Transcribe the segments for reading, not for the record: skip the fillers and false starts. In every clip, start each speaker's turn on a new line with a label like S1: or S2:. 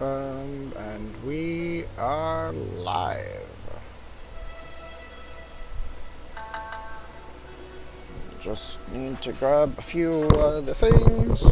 S1: And we are live. Just need to grab a few of the things.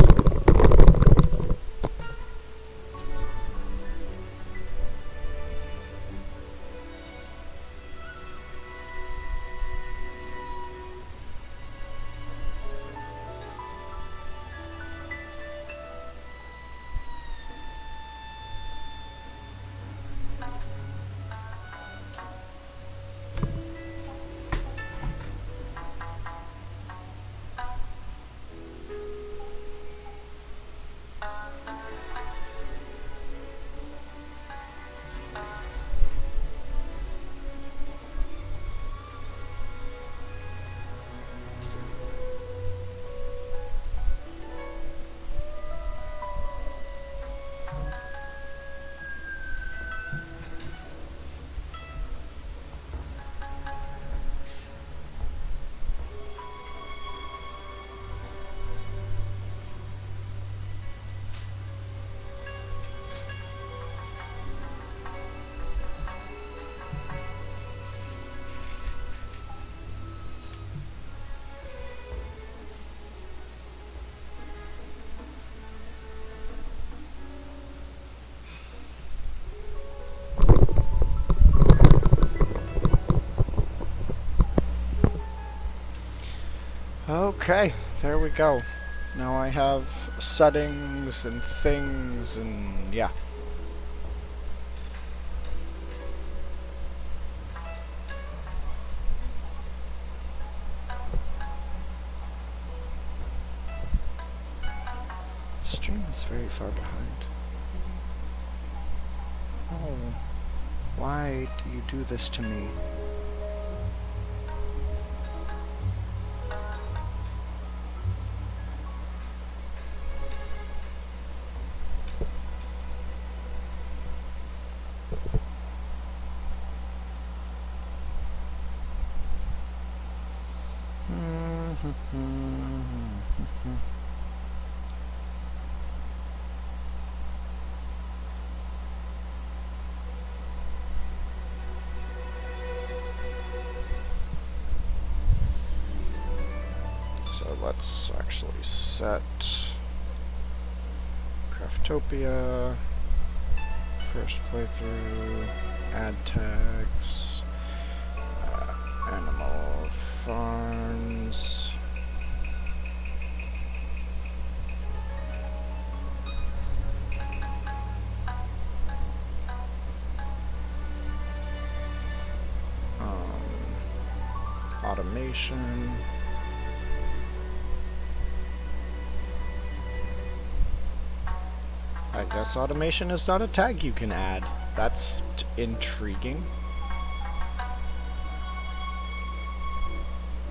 S1: Okay, there we go. Now I have settings and things and yeah. Stream is very far behind. Oh, why do you do this to me? So let's actually set Craftopia, first playthrough, add tags, animal farms. Automation. I guess automation is not a tag you can add. That's intriguing.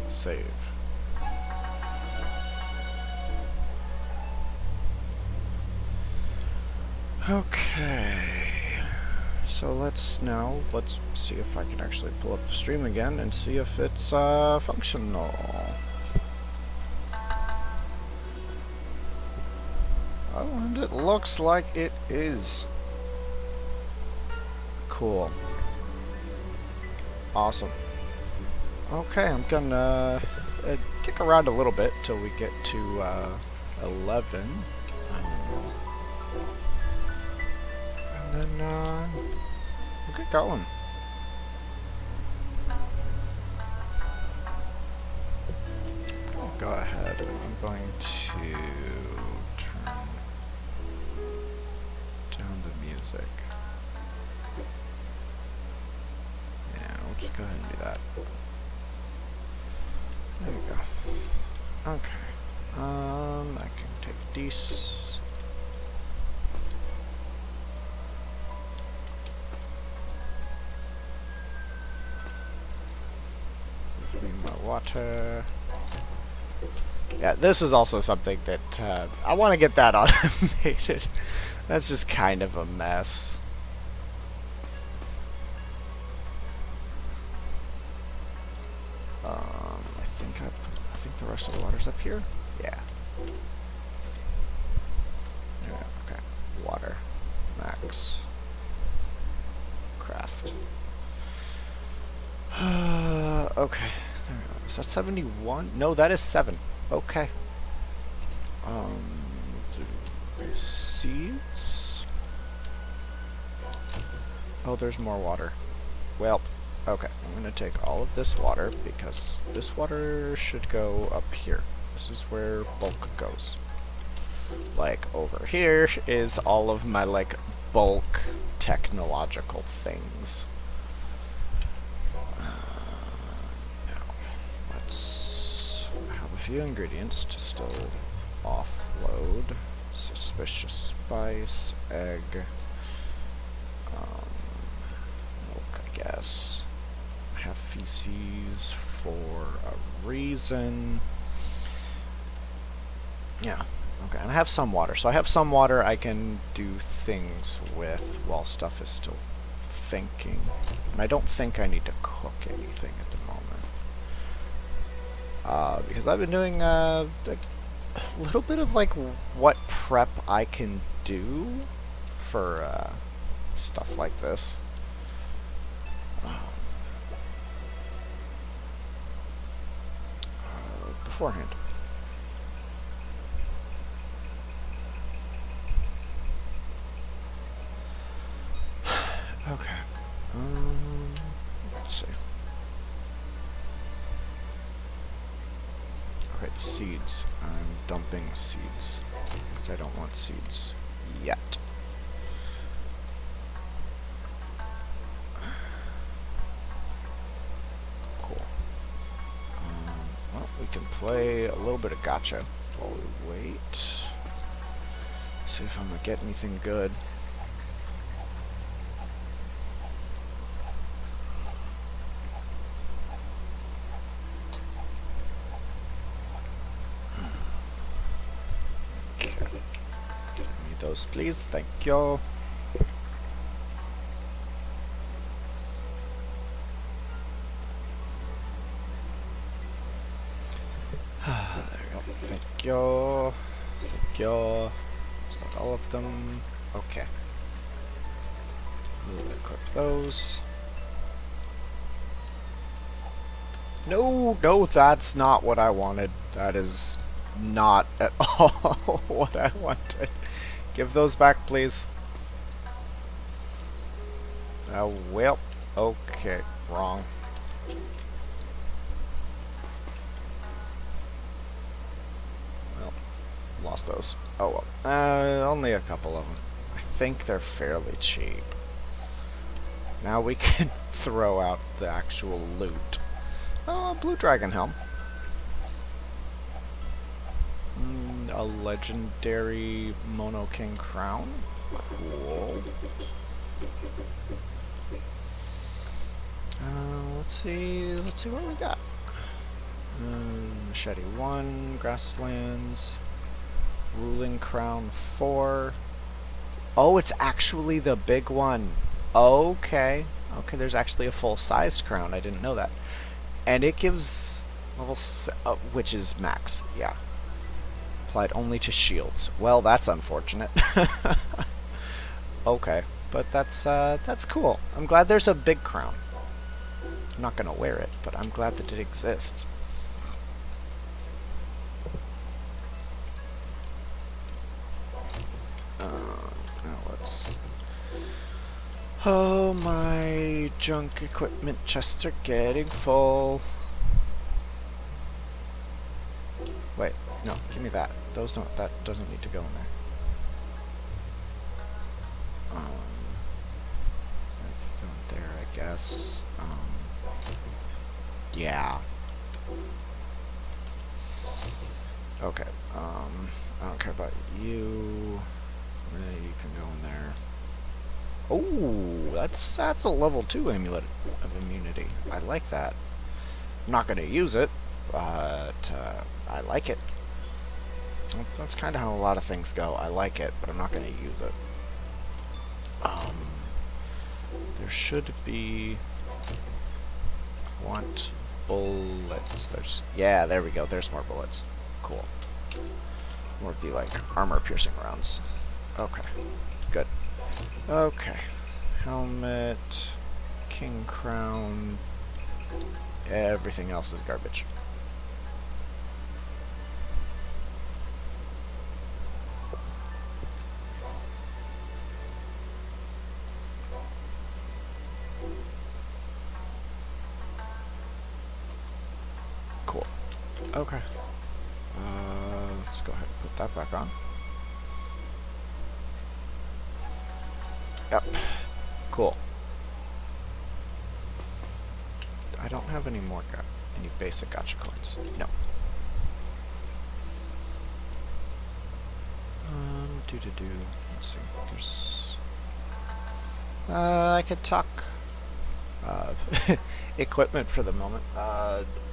S1: Save. Okay. So let's see if I can actually pull up the stream again and see if it's functional. Oh, and it looks like it is. Cool. Awesome. Okay, I'm gonna tick around a little bit till we get to 11. And then we'll get going. I'll go ahead. I'm going to turn down the music. Yeah, we'll just go ahead and do that. There you go. Okay. I can take these. Give me my water. Yeah, this is also something that I want to get that automated. That's just kind of a mess. I think the rest of the water's up here. Yeah. Okay. Water. Max. Okay. There we go. Is that 71? No, that is 7. Okay. Seeds? Oh, there's more water. Well, okay. I'm going to take all of this water because this water should go up here. This is where bulk goes. Like, over here is all of my, like, bulk technological things. Now, let's have a few ingredients to still offload. Suspicious spice, egg, milk, I guess. I have feces for a reason. Yeah. Okay, and I have some water. So I have some water I can do things with while stuff is still thinking. And I don't think I need to cook anything at the moment. Because I've been doing a little bit of like what prep I can do for stuff like this. Beforehand. Okay. Let's see. Okay, seeds. I'm dumping seeds because I don't want seeds yet. Cool. Well, we can play a little bit of gotcha while we wait. See if I'm gonna get anything good. Those, please. Thank you. There we go. Thank you. Thank you. Is that all of them? Okay. We'll equip those. No, no, that's not what I wanted. That is not at all what I wanted. Give those back, please. Well, okay, wrong. Well, lost those. Oh well. Only a couple of them. I think they're fairly cheap. Now we can throw out the actual loot. Oh, blue dragon helm. A legendary Mono King crown. Cool. Let's see what we got. Machete 1, grasslands, ruling crown 4. Oh, it's actually the big one. Okay. Okay, there's actually a full-sized crown. I didn't know that. And it gives level which is max. Yeah. Applied only to shields. Well, that's unfortunate. Okay, but that's cool. I'm glad there's a big crown. I'm not gonna wear it, but I'm glad that it exists. Now let's. Oh, my junk equipment chests are getting full. Wait, no, give me that. Those don't. That doesn't need to go in there. Go in there, I guess. Yeah. Okay. I don't care about you. You can go in there. Oh, that's a level 2 amulet of immunity. I like that. I'm not going to use it, but I like it. That's kind of how a lot of things go. I like it, but I'm not going to use it. There should be. I want bullets. Yeah, there we go. There's more bullets. Cool. More of the like armor-piercing rounds. Okay, good. Okay, helmet, king crown. Everything else is garbage. Cool. Okay. Let's go ahead and put that back on. Yep. Cool. I don't have any more any basic gacha coins. No. Let's see. There's. I could talk. Equipment for the moment.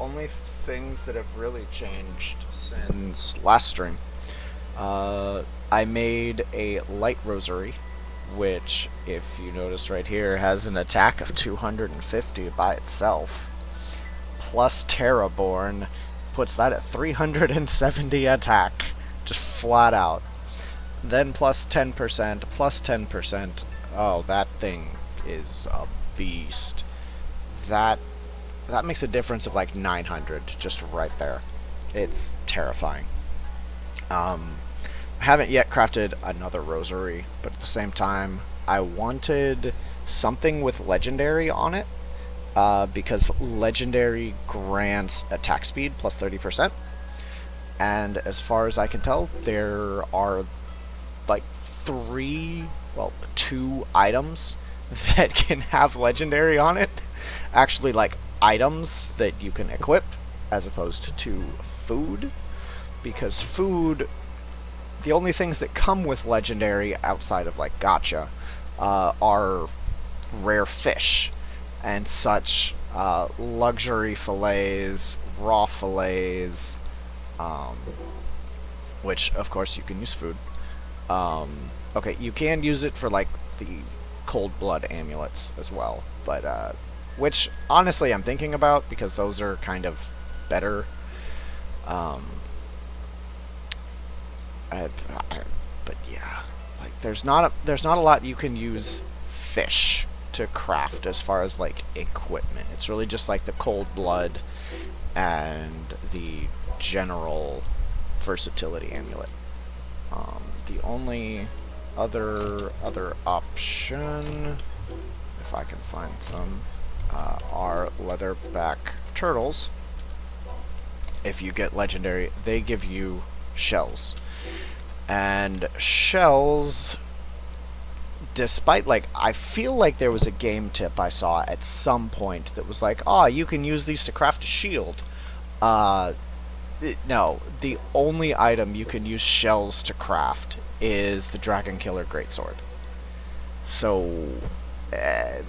S1: Only things that have really changed since last stream. I made a light rosary, which, if you notice right here, has an attack of 250 by itself. Plus Terraborn puts that at 370 attack, just flat out. Then plus 10%, plus 10%. Oh, that thing is a beast. That makes a difference of like 900 just right there. It's terrifying. I haven't yet crafted another rosary, but at the same time, I wanted something with legendary on it, because legendary grants attack speed plus 30%. And as far as I can tell, there are like two items that can have legendary on it. Actually, like items that you can equip as opposed to food, because food, the only things that come with legendary outside of like gacha are rare fish and such, luxury fillets, raw fillets, which of course you can use food. Okay, you can use it for like the cold blood amulets as well, but which honestly I'm thinking about, because those are kind of better. But yeah, like there's not a lot you can use fish to craft as far as like equipment. It's really just like the cold blood and the general versatility amulet. The only other option, if I can find them, are leatherback turtles. If you get legendary, they give you shells. And shells, despite, like, I feel like there was a game tip I saw at some point that was like, oh, you can use these to craft a shield. No, the only item you can use shells to craft is the Dragon Killer Greatsword. So, yeah,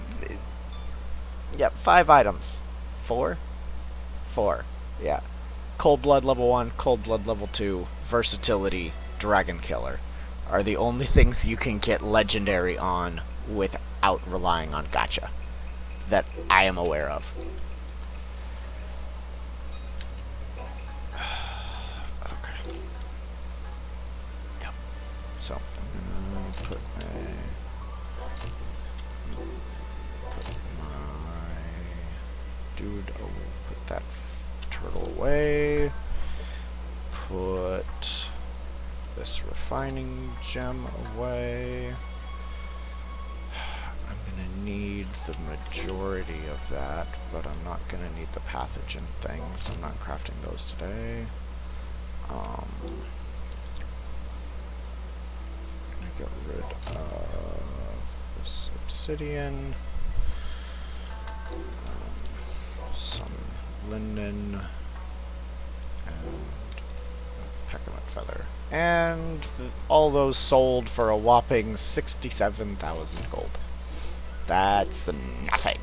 S1: 5 items. 4? 4, yeah. Cold Blood level 1, Cold Blood level 2, Versatility, Dragon Killer are the only things you can get legendary on without relying on gacha that I am aware of. Okay. Yep. So I'm gonna put my dude. Oh, put that turtle away. Put this refining gem away. I'm gonna need the majority of that, but I'm not gonna need the pathogen things. I'm not crafting those today. I'm gonna get rid of this obsidian, some linen, and peckermint feather. And all those sold for a whopping 67,000 gold. That's nothing.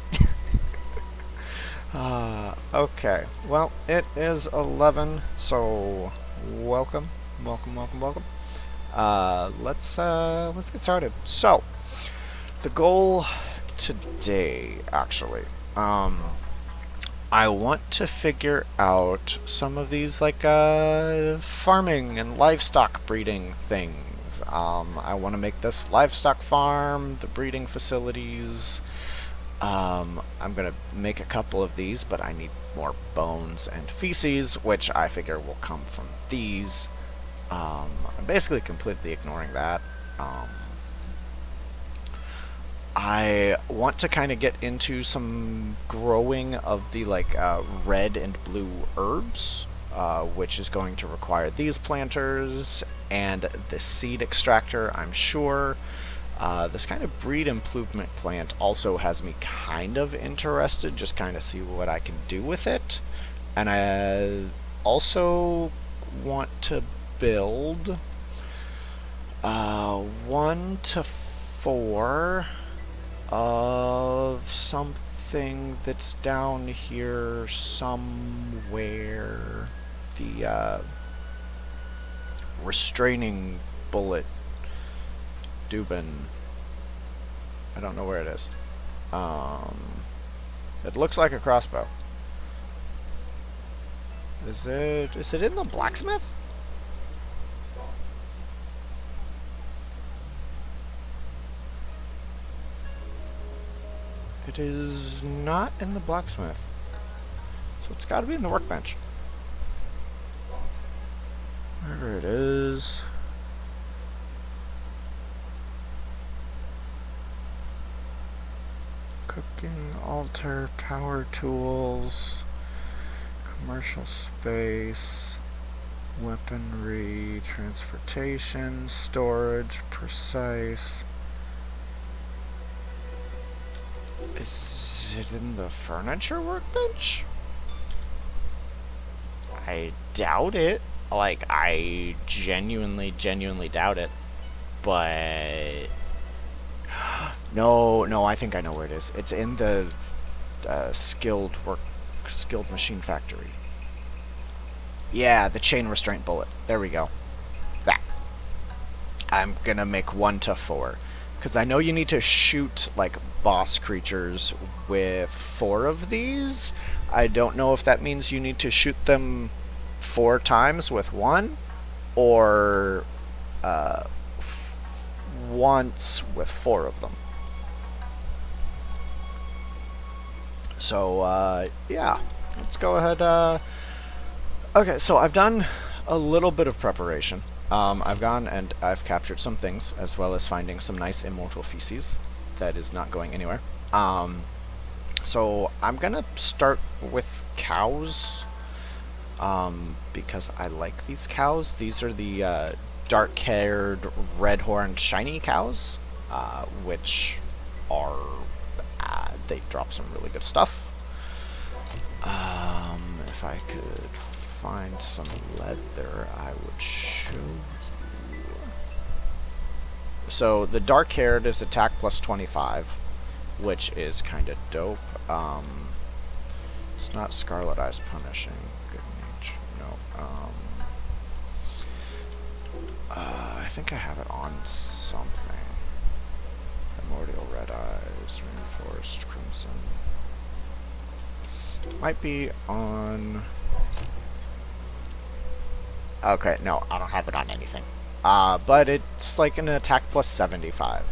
S1: Okay. Well, it is 11, so welcome. Let's get started. So, the goal today, actually, I want to figure out some of these, like, farming and livestock breeding things. I want to make this livestock farm, the breeding facilities, I'm gonna make a couple of these, but I need more bones and feces, which I figure will come from these. I'm basically completely ignoring that. I want to kind of get into some growing of the red and blue herbs, which is going to require these planters and the seed extractor, I'm sure. This kind of breed improvement plant also has me kind of interested, just kind of see what I can do with it. And I also want to build 1 to 4 of something that's down here somewhere. The restraining bullet Dubin. I don't know where it is. It looks like a crossbow. Is it in the blacksmith? It is not in the blacksmith. So it's gotta be in the workbench. Wherever it is. Cooking, altar, power tools, commercial space, weaponry, transportation, storage, precise. Is it in the furniture workbench? I doubt it. Like, I genuinely doubt it. But no, I think I know where it is. It's in the skilled machine factory. Yeah, the chain restraint bullet. There we go. That. I'm gonna make 1 to 4. Because I know you need to shoot, like, boss creatures with 4 of these. I don't know if that means you need to shoot them 4 times with 1, or once with 4 of them. So, yeah. Let's go ahead. Okay, so I've done a little bit of preparation. I've gone and I've captured some things, as well as finding some nice immortal feces. That is not going anywhere. So I'm gonna start with cows, because I like these cows. These are the dark-haired, red-horned, shiny cows, which are they drop some really good stuff. If I could find some leather, I would show you. So the dark-haired is attack plus 25, which is kind of dope. It's not Scarlet Eyes punishing. Good nature. No. I think I have it on something. Primordial Red Eyes, Reinforced Crimson. Might be on... Okay, no, I don't have it on anything. But it's like an attack plus 75.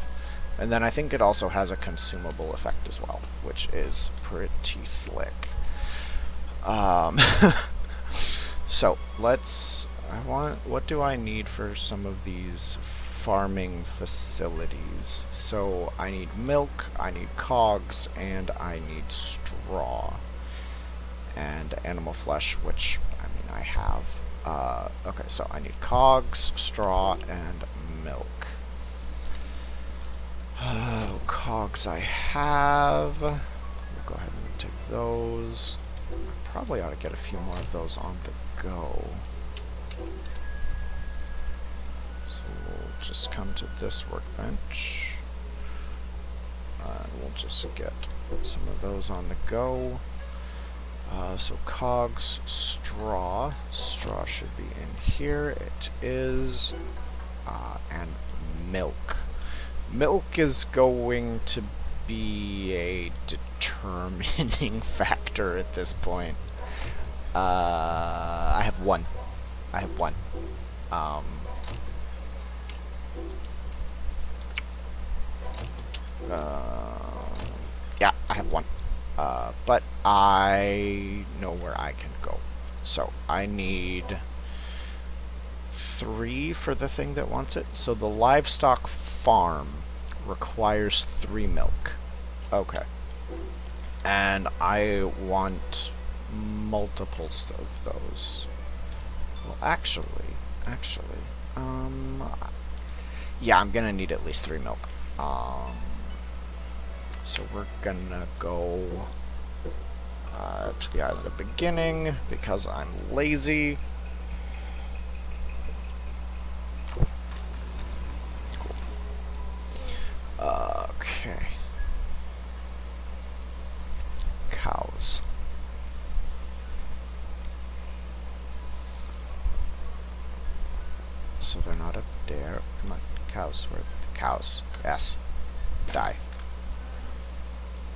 S1: And then I think it also has a consumable effect as well, which is pretty slick. So, what do I need for some of these farming facilities? So, I need milk, I need cogs, and I need straw. And animal flesh, which, I mean, I have. Okay, so I need cogs, straw, and milk. Cogs I have. We'll go ahead and take those. I probably ought to get a few more of those on the go. So we'll just come to this workbench. And we'll just get some of those on the go. So cogs, straw. Straw should be in here. It is. And milk. Milk is going to be a determining factor at this point. I have one. Yeah, I have one. But I know where I can go. So I need 3 for the thing that wants it. So the livestock farm requires 3 milk. Okay. And I want multiples of those. Well, actually, yeah, I'm gonna need at least 3 milk. So we're gonna go to the island of beginning because I'm lazy. Cool. Okay. Cows. So they're not up there. Come on, cows. Where are the cows? Yes. Die.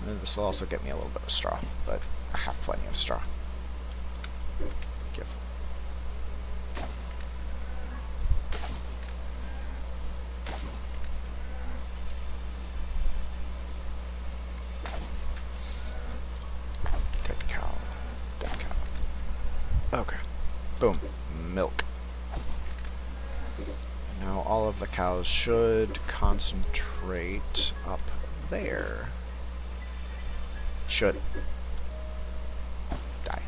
S1: And this will also get me a little bit of straw, but I have plenty of straw. Give. Dead cow. Dead cow. Okay. Boom. Milk. And now all of the cows should concentrate up there. Should. Die.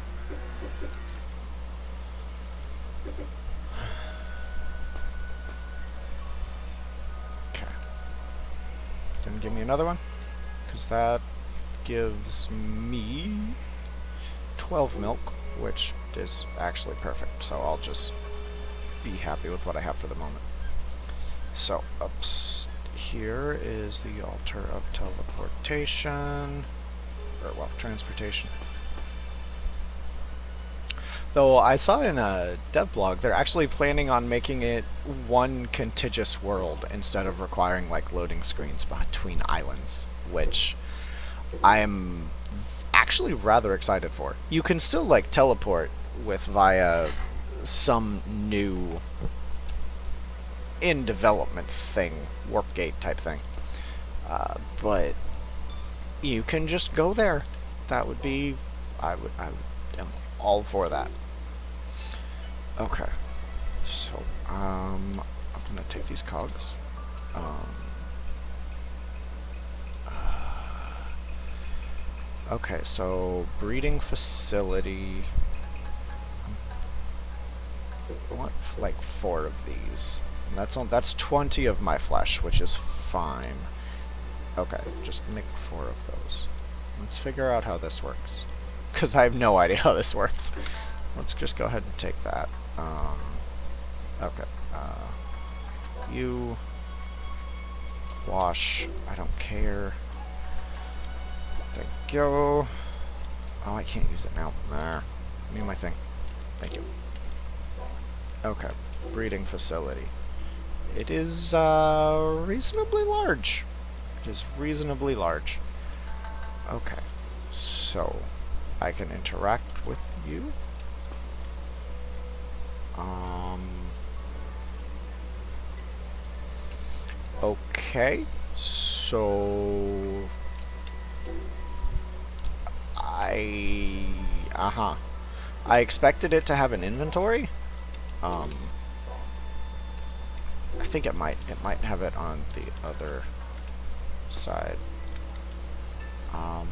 S1: Okay. Gonna give me another one? Because that gives me 12 milk, which is actually perfect. So I'll just be happy with what I have for the moment. So up here is the altar of teleportation. Or, well, transportation. Though I saw in a dev blog, they're actually planning on making it one contiguous world instead of requiring like loading screens between islands, which I'm actually rather excited for. You can still like teleport with via some new in development thing, warp gate type thing, but you can just go there. That would be, I am all for that. Okay, so I'm gonna take these cogs. Okay, so breeding facility. I want like 4 of these. And that's 20 of my flesh, which is fine. Okay, just make 4 of those. Let's figure out how this works, because I have no idea how this works. Let's just go ahead and take that. Okay. You wash. I don't care. Thank you. Oh, I can't use it now. Nah. Give me my thing. Thank you. Okay. Breeding facility. It is reasonably large. It is reasonably large. Okay. So I can interact with you. Okay. So I expected it to have an inventory. I think it might have it on the other side. No,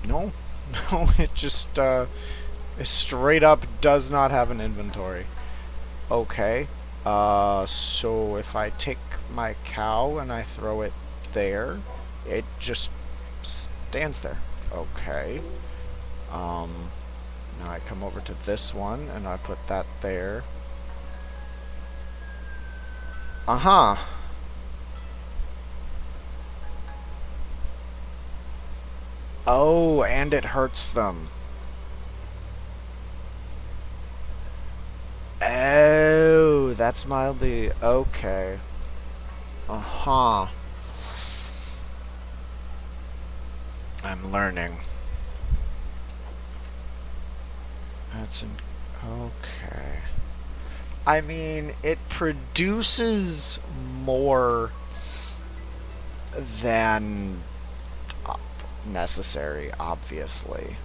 S1: no, it just straight up does not have an inventory. Okay. So if I take my cow and I throw it there, it just stands there. Okay. Now I come over to this one and I put that there. Oh, and it hurts them. Oh, that's mildly okay. I'm learning. That's an okay. I mean, it produces more than necessary, obviously.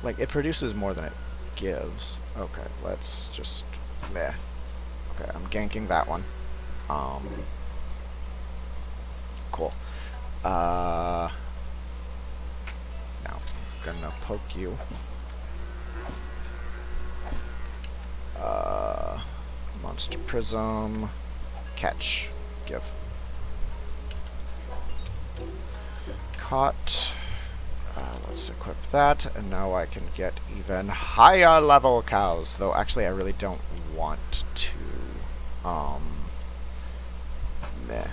S1: Like, it produces more than it gives. Okay, let's just... meh. Okay, I'm ganking that one. Cool. Now, I'm gonna poke you. Monster Prism. Catch. Give. Caught. Let's equip that, and now I can get even higher level cows. Though, actually, I really don't want to. Meh.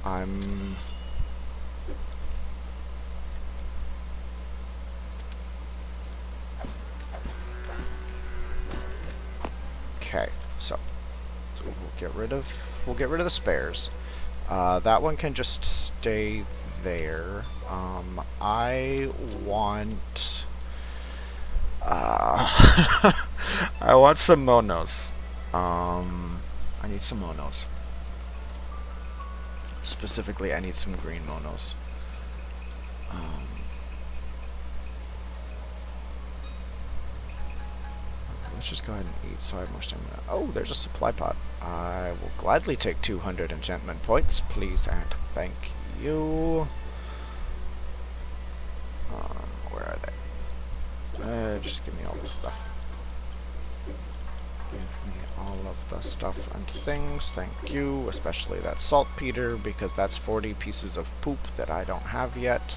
S1: I'm... Okay, so we'll get rid of the spares. That one can just stay there. I want I want some monos. I need some monos. Specifically, I need some green monos. Let's just go ahead and eat so I have more stamina. Oh, there's a supply pot. I will gladly take 200 enchantment points, please and thank you. Where are they? Just give me all the stuff. Give me all of the stuff and things, thank you. Especially that saltpeter, because that's 40 pieces of poop that I don't have yet.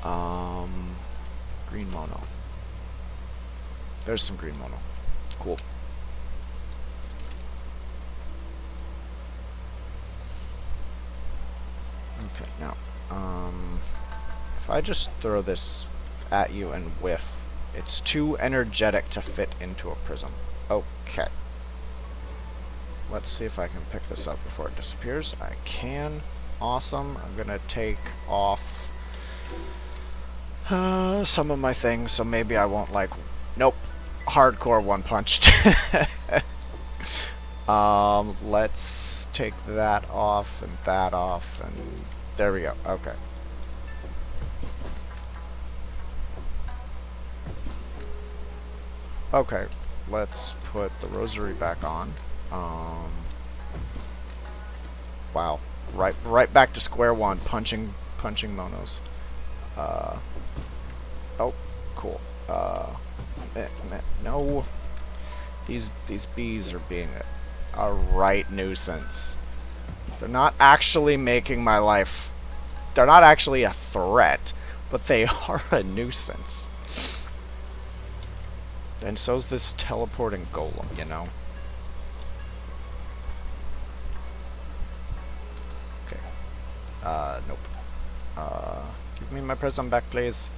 S1: Green mono. There's some green mono. Cool. Okay, now, if I just throw this at you and whiff, it's too energetic to fit into a prism. Okay. Let's see if I can pick this up before it disappears. I can. Awesome. I'm gonna take off some of my things, so maybe I won't, like... Nope. Hardcore one-punched. Let's take that off, and there we go. Okay. Okay, let's put the rosary back on. Wow. Right back to square one, punching monos. Oh, cool. No. These bees are being a right nuisance. They're not actually making my life... They're not actually a threat, but they are a nuisance. And so's this teleporting golem, you know? Okay. Nope. Give me my prism back, please.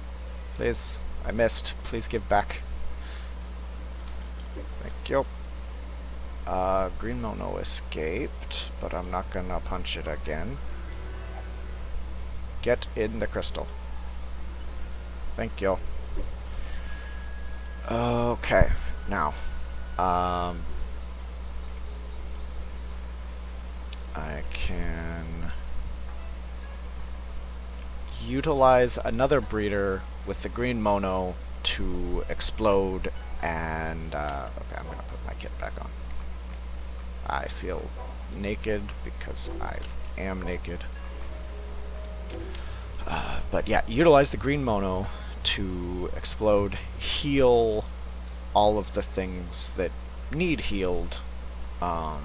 S1: Please. I missed. Please give back. Thank you. Green mono escaped, but I'm not gonna punch it again. Get in the crystal. Thank you. Okay, now, I can utilize another breeder with the green mono to explode, and, okay, I'm gonna put my kit back on. I feel naked because I am naked. But yeah, utilize the green mono to explode, heal all of the things that need healed, and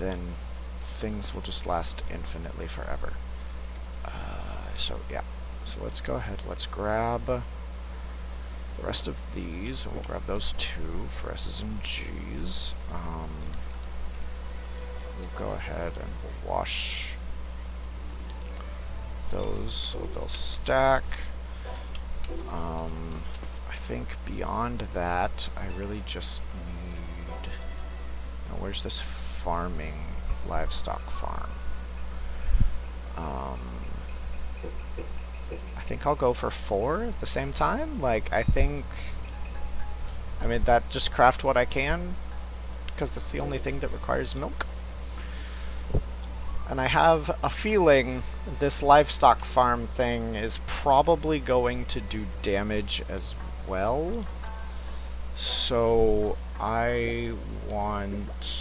S1: then things will just last infinitely forever. So yeah, so let's go ahead, let's grab the rest of these, and we'll grab those two for S's and G's. We'll go ahead and we'll wash those so they'll stack. I think beyond that, I really just need... Now, where's this farming livestock farm? I think I'll go for 4 at the same time. Like, I mean, that just craft what I can, because that's the only thing that requires milk. And I have a feeling this livestock farm thing is probably going to do damage as well. So I want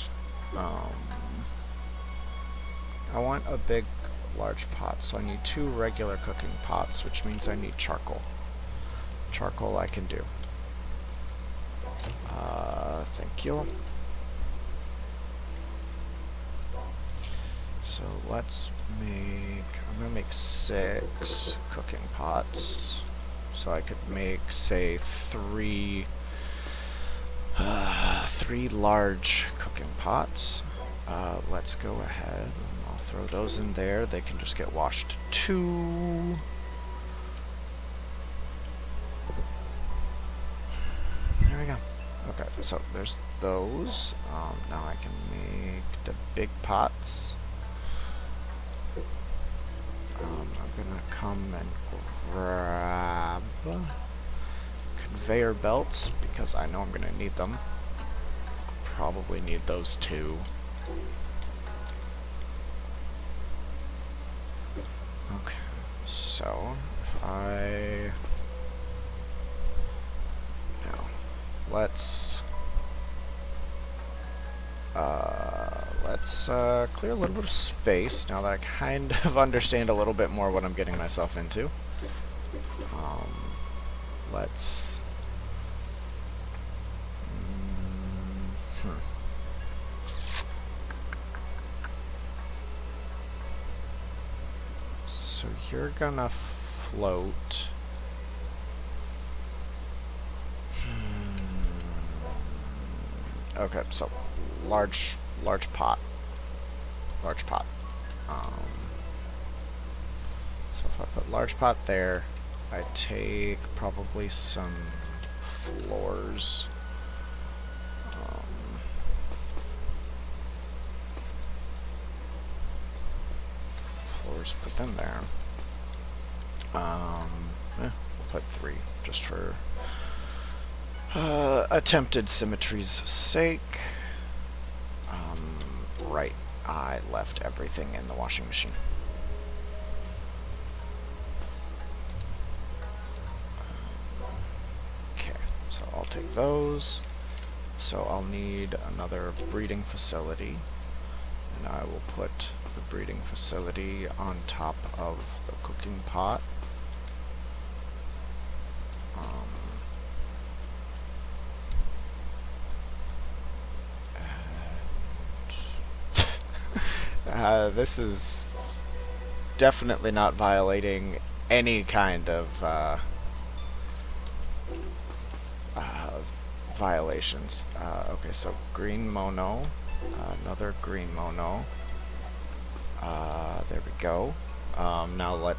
S1: a big, large pot. So I need 2 regular cooking pots, which means I need charcoal. Charcoal I can do. Thank you. So let's I'm gonna make 6 cooking pots. So I could make, say, 3 large cooking pots. Let's go ahead and I'll throw those in there. They can just get washed too. There we go. Okay, so there's those. Now I can make the big pots. I'm gonna come and grab conveyor belts because I know I'm gonna need them. Probably need those too. Okay, so if now let's clear a little bit of space now that I kind of understand a little bit more what I'm getting myself into. Let's So you're gonna float. Okay, so large pot. Large pot. So if I put large pot there, I take probably some floors. Floors, put them there. We'll put 3 just for attempted symmetry's sake. Right, I left everything in the washing machine. Okay, so I'll take those. So I'll need another breeding facility, and I will put the breeding facility on top of the cooking pot. This is definitely not violating any kind of violations. Okay, so green mono, another green mono. There we go. Now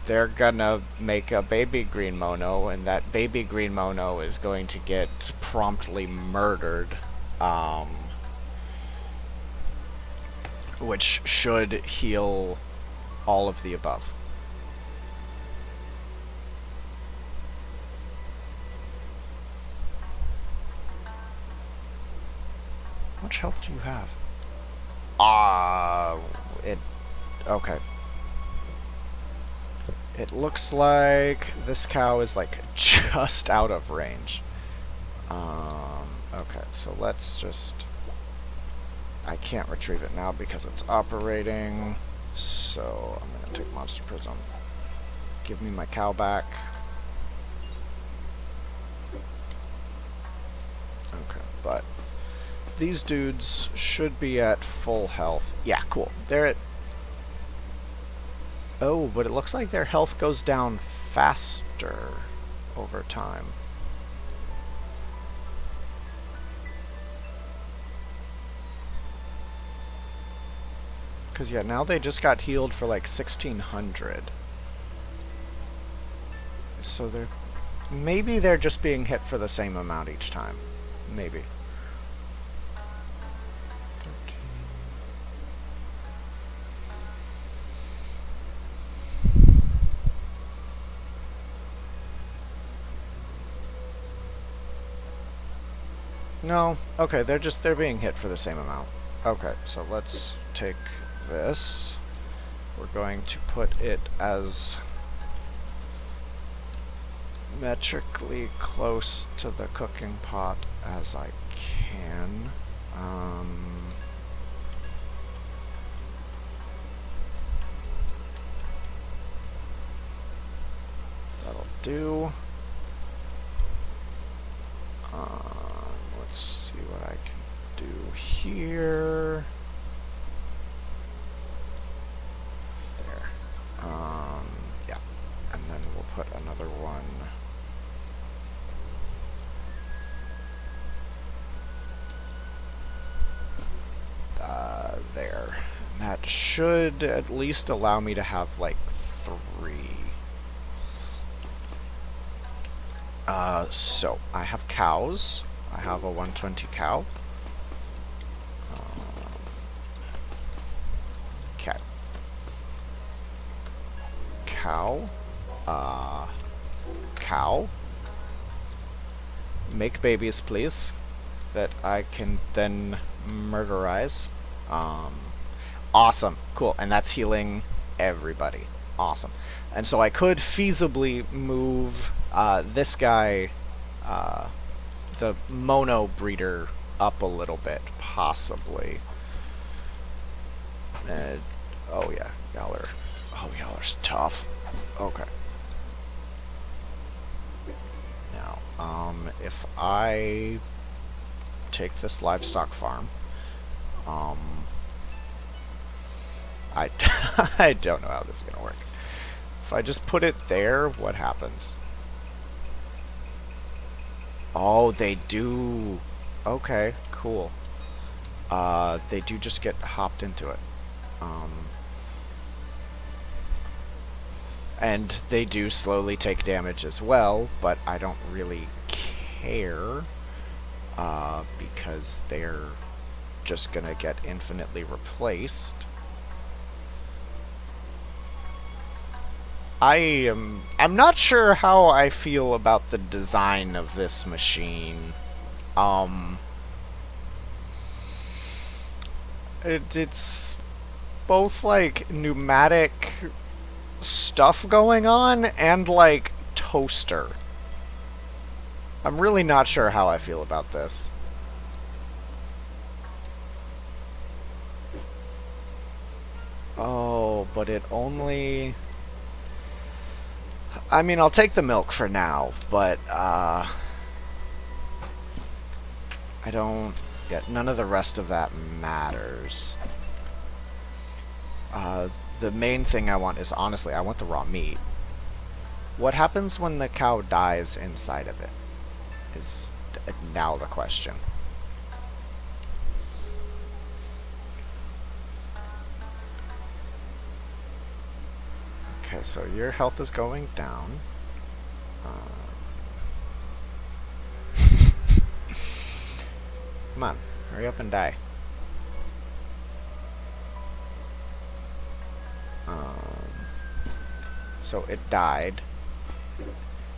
S1: they're gonna make a baby green mono, and that baby green mono is going to get promptly murdered. Which should heal all of the above. How much health do you have? Okay. It looks like this cow is like just out of range. Okay, so let's just... I can't retrieve it now because it's operating, so I'm gonna take Monster Prism. Give me my cow back. Okay, but these dudes should be at full health. Yeah, cool. They're at... Oh, but it looks like their health goes down faster over time. Because, yeah, now they just got healed for like 1,600. So maybe they're just being hit for the same amount each time. Maybe. 13. No. Okay, they're being hit for the same amount. Okay, so let's take this. We're going to put it as metrically close to the cooking pot as I can. That'll do. Let's see what I can do here. There. Yeah. And then we'll put another one. There. That should at least allow me to have like 3. So I have cows. I have a 120 cow. Cat. Cow. Cow. Make babies, please. That I can then murderize. Awesome. Cool. And that's healing everybody. Awesome. And so I could feasibly move this guy, the mono breeder, up a little bit, possibly. Oh yeah, y'all's tough. Okay. Now, if I take this livestock farm, I I don't know how this is gonna work. If I just put it there, what happens? Oh, they do. Okay, cool. They do just get hopped into it. And they do slowly take damage as well, but I don't really care, because they're just gonna get infinitely replaced. I'm not sure how I feel about the design of this machine. It's both like pneumatic stuff going on and like toaster. I'm really not sure how I feel about this. Oh, but it only... I mean, I'll take the milk for now, but, I don't... Yeah, none of the rest of that matters. The main thing I want is, honestly, I want the raw meat. What happens when the cow dies inside of it? Is now the question. Okay, so your health is going down. Come on, hurry up and die. So it died.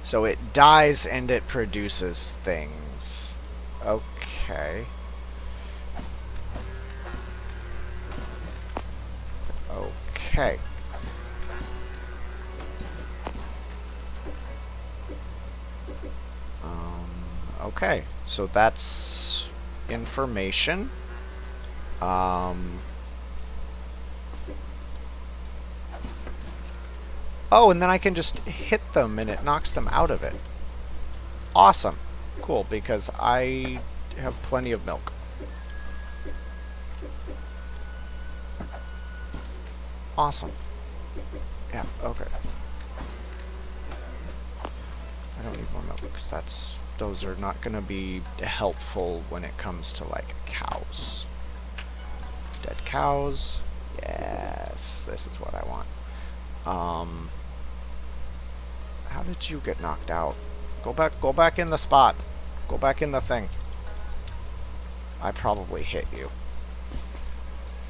S1: So it dies and it produces things. Okay. Okay. Okay, so that's information. Oh, and then I can just hit them and it knocks them out of it. Awesome. Cool, because I have plenty of milk. Awesome. Yeah, okay. I don't need more milk because those are not going to be helpful when it comes to like cows. Dead cows. Yes, this is what I want. How did you get knocked out? Go back in the spot. Go back in the thing. I probably hit you.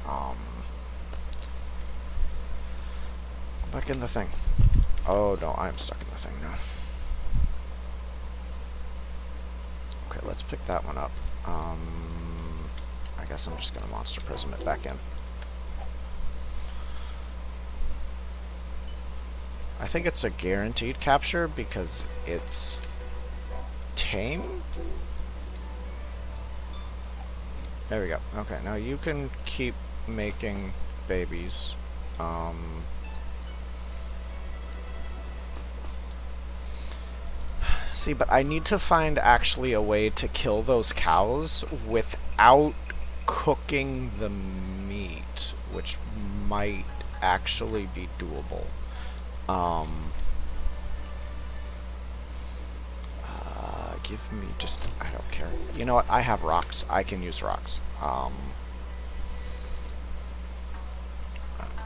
S1: Go back in the thing. Oh no, I'm stuck in the thing now. Okay, let's pick that one up. I guess I'm just gonna monster prism it back in. I think it's a guaranteed capture because it's tame. There we go. Okay, now you can keep making babies. See, but I need to find actually a way to kill those cows without cooking the meat, which might actually be doable. Give me just, I don't care. You know what? I have rocks. I can use rocks.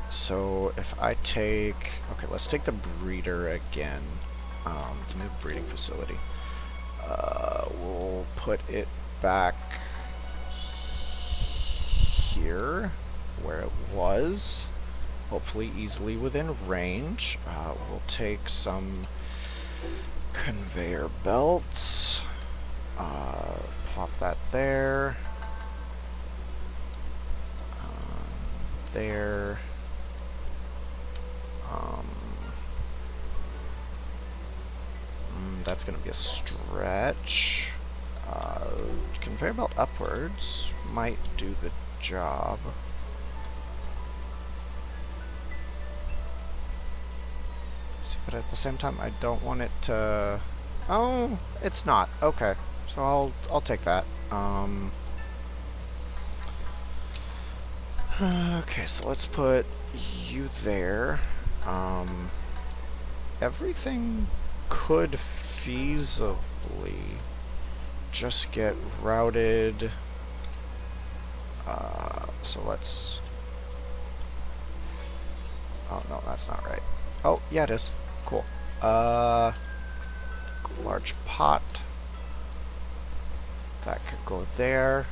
S1: So if I take, okay, let's take the breeder again. Give me the breeding facility. We'll put it back here where it was. Hopefully easily within range. We'll take some conveyor belts. Plop that there. There. That's going to be a stretch. Conveyor belt upwards might do the job. See, but at the same time, I don't want it to. Oh, it's not. Okay, so I'll take that. Okay, so let's put you there. Everything could feasibly just get routed. So let's. Oh no, that's not right. Oh yeah, it is. Cool. Large pot. That could go there.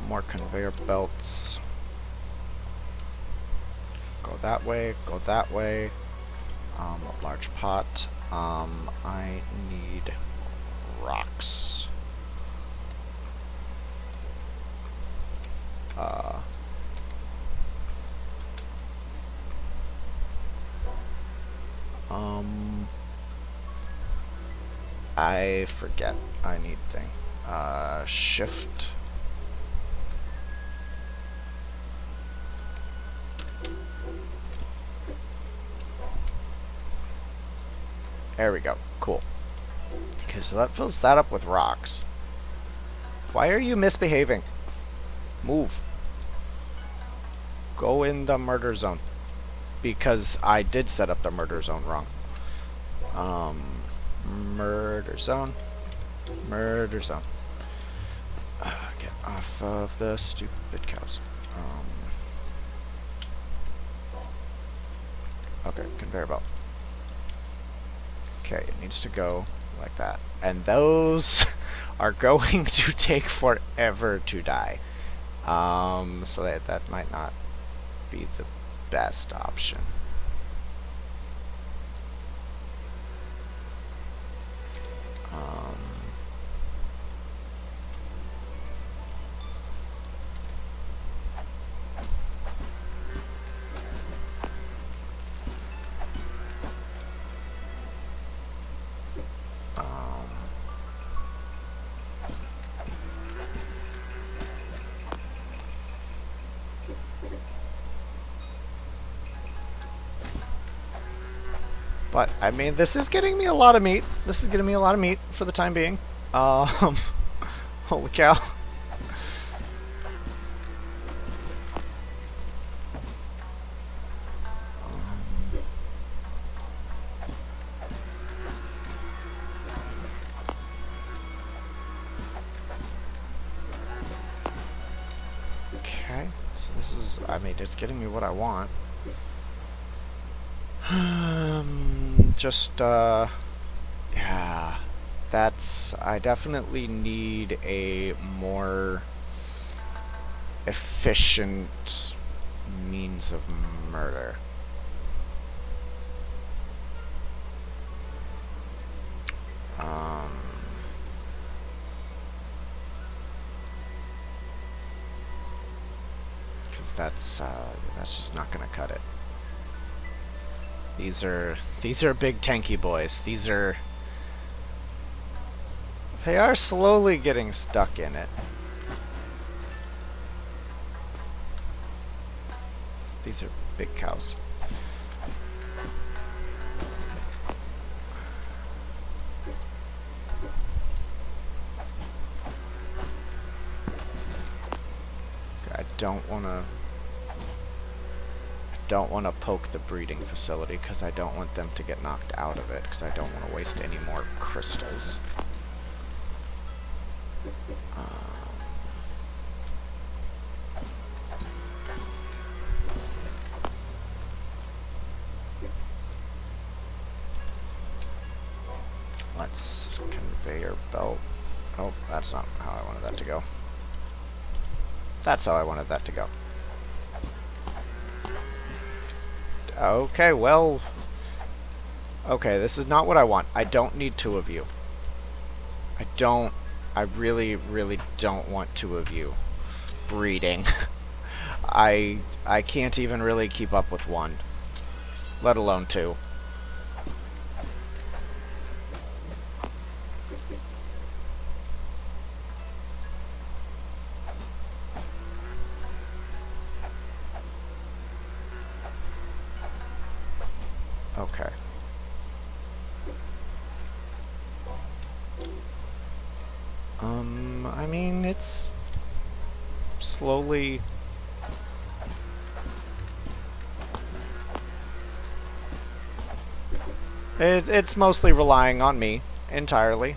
S1: More conveyor belts. Go that way. Go that way. A large pot. I need rocks. I forget. I need thing. Shift. There we go. Cool. Okay, so that fills that up with rocks. Why are you misbehaving? Move. Go in the murder zone. Because I did set up the murder zone wrong. Murder zone. Murder zone. Get off of the stupid cows. Okay, conveyor belt. Okay, it needs to go like that. And those are going to take forever to die. So that might not be the best option. But, I mean, this is getting me a lot of meat. This is getting me a lot of meat for the time being. Holy cow. Okay, so this is, I mean, it's getting me what I want. Yeah, I definitely need a more efficient means of murder. Because that's just not gonna cut it. These are big tanky boys. They are slowly getting stuck in it. These are big cows. I don't want to poke the breeding facility because I don't want them to get knocked out of it because I don't want to waste any more crystals. Let's conveyor belt. Oh, that's not how I wanted that to go. That's how I wanted that to go. Okay, well... Okay, this is not what I want. I don't need two of you. I really, really don't want two of you breeding. I can't even really keep up with one, let alone two. Okay. I mean, it's slowly... It's mostly relying on me, entirely.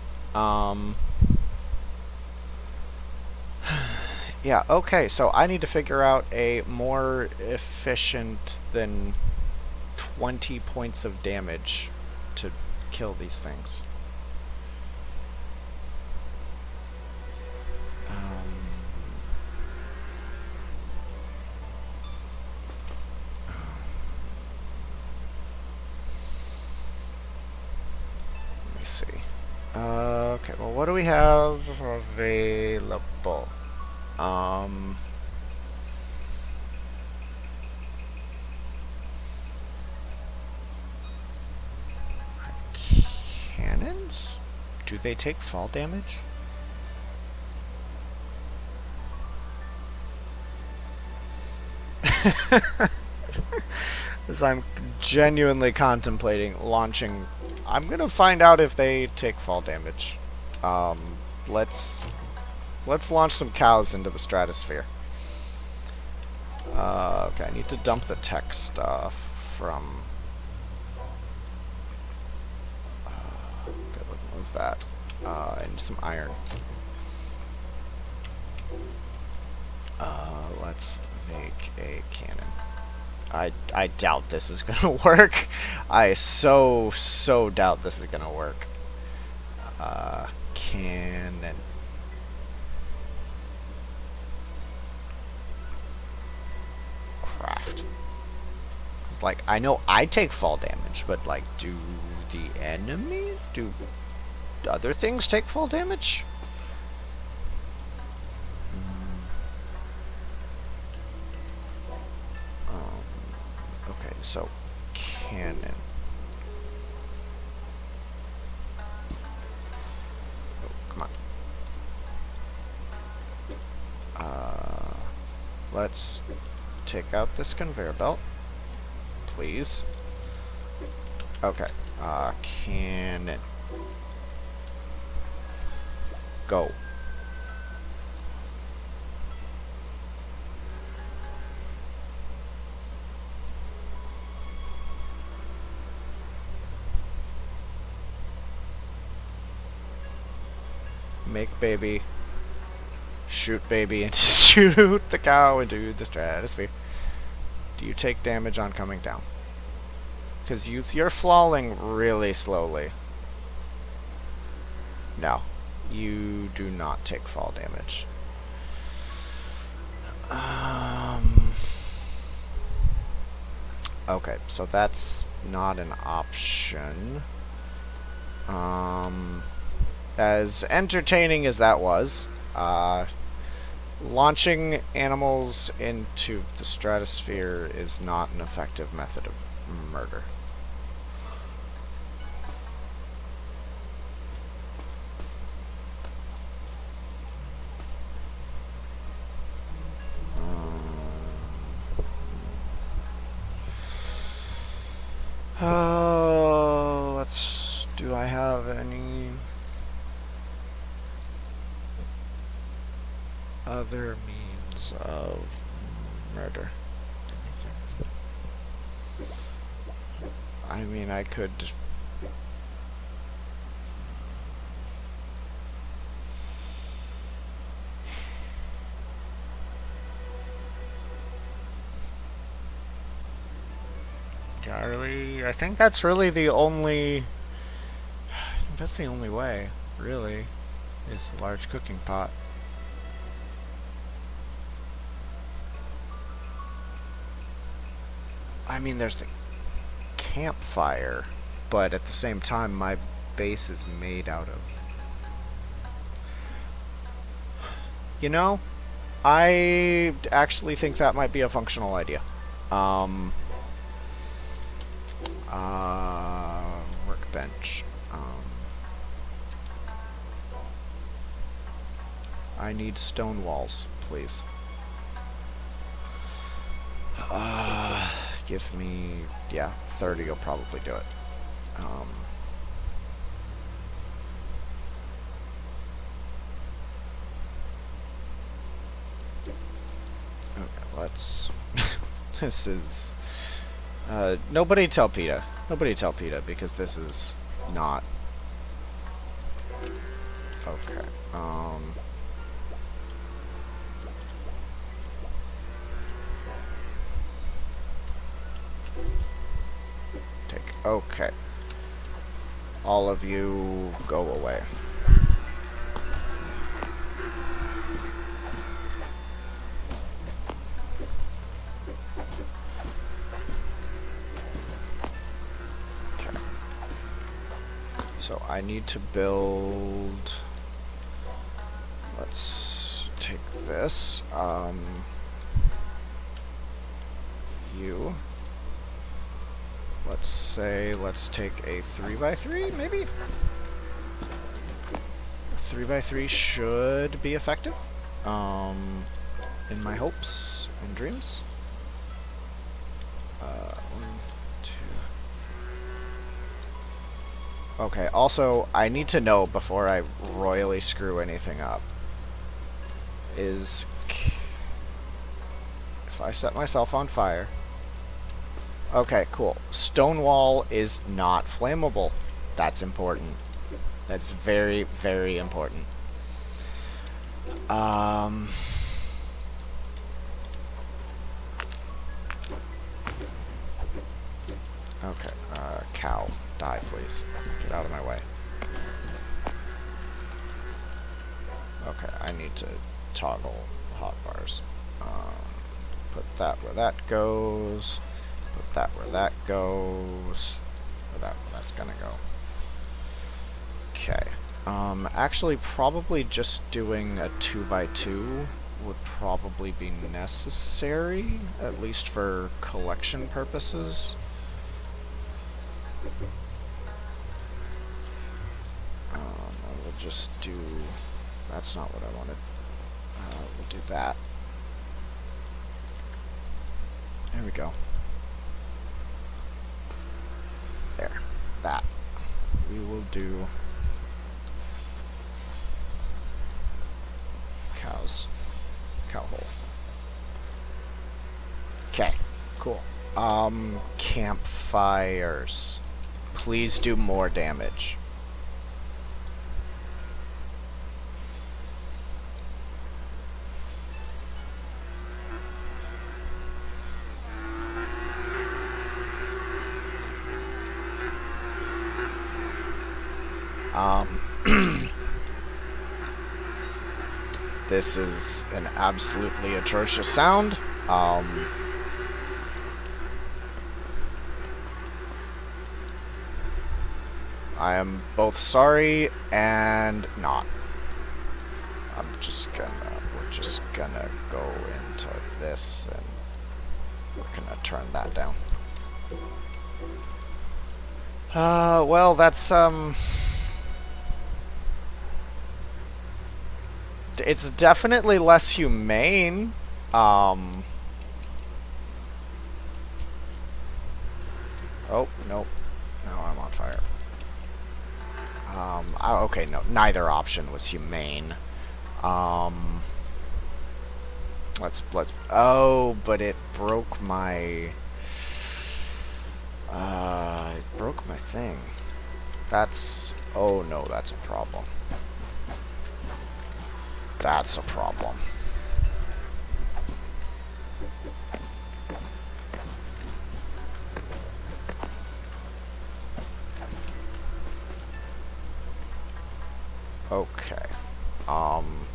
S1: Yeah, okay, so I need to figure out a more efficient than 20 points of damage to kill these things. Let me see. Okay, well, what do we have available? Cannons? Do they take fall damage? As I'm genuinely contemplating launching... I'm gonna find out if they take fall damage. Let's launch some cows into the stratosphere. Okay, I need to dump the tech stuff from... Good, move that. And some iron. Let's make a cannon. I doubt this is gonna work. I so doubt this is gonna work. Cannon. Craft. It's like, I know I take fall damage, but like, do the enemy? Do other things take fall damage? Okay, so cannon. Oh, come on. Let's take out this conveyor belt, please. Okay, cannon. Go. Make baby. Shoot baby and shoot the cow into the stratosphere. Do you take damage on coming down? Because you're falling really slowly. No. You do not take fall damage. Okay, so that's not an option. As entertaining as that was, launching animals into the stratosphere is not an effective method of murder. Oh, let's... Do I have any other means of murder? I mean, I could... Yeah, I think that's really the only... I think that's the only way, really, is the large cooking pot. I mean, there's the campfire, but at the same time, my base is made out of... You know, I actually think that might be a functional idea. Um, Workbench. I need stone walls, please. Give me, yeah, 30 will probably do it. Okay, let's... This is... nobody tell PETA. Nobody tell PETA, because this is not... Okay, Okay. All of you go away. Okay. So I need to build... Let's take this. You. Let's say, let's take a 3x3, maybe? 3x3 should be effective. In my hopes and dreams. 1, 2. Okay, also, I need to know before I royally screw anything up. If I set myself on fire... Okay, cool. Stone wall is not flammable. That's important. That's very, very important. Okay, cow, die, please. Get out of my way. Okay, I need to toggle hotbars. Put that where that goes. Put that where that goes. Or that where that's gonna go. Okay. Actually, probably just doing a 2x2 would probably be necessary, at least for collection purposes. I will just do... That's not what I wanted. We'll do that. There we go. There. That. We will do... cows. Cow hole. Okay. Cool. Campfires. Please do more damage. This is an absolutely atrocious sound. I am both sorry and not. We're just gonna go into this and we're gonna turn that down. Well, that's, it's definitely less humane. Oh, nope. No, I'm on fire. Okay, no, neither option was humane. Um, oh, but it broke my, it broke my thing. Oh no, that's a problem. That's a problem. Okay. Um,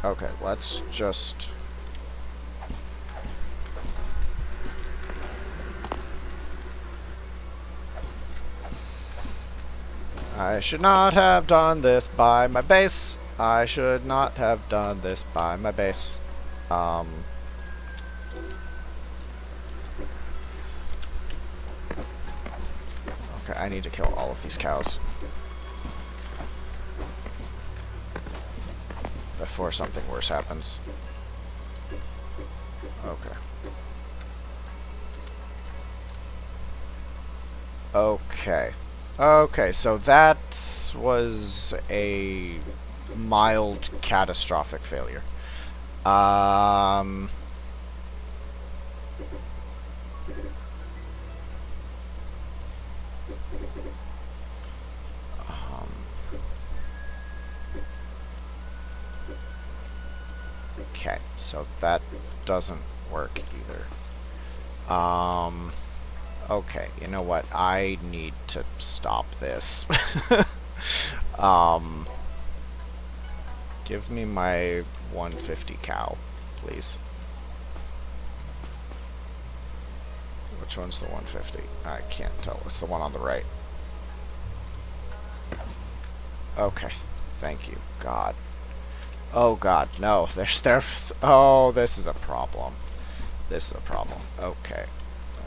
S1: okay, let's just... I should not have done this by my base. I should not have done this by my base. Okay, I need to kill all of these cows before something worse happens. Okay. Okay. Okay, so that was a mild catastrophic failure. Um... Okay, so that doesn't work either. Okay, you know what? I need to stop this. Give me my 150 cow, please. Which one's the 150? I can't tell. It's the one on the right. Okay, thank you. God. Oh God, no. Oh, this is a problem. This is a problem. Okay.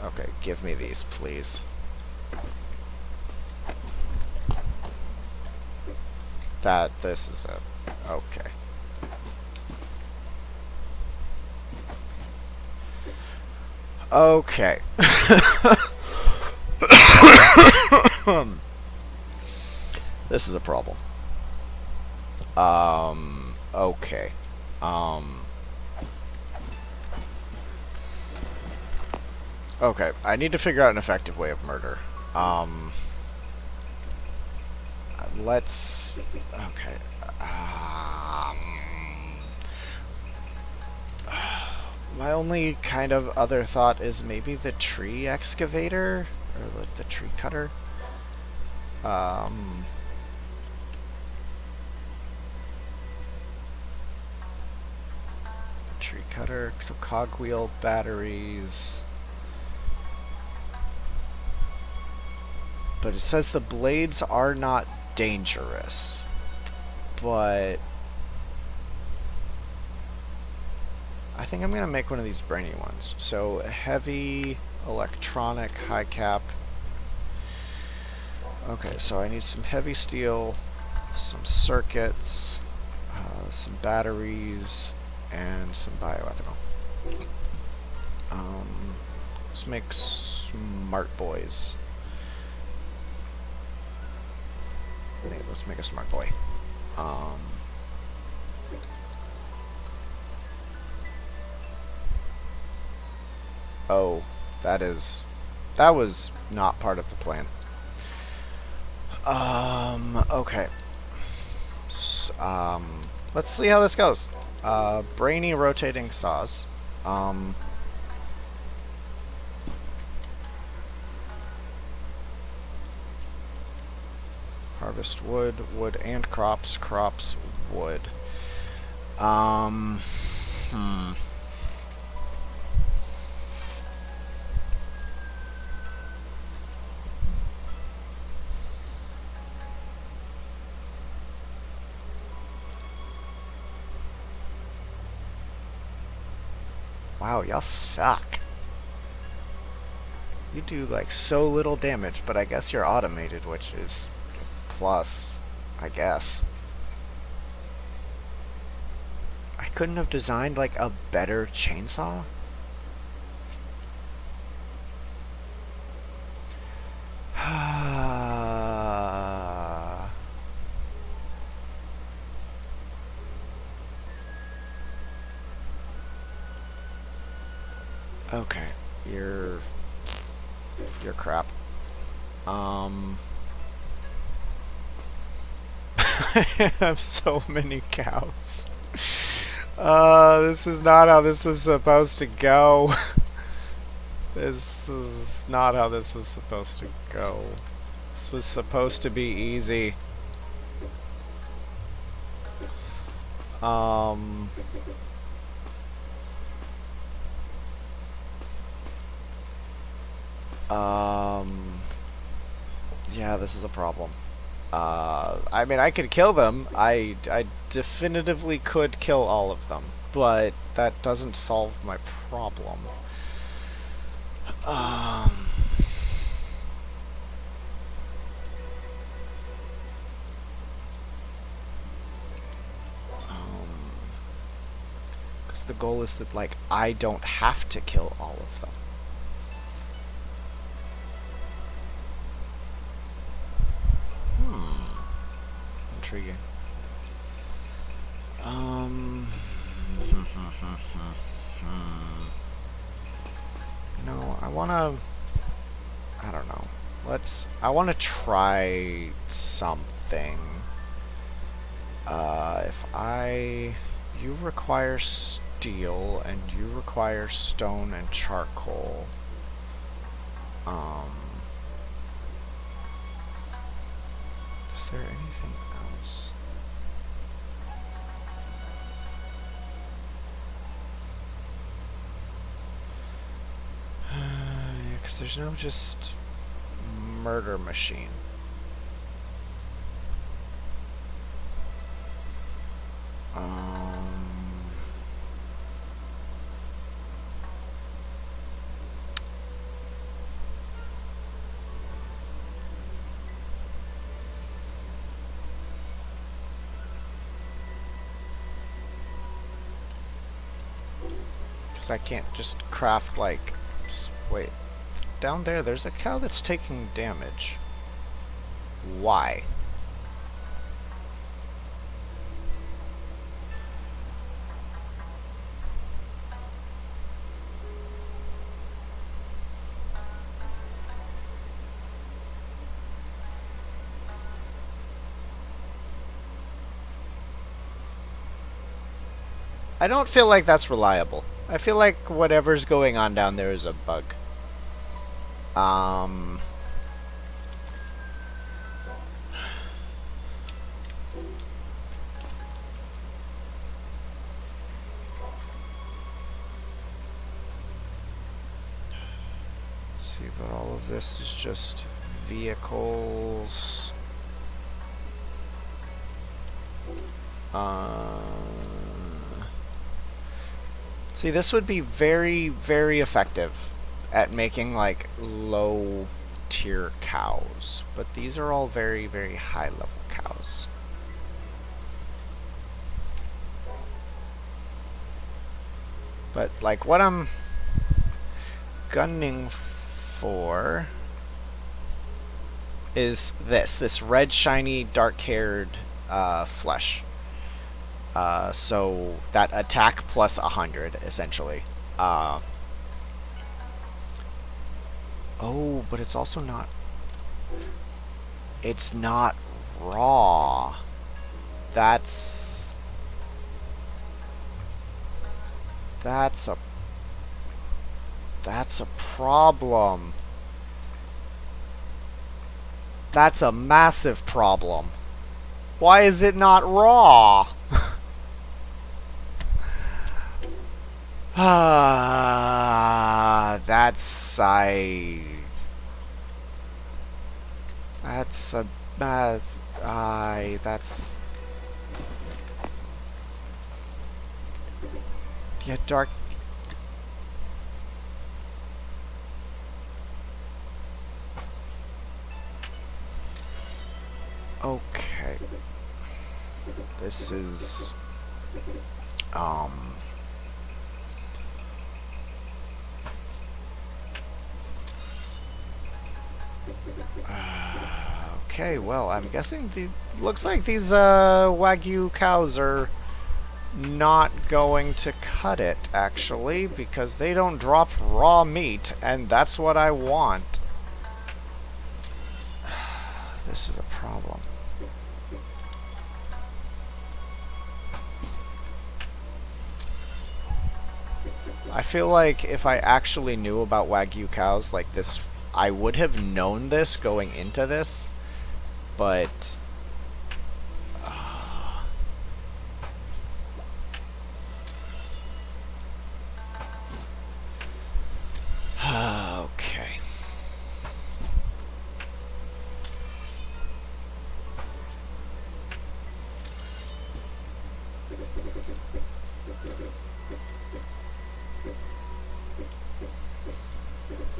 S1: Okay, give me these, please. This is a... Okay. Okay. This is a problem. Okay. Okay, I need to figure out an effective way of murder. Let's... Okay. My only kind of other thought is maybe the tree excavator? Or the tree cutter? Tree cutter, so cogwheel, batteries... But it says the blades are not dangerous. But... I think I'm going to make one of these brainy ones. So, heavy, electronic, high cap. Okay, so I need some heavy steel, some circuits, some batteries, and some bioethanol. Let's make smart boys. Let's make a smart boy. Oh, that was not part of the plan. Okay. Let's see how this goes. Brainy rotating saws. Harvest wood, wood and crops, wood. Wow, y'all suck. You do like so little damage, but I guess you're automated, which is plus, I guess. I couldn't have designed like a better chainsaw? Okay, you're crap. I have so many cows. This is not how this was supposed to go. This is not how this was supposed to go. This was supposed to be easy. Um... Yeah, this is a problem. I mean, I could kill them. I definitively could kill all of them, but that doesn't solve my problem. Um, because the goal is that, like, I don't have to kill all of them. Intriguing. No, I wanna... I don't know. I wanna try something. You require steel, and you require stone and charcoal. Is there anything else? Yeah, because there's no just murder machine. I can't just craft, like... Wait. Down there, there's a cow that's taking damage. Why? I don't feel like that's reliable. I feel like whatever's going on down there is a bug. See, but all of this is just vehicles. See, this would be very, very effective at making, like, low-tier cows. But these are all very, very high-level cows. But, like, what I'm gunning for is this red, shiny, dark-haired flesh. So that attack plus 100, essentially. Oh, but it's also not... It's not raw. That's a problem. That's a massive problem. Why is it not raw? That's yeah, dark. Okay. This is okay, well, I'm guessing looks like these Wagyu cows are not going to cut it, actually, because they don't drop raw meat, and that's what I want. This is a problem. I feel like if I actually knew about Wagyu cows like this, I would have known this going into this, but... okay.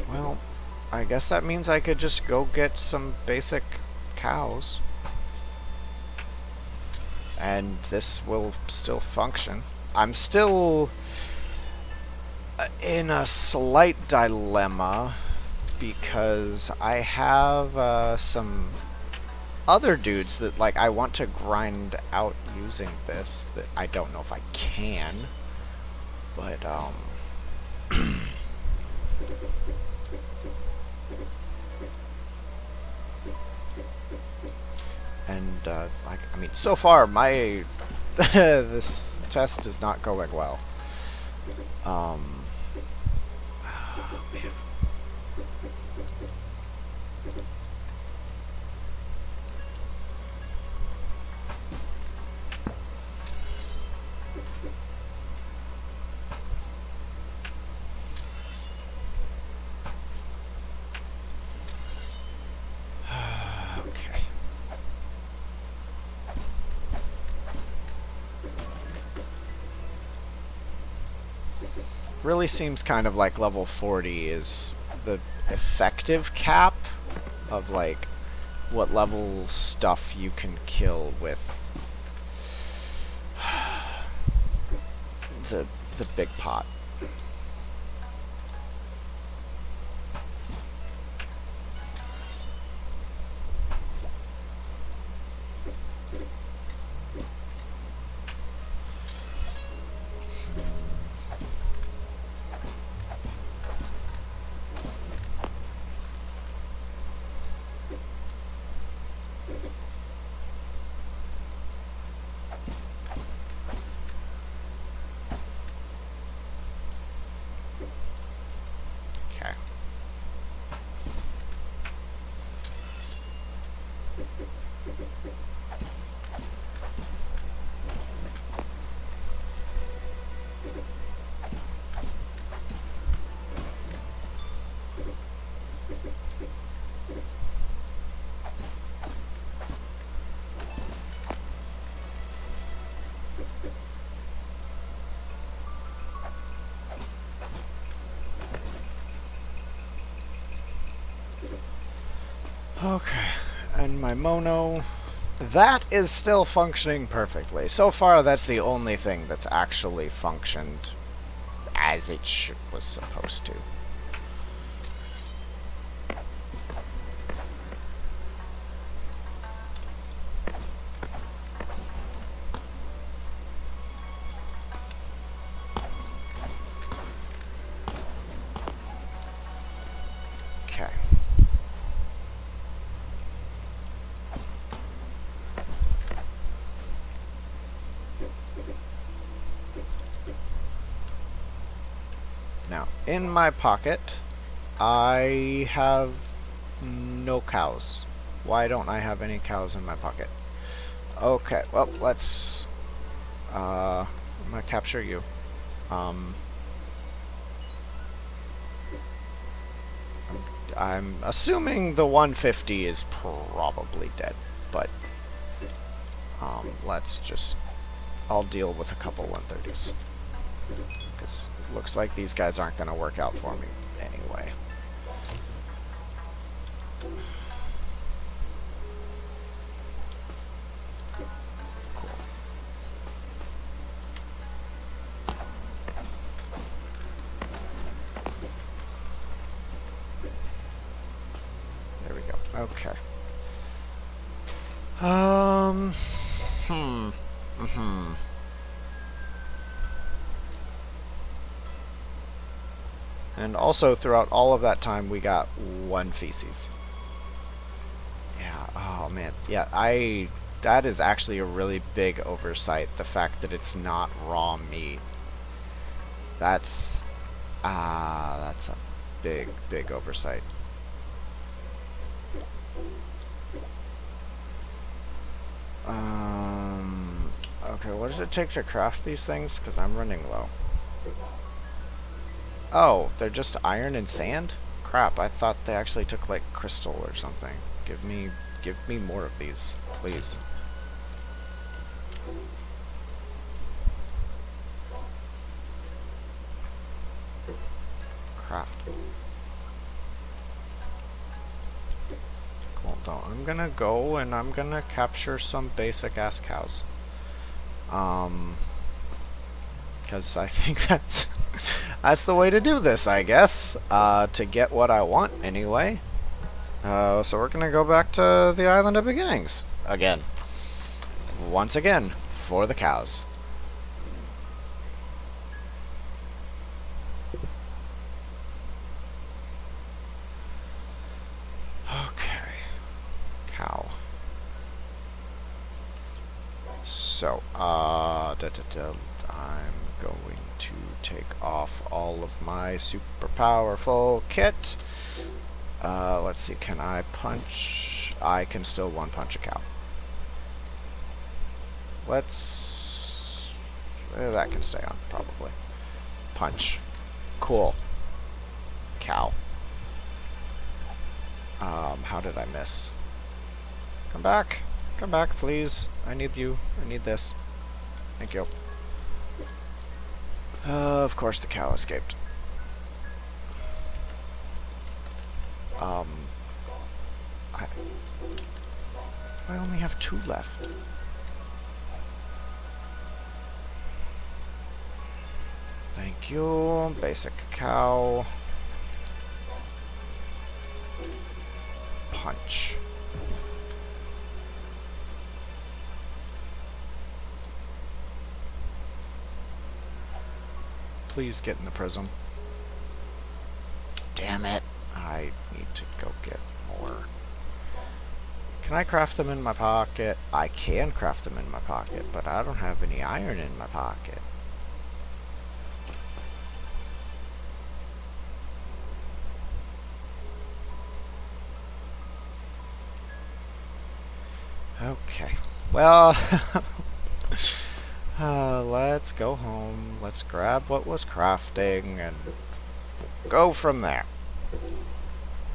S1: Well, I guess that means I could just go get some basic cows. And this will still function. I'm still in a slight dilemma because I have some other dudes that like I want to grind out using this that I don't know if I can, but and like I mean so far my this test is not going well. Oh, man. Okay. Really seems kind of like level 40 is the effective cap of like what level stuff you can kill with the big pot. Okay. Okay, and my mono, that is still functioning perfectly. So far, that's the only thing that's actually functioned as it was supposed to. Okay. Now, in my pocket, I have no cows. Why don't I have any cows in my pocket? Okay, well, let's... I'm gonna capture you. I'm assuming the 150 is probably dead, but let's just... I'll deal with a couple 130s. Because it looks like these guys aren't going to work out for me anyway. Cool. There we go. Okay. And also, throughout all of that time, we got 1 feces. Yeah, oh man. Yeah, that is actually a really big oversight, the fact that it's not raw meat. That's, that's a big, big oversight. Okay, what does it take to craft these things? Because I'm running low. Oh, they're just iron and sand? Crap, I thought they actually took, like, crystal or something. Give me more of these, please. Craft. Cool, though. I'm gonna go and I'm gonna capture some basic-ass cows. Because I think that's the way to do this, I guess. To get what I want, anyway. So we're gonna go back to the island of beginnings. Again. Once again, for the cows. Okay. Cow. So, I'm going to take off all of my super powerful kit. Let's see, can I punch? I can still one punch a cow. That can stay on, probably. Punch. Cool. Cow. How did I miss? Come back. Come back, please. I need you. I need this. Thank you. Of course the cow escaped. I only have 2 left. Thank you. Basic cow. Punch. Please get in the prism. Damn it. I need to go get more. Can I craft them in my pocket? I can craft them in my pocket, but I don't have any iron in my pocket. Okay. Well, let's go home. Let's grab what was crafting and go from there.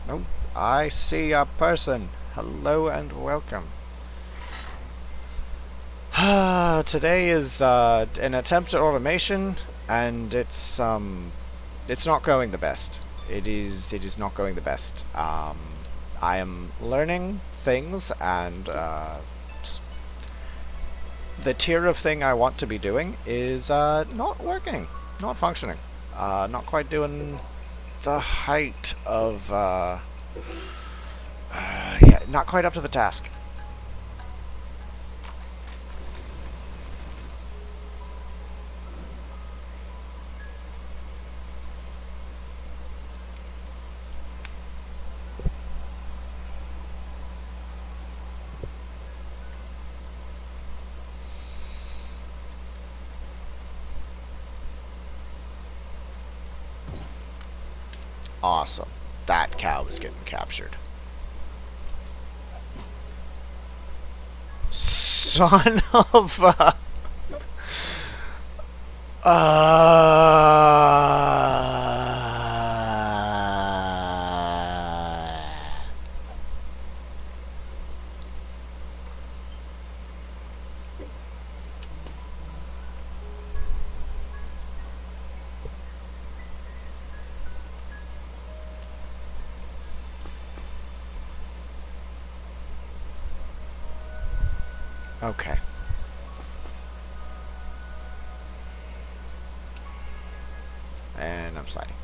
S1: Oh, I see a person. Hello and welcome. Today is an attempt at automation, and it's not going the best. It is not going the best. I am learning things, and the tier of thing I want to be doing is not working, not functioning, not quite doing the height of yeah, not quite up to the task. Awesome. That cow is getting captured. Son of a... Okay. And I'm sliding.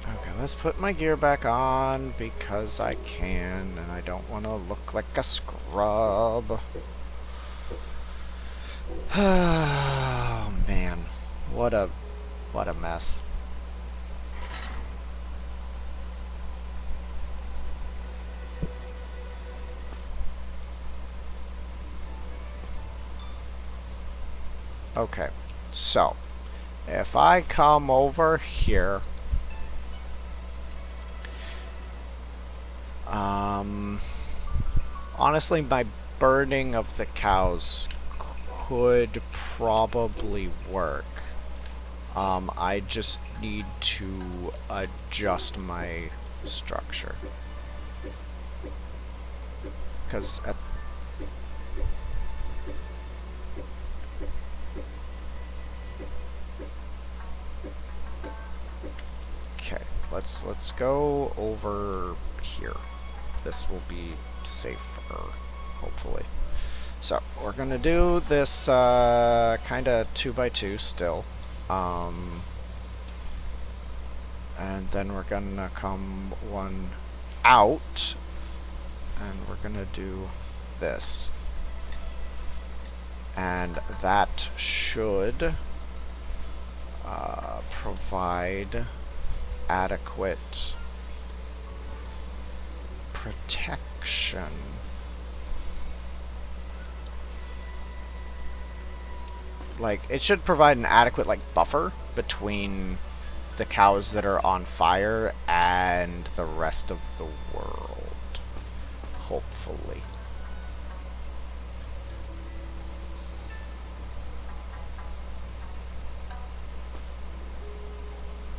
S1: Okay, let's put my gear back on because I can, and I don't want to look like a scrub. Oh, man. What a What a mess. Okay, so if I come over here, honestly, my burning of the cows could probably work. I just need to adjust my structure. Because at okay, let's go over here. This will be safer, hopefully. So we're gonna do this kind of 2x2 still, and then we're gonna come one out, and we're gonna do this, and that should provide adequate protection. Like, it should provide an adequate, like, buffer between the cows that are on fire and the rest of the world. Hopefully.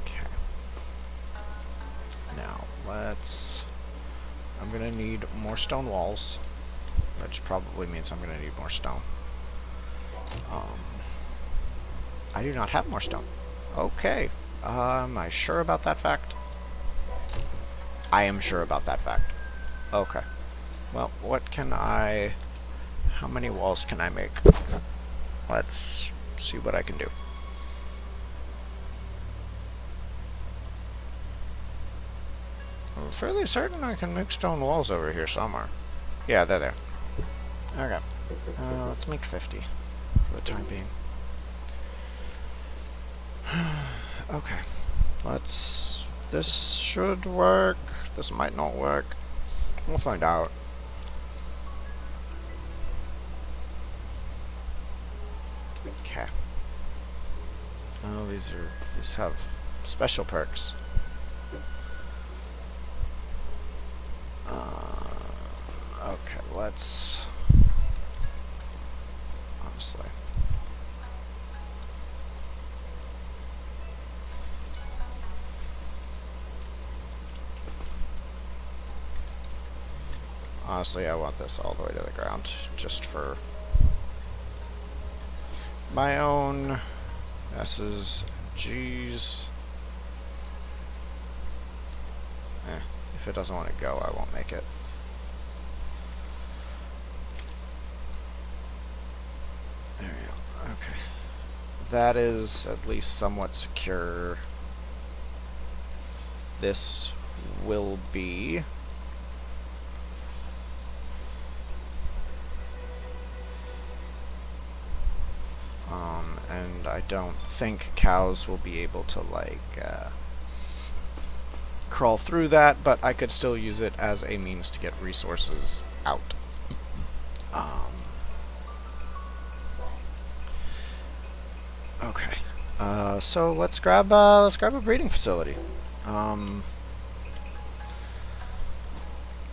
S1: Okay. Now, I'm gonna need more stone walls, which probably means I'm gonna need more stone. I do not have more stone. Okay. Am I sure about that fact? I am sure about that fact. Okay. Well, how many walls can I make? Let's see what I can do. I'm fairly certain I can make stone walls over here somewhere. Yeah, they're there. Okay. Let's make 50 for the time being. Okay. This should work. This might not work. We'll find out. Okay. Oh, these have special perks. Okay, let's... Honestly. Honestly, I want this all the way to the ground, just for my own S's and G's. If it doesn't want to go, I won't make it. There we go. Okay. That is at least somewhat secure. This will be... and I don't think cows will be able to, like, crawl through that, but I could still use it as a means to get resources out. Okay. So let's grab a breeding facility.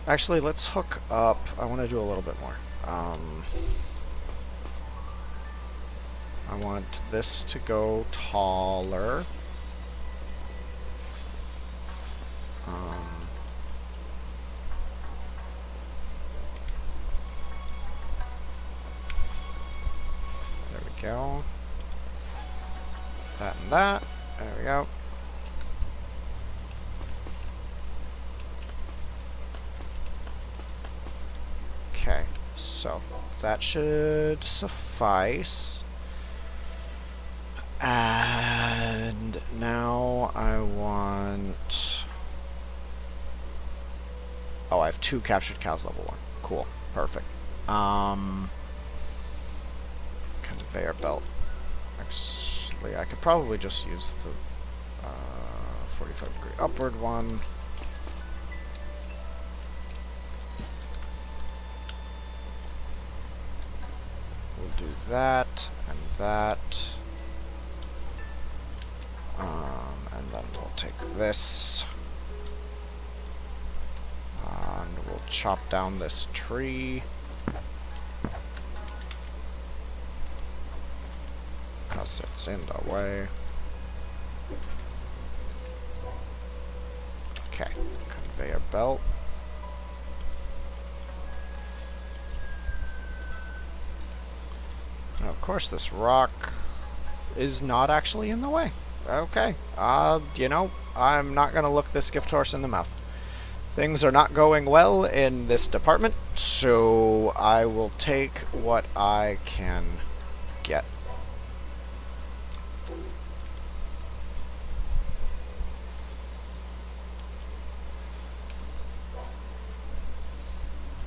S1: Actually, let's hook up. I want to do a little bit more. I want this to go taller. There we go. That and that. There we go. Okay, so that should suffice. And now I want... Oh, I have 2 captured cows level 1. Cool. Perfect. Conveyor belt. Actually, I could probably just use the 45-degree upward one. We'll do that and that. And then we'll take this. And we'll chop down this tree. Because it's in the way. Okay, conveyor belt. Now, of course, this rock is not actually in the way. Okay, you know, I'm not gonna look this gift horse in the mouth. Things are not going well in this department, so I will take what I can get.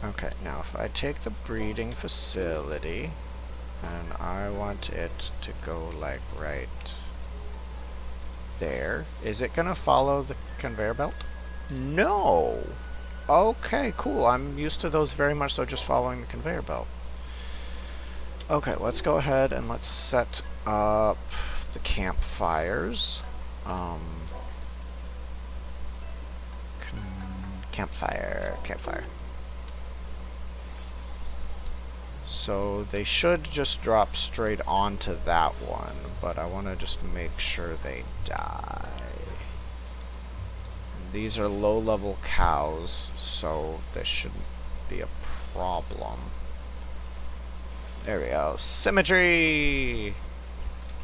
S1: Okay, now if I take the breeding facility, and I want it to go like right there, is it gonna follow the conveyor belt? No! Okay, cool. I'm used to those very much so just following the conveyor belt. Okay, let's go ahead and let's set up the campfires. Campfire. So they should just drop straight onto that one, but I want to just make sure they die. These are low-level cows, so this shouldn't be a problem. There we go. Symmetry!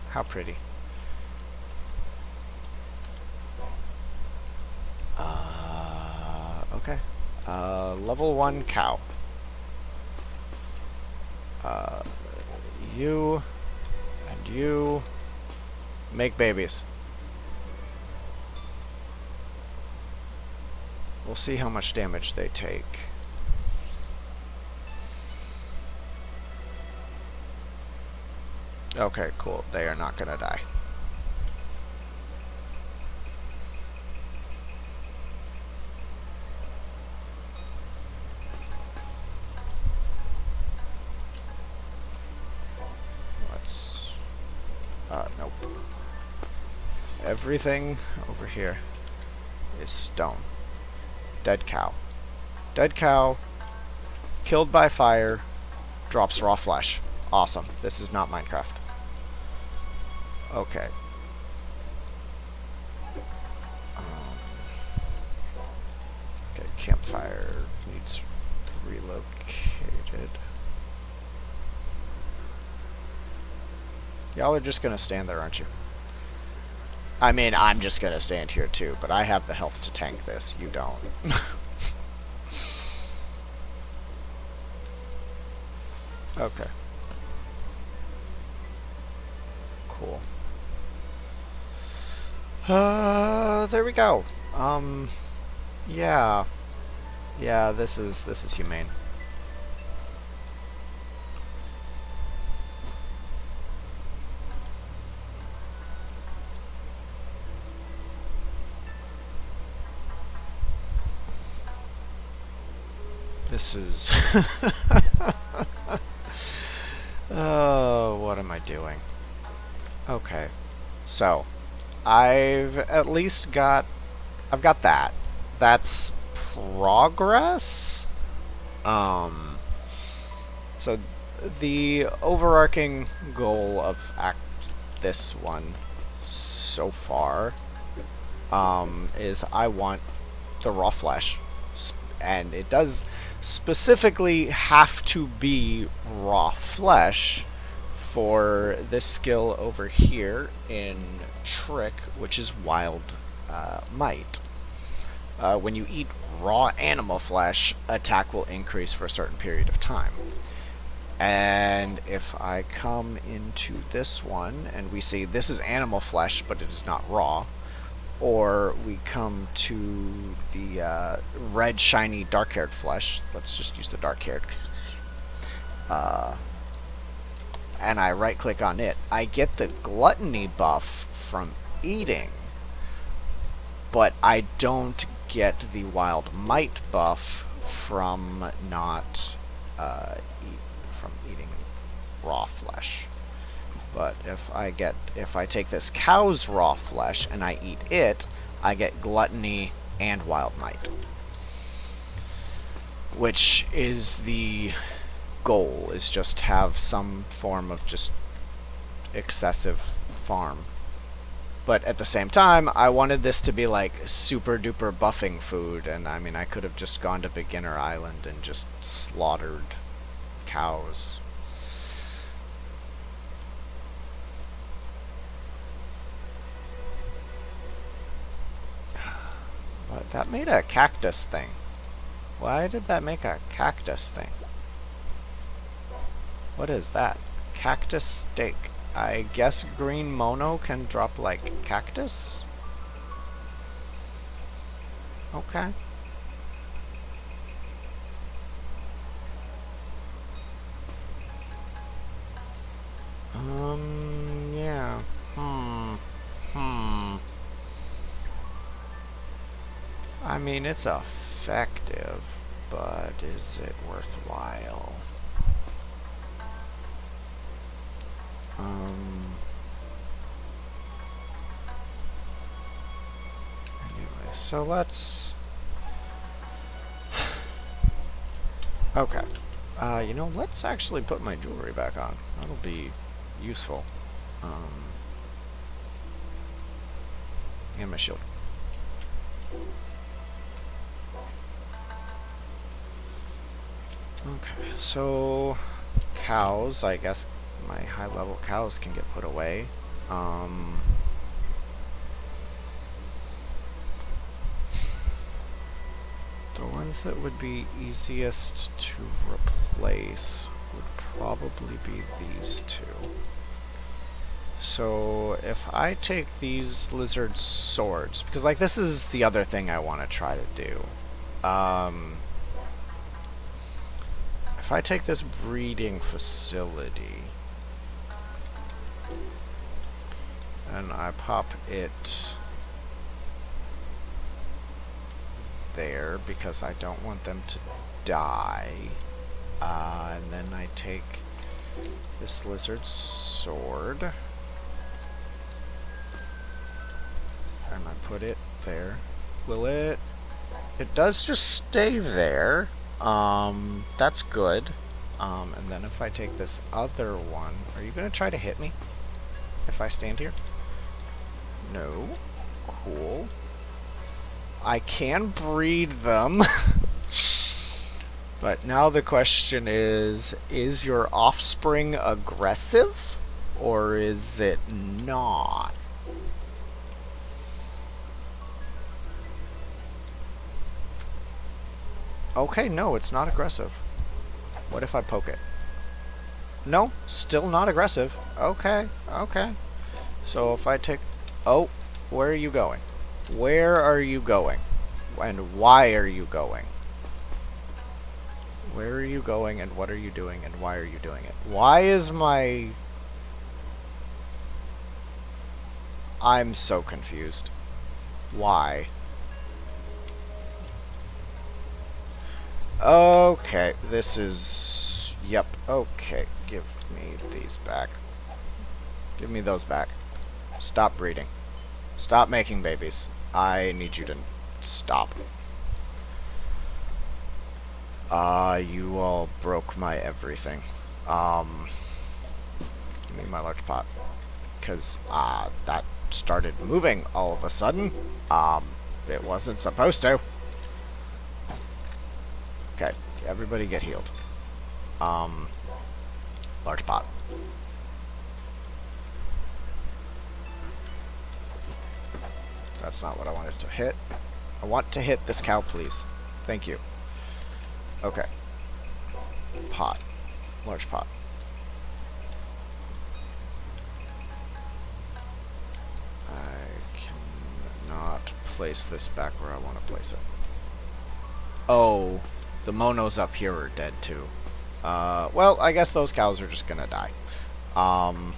S1: How pretty. Okay. Level 1 cow. You and you make babies. We'll see how much damage they take. Okay, cool. They are not gonna die. Let's... nope. Everything over here is stone. Dead cow. Dead cow, killed by fire, drops raw flesh. Awesome. This is not Minecraft. Okay. Okay, campfire needs relocated. Y'all are just gonna stand there, aren't you? I mean, I'm just gonna stand here too, but I have the health to tank this. You don't. Okay. Cool. There we go. Yeah. Yeah, this is humane. This is... Oh, what am I doing? Okay. So, I've at least got... I've got that. That's progress? So, the overarching goal of this one so far is I want the raw flesh. And it does specifically have to be raw flesh for this skill over here in Trick, which is Wild Might. When you eat raw animal flesh, attack will increase for a certain period of time. And if I come into this one and we see this is animal flesh but it is not raw, or we come to the red shiny dark-haired flesh. Let's just use the dark-haired because it's and I right click on it, I get the gluttony buff from eating, but I don't get the wild might buff from not from eating raw flesh. But if I take this cow's raw flesh and I eat it, I get gluttony and wild might, which is the goal, is just have some form of just excessive farm. But at the same time, I wanted this to be like super duper buffing food, and I mean, I could have just gone to Beginner Island and just slaughtered cows. But that made a cactus thing. Why did that make a cactus thing? What is that? Cactus steak. I guess green mono can drop like cactus? Okay. Yeah. I mean, it's effective, but is it worthwhile? Anyway, so let's... Okay. You know, let's actually put my jewelry back on. That'll be useful. And my shield. Okay, so cows, I guess my high-level cows can get put away. The ones that would be easiest to replace would probably be these two. So if I take these lizard swords, because like this is the other thing I want to try to do. If I take this breeding facility and I pop it there because I don't want them to die, and then I take this lizard sword and I put it there. Will it? It does just stay there. That's good. And then if I take this other one, are you gonna try to hit me if I stand here? No. Cool. I can breed them. But now the question is your offspring aggressive or is it not? Okay, no, it's not aggressive. What if I poke it? No, still not aggressive. Okay, okay. So if I take... Oh, where are you going? Where are you going? And why are you going? Where are you going and what are you doing and why are you doing it? Why is my... I'm so confused. Why? Okay, this is... Yep, okay. Give me these back. Give me those back. Stop breeding. Stop making babies. I need you to stop. You all broke my everything. Give me my large pot. Because, that started moving all of a sudden. It wasn't supposed to. Okay, everybody get healed. Large pot. That's not what I wanted to hit. I want to hit this cow, please. Thank you. Okay. Pot. Large pot. I cannot place this back where I want to place it. Oh, the monos up here are dead too. Well, I guess those cows are just gonna die. Um,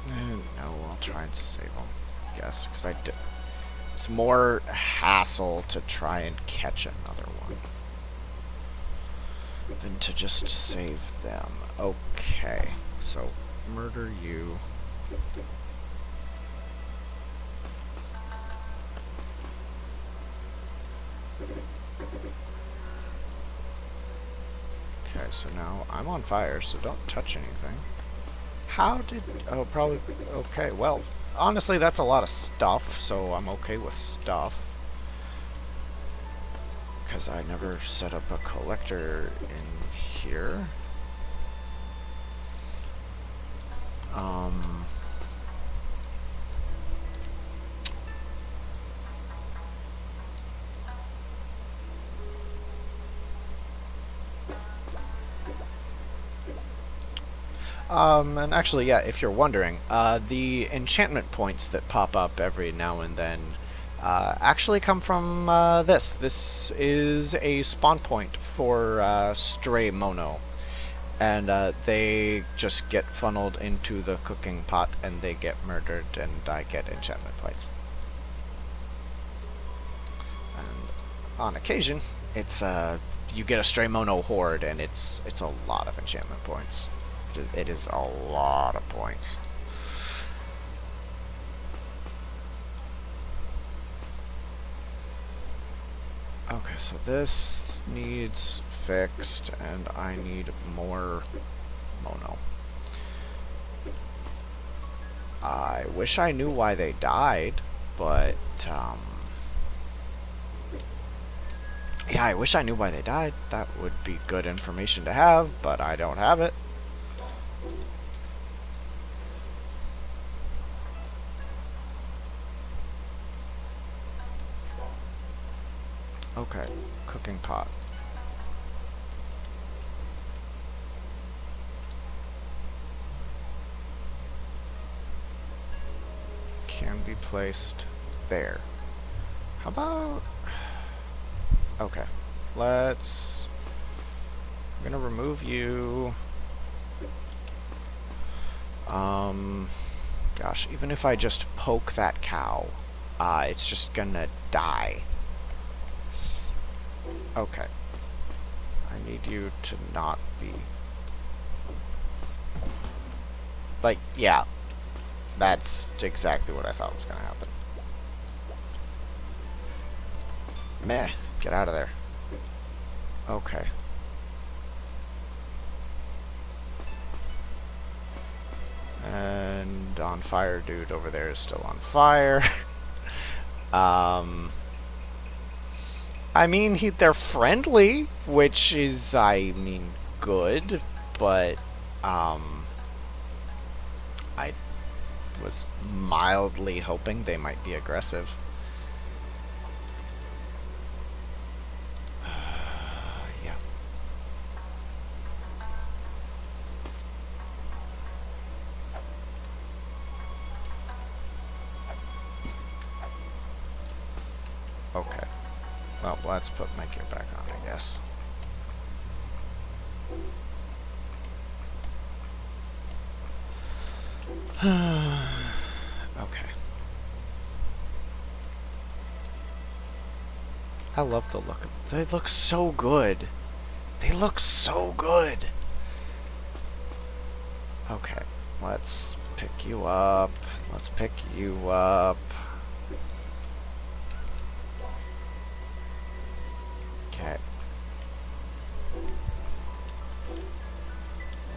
S1: no, I'll try and save them. Yes, because it's more hassle to try and catch another one than to just save them. Okay, so murder you. Okay, so now I'm on fire, so don't touch anything. How did... Oh, probably... Okay, well, honestly, that's a lot of stuff, so I'm okay with stuff. Because I never set up a collector in here. And actually, yeah, if you're wondering, the enchantment points that pop up every now and then actually come from this. This is a spawn point for stray mono. And they just get funneled into the cooking pot and they get murdered and I get enchantment points. And on occasion, it's you get a stray mono horde and it's a lot of enchantment points. It is a lot of points. Okay, so this needs fixed, and I need more mono. I wish I knew why they died, but, yeah, I wish I knew why they died. That would be good information to have, but I don't have it. Okay, cooking pot. Can be placed there. How about... Okay, let's... I'm gonna remove you. Gosh, even if I just poke that cow, it's just gonna die. Okay. I need you to not be... Like, yeah. That's exactly what I thought was gonna happen. Meh. Get out of there. Okay. And on fire dude over there is still on fire. I mean, they're friendly, which is, I mean, good, but, I was mildly hoping they might be aggressive. Yeah. Okay. Well, let's put my gear back on, I guess. Okay. I love the look of them. They look so good. They look so good. Okay. Let's pick you up. Let's pick you up. Okay.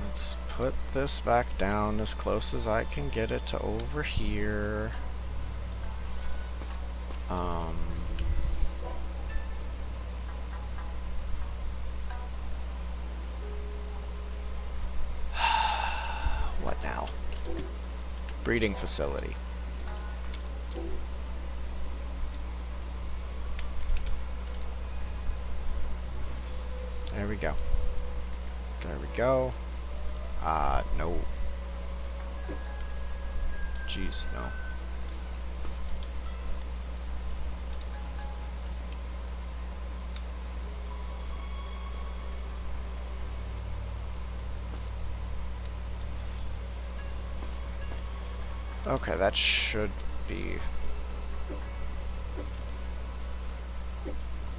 S1: Let's put this back down as close as I can get it to over here. What now? Breeding facility. There we go. There we go. No. Jeez, no. Okay, that should be...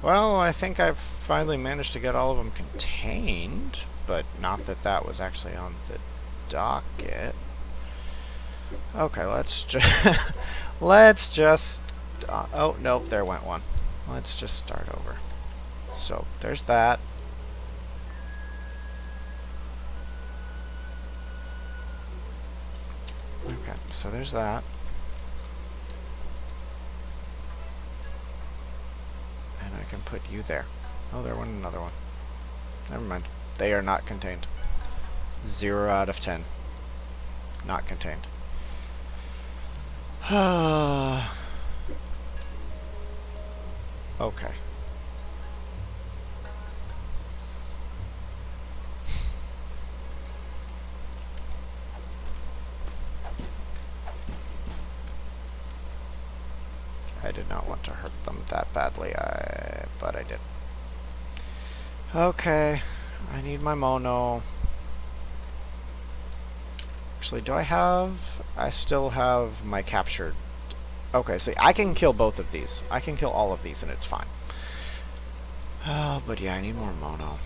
S1: Well, I think I've finally managed to get all of them contained, but not that that was actually on the docket. Okay, let's just... let's just... oh, nope, there went one. Let's just start over. So, there's that. Okay, so there's that. And I can put you there. Oh, there went another one. Never mind. They are not contained. 0 out of 10. Not contained. Okay. I did not want to hurt them that badly, but I did. Okay, I need my mono. Actually, do I have... I still have my captured... Okay, so I can kill both of these. I can kill all of these and it's fine. But yeah, I need more mono.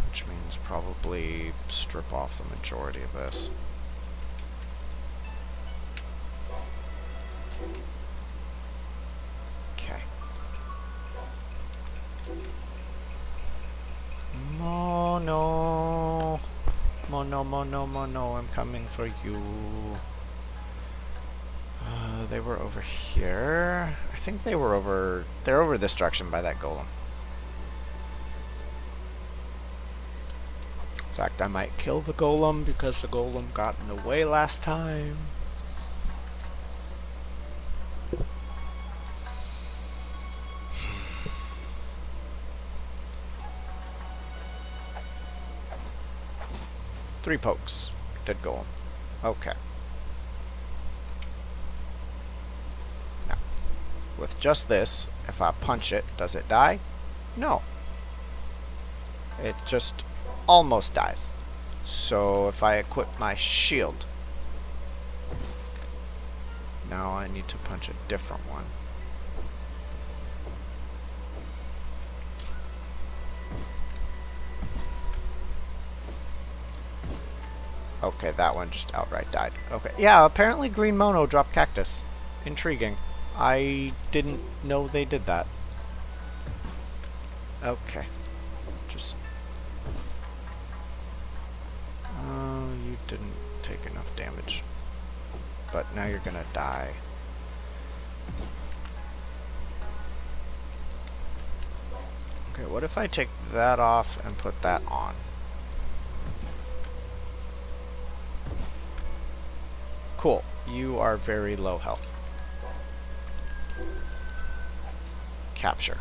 S1: Which means probably strip off the majority of this. Okay. Mono. Mono, mono, mono, I'm coming for you. They were over here. I think they were over... They're over this direction by that golem. In fact, I might kill the golem because the golem got in the way last time. Three pokes. Dead golem. Okay. Now, with just this, if I punch it, does it die? No. It just almost dies. So if I equip my shield, now I need to punch a different one. Okay, that one just outright died. Okay, yeah, apparently green mono dropped cactus. Intriguing. I didn't know they did that. Okay. Just... Oh, you didn't take enough damage. But now you're gonna die. Okay, what if I take that off and put that on? Cool. You are very low health. Capture.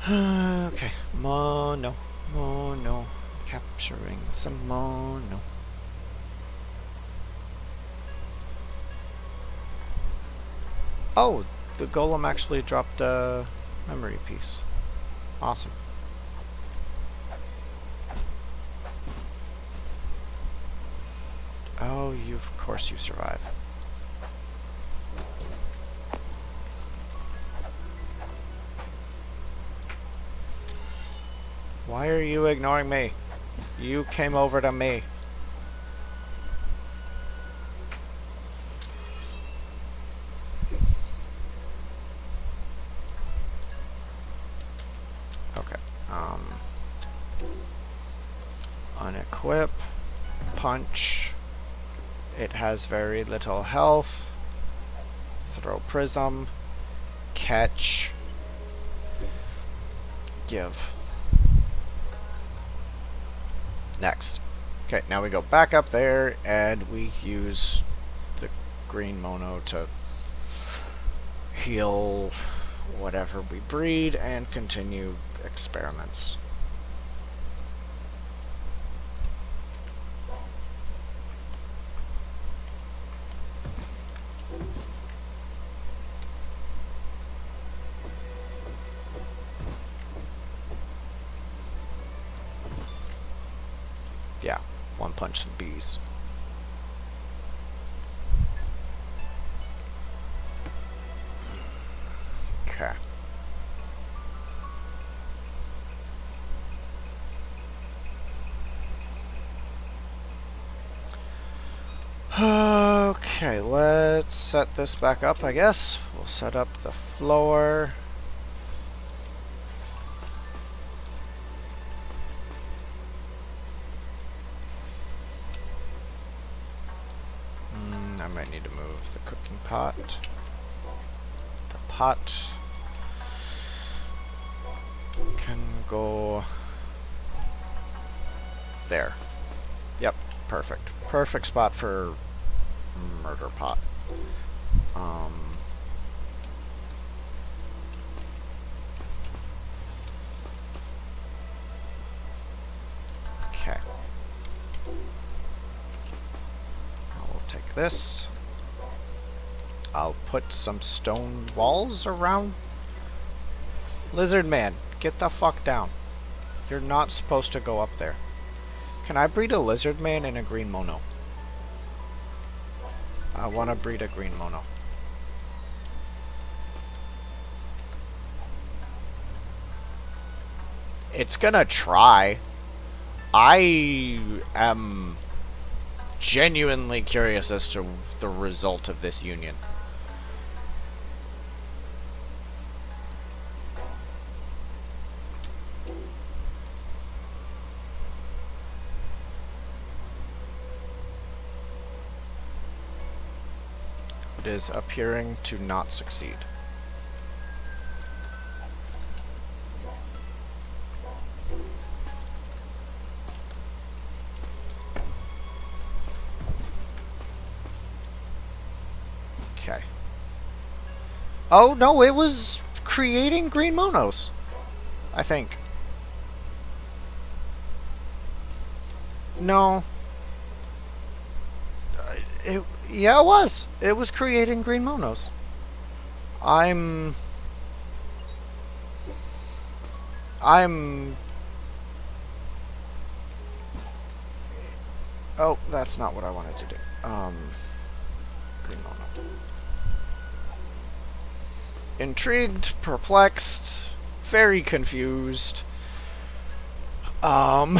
S1: Okay. Mono. Mono. Capturing some mono. Oh, the golem actually dropped a memory piece. Awesome. Oh, of course you survive. Why are you ignoring me? You came over to me. Okay. Unequip. Punch. It has very little health. Throw prism. Catch. Give. Next. Okay, now we go back up there and we use the green mono to heal whatever we breed and continue experiments. Yeah, one punch some bees. Okay, let's set this back up, I guess. We'll set up the floor. I might need to move the cooking pot. The pot can go there. Yep, perfect. Perfect spot for murder pot. Okay. Now we'll take this. I'll put some stone walls around. Lizard man, get the fuck down. You're not supposed to go up there. Can I breed a lizard man and a green mono? I want to breed a green mono. It's gonna try. I am genuinely curious as to the result of this union. It is appearing to not succeed. Okay. Oh, no, it was creating green monos, I think. No. Yeah, it was. It was creating green monos. Oh, that's not what I wanted to do. Green mono. Intrigued, perplexed, very confused. Oh,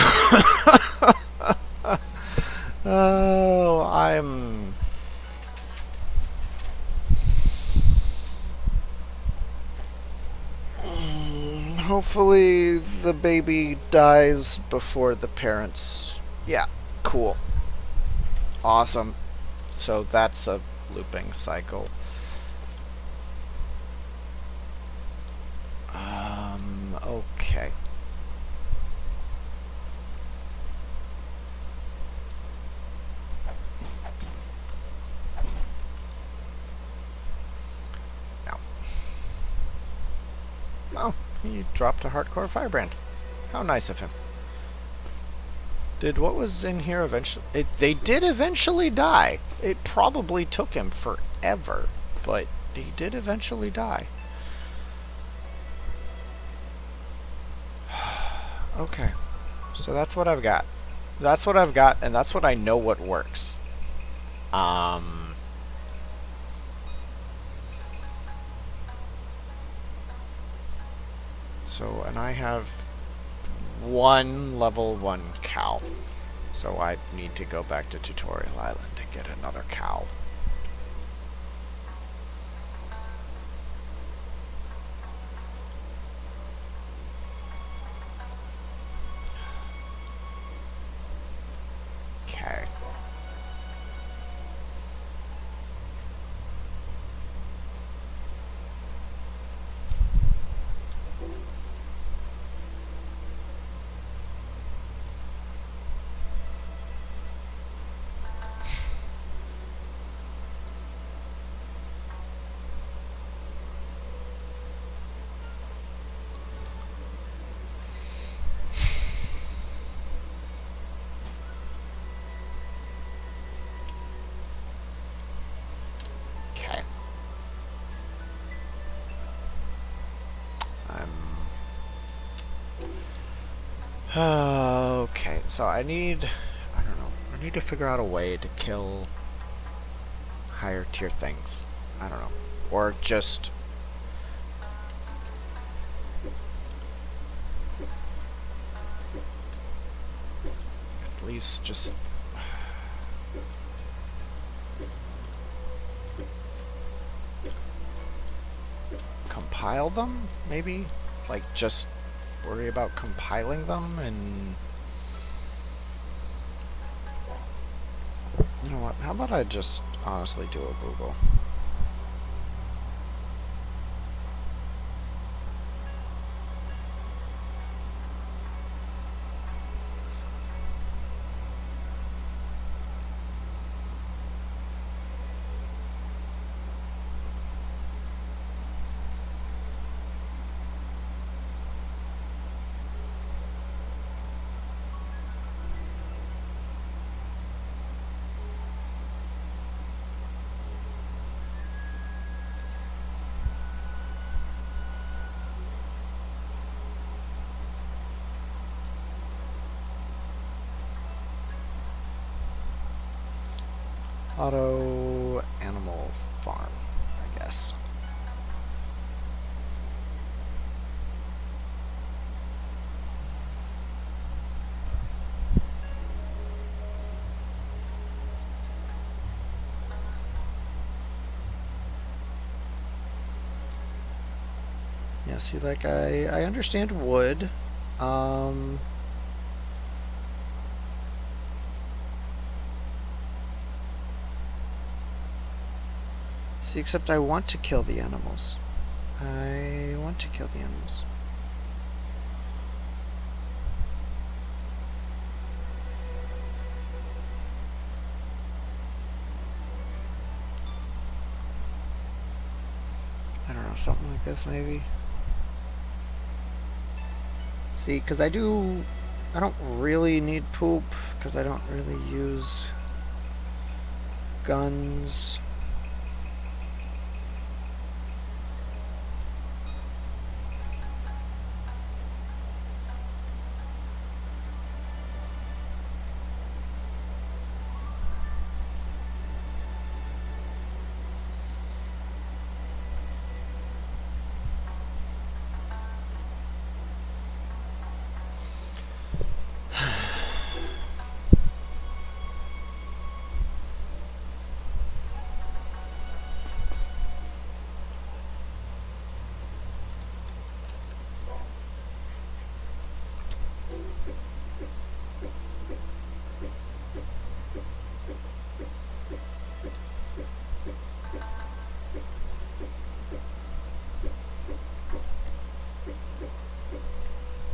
S1: hopefully the baby dies before the parents. Yeah, cool. Awesome. So that's a looping cycle. Okay. Oh, he dropped a hardcore firebrand. How nice of him. Did what was in here eventually... They did eventually die. It probably took him forever, but he did eventually die. Okay. So that's what I've got. That's what I've got, and that's what I know what works. So, and I have one level 1 cow. So I need to go back to Tutorial Island and get another cow. Okay. Okay, so I don't know, I need to figure out a way to kill higher tier things. I don't know. Or just... at least just... compile them, maybe? Like, just worry about compiling them, and... You know what, how about I just honestly do a Google? Auto Animal Farm, I guess. Yeah, see, like, I understand wood. See, except I want to kill the animals. I want to kill the animals. I don't know, something like this, maybe? See, because I don't really need poop, because I don't really use guns.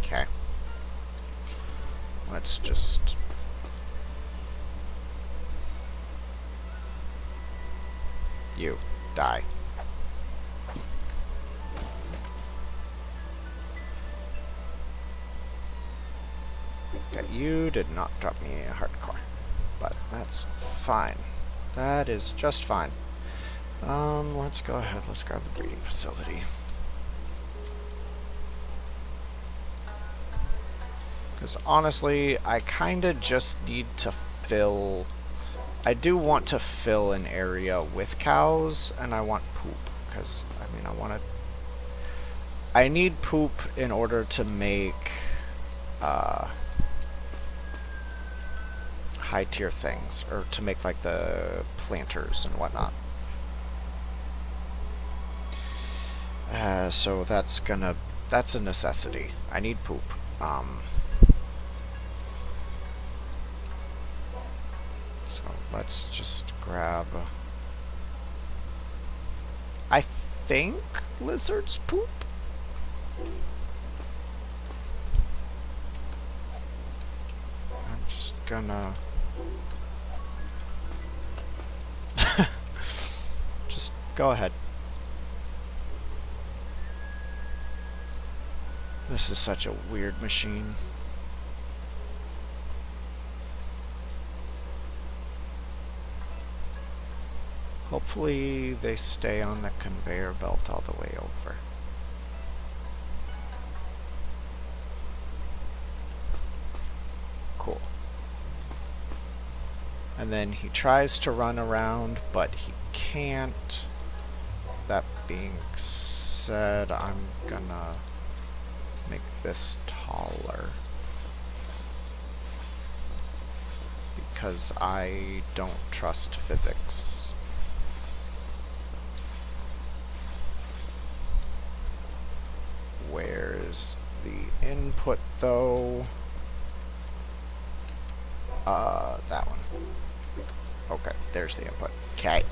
S1: Okay. Let's just... You. Die. Okay, you did not drop me a hardcore. But that's fine. That is just fine. Let's go ahead. Let's grab the breeding facility. Because honestly, I kind of just need to fill... I do want to fill an area with cows, and I want poop. Because, I mean, I need poop in order to make high-tier things, or to make, like, the planters and whatnot. So that's a necessity. I need poop. So let's just grab... I think lizards poop? I'm just gonna... just go ahead. This is such a weird machine. Hopefully they stay on the conveyor belt all the way over. Cool. And then he tries to run around, but he can't. That being said, I'm gonna make this taller. Because I don't trust physics. input, though? That one. Okay, there's the input. Okay.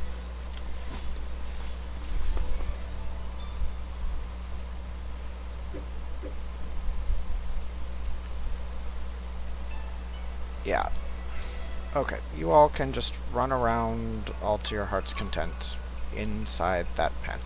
S1: Yeah. Okay, you all can just run around all to your heart's content inside that pen.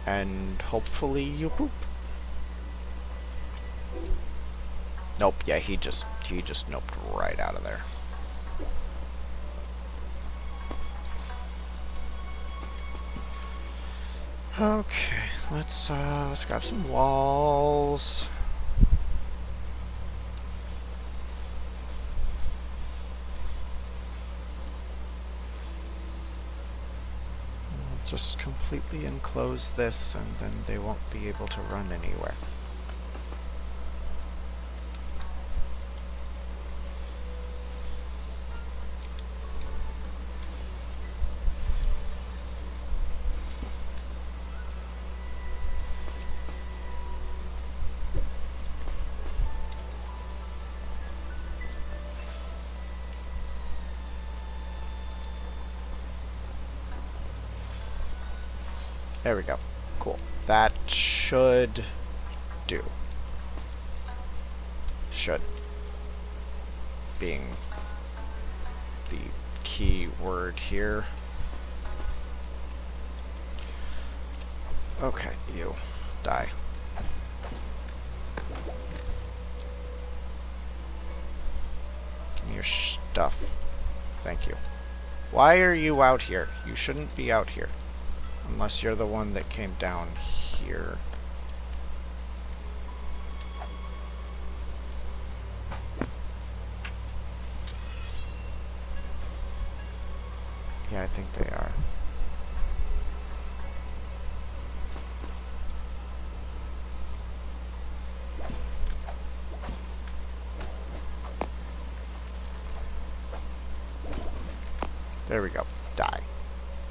S1: And hopefully you poop. Nope, yeah, he just noped right out of there. Okay, let's grab some walls. We'll just completely enclose this, and then they won't be able to run anywhere. There we go. Cool. That should do. Should. Being the key word here. Okay, you. Die. Give me your stuff. Thank you. Why are you out here? You shouldn't be out here. Unless you're the one that came down here. Yeah, I think they are. There we go. Die.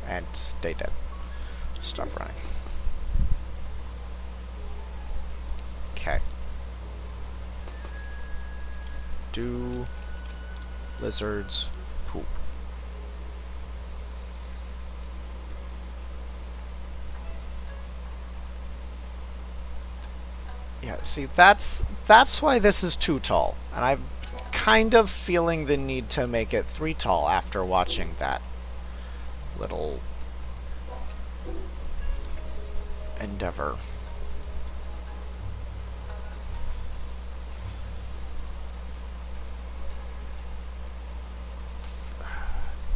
S1: And stay dead. Stop running. Okay. Do lizards poop? Yeah, see, that's why this is too tall. And I'm kind of feeling the need to make it 3 tall after watching that little endeavor.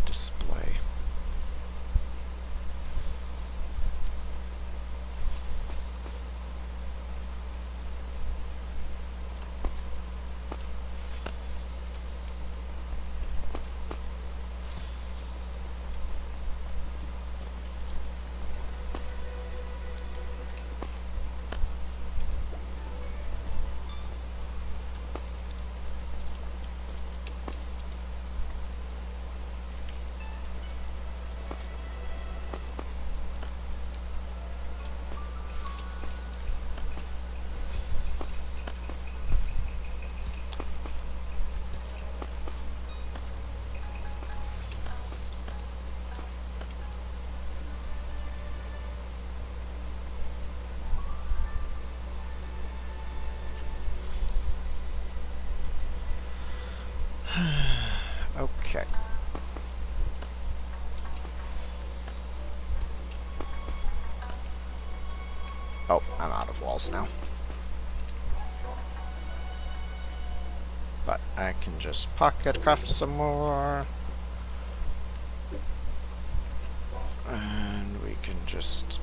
S1: Display. Okay. Oh, I'm out of walls now. But I can just pocket craft some more. And we can just...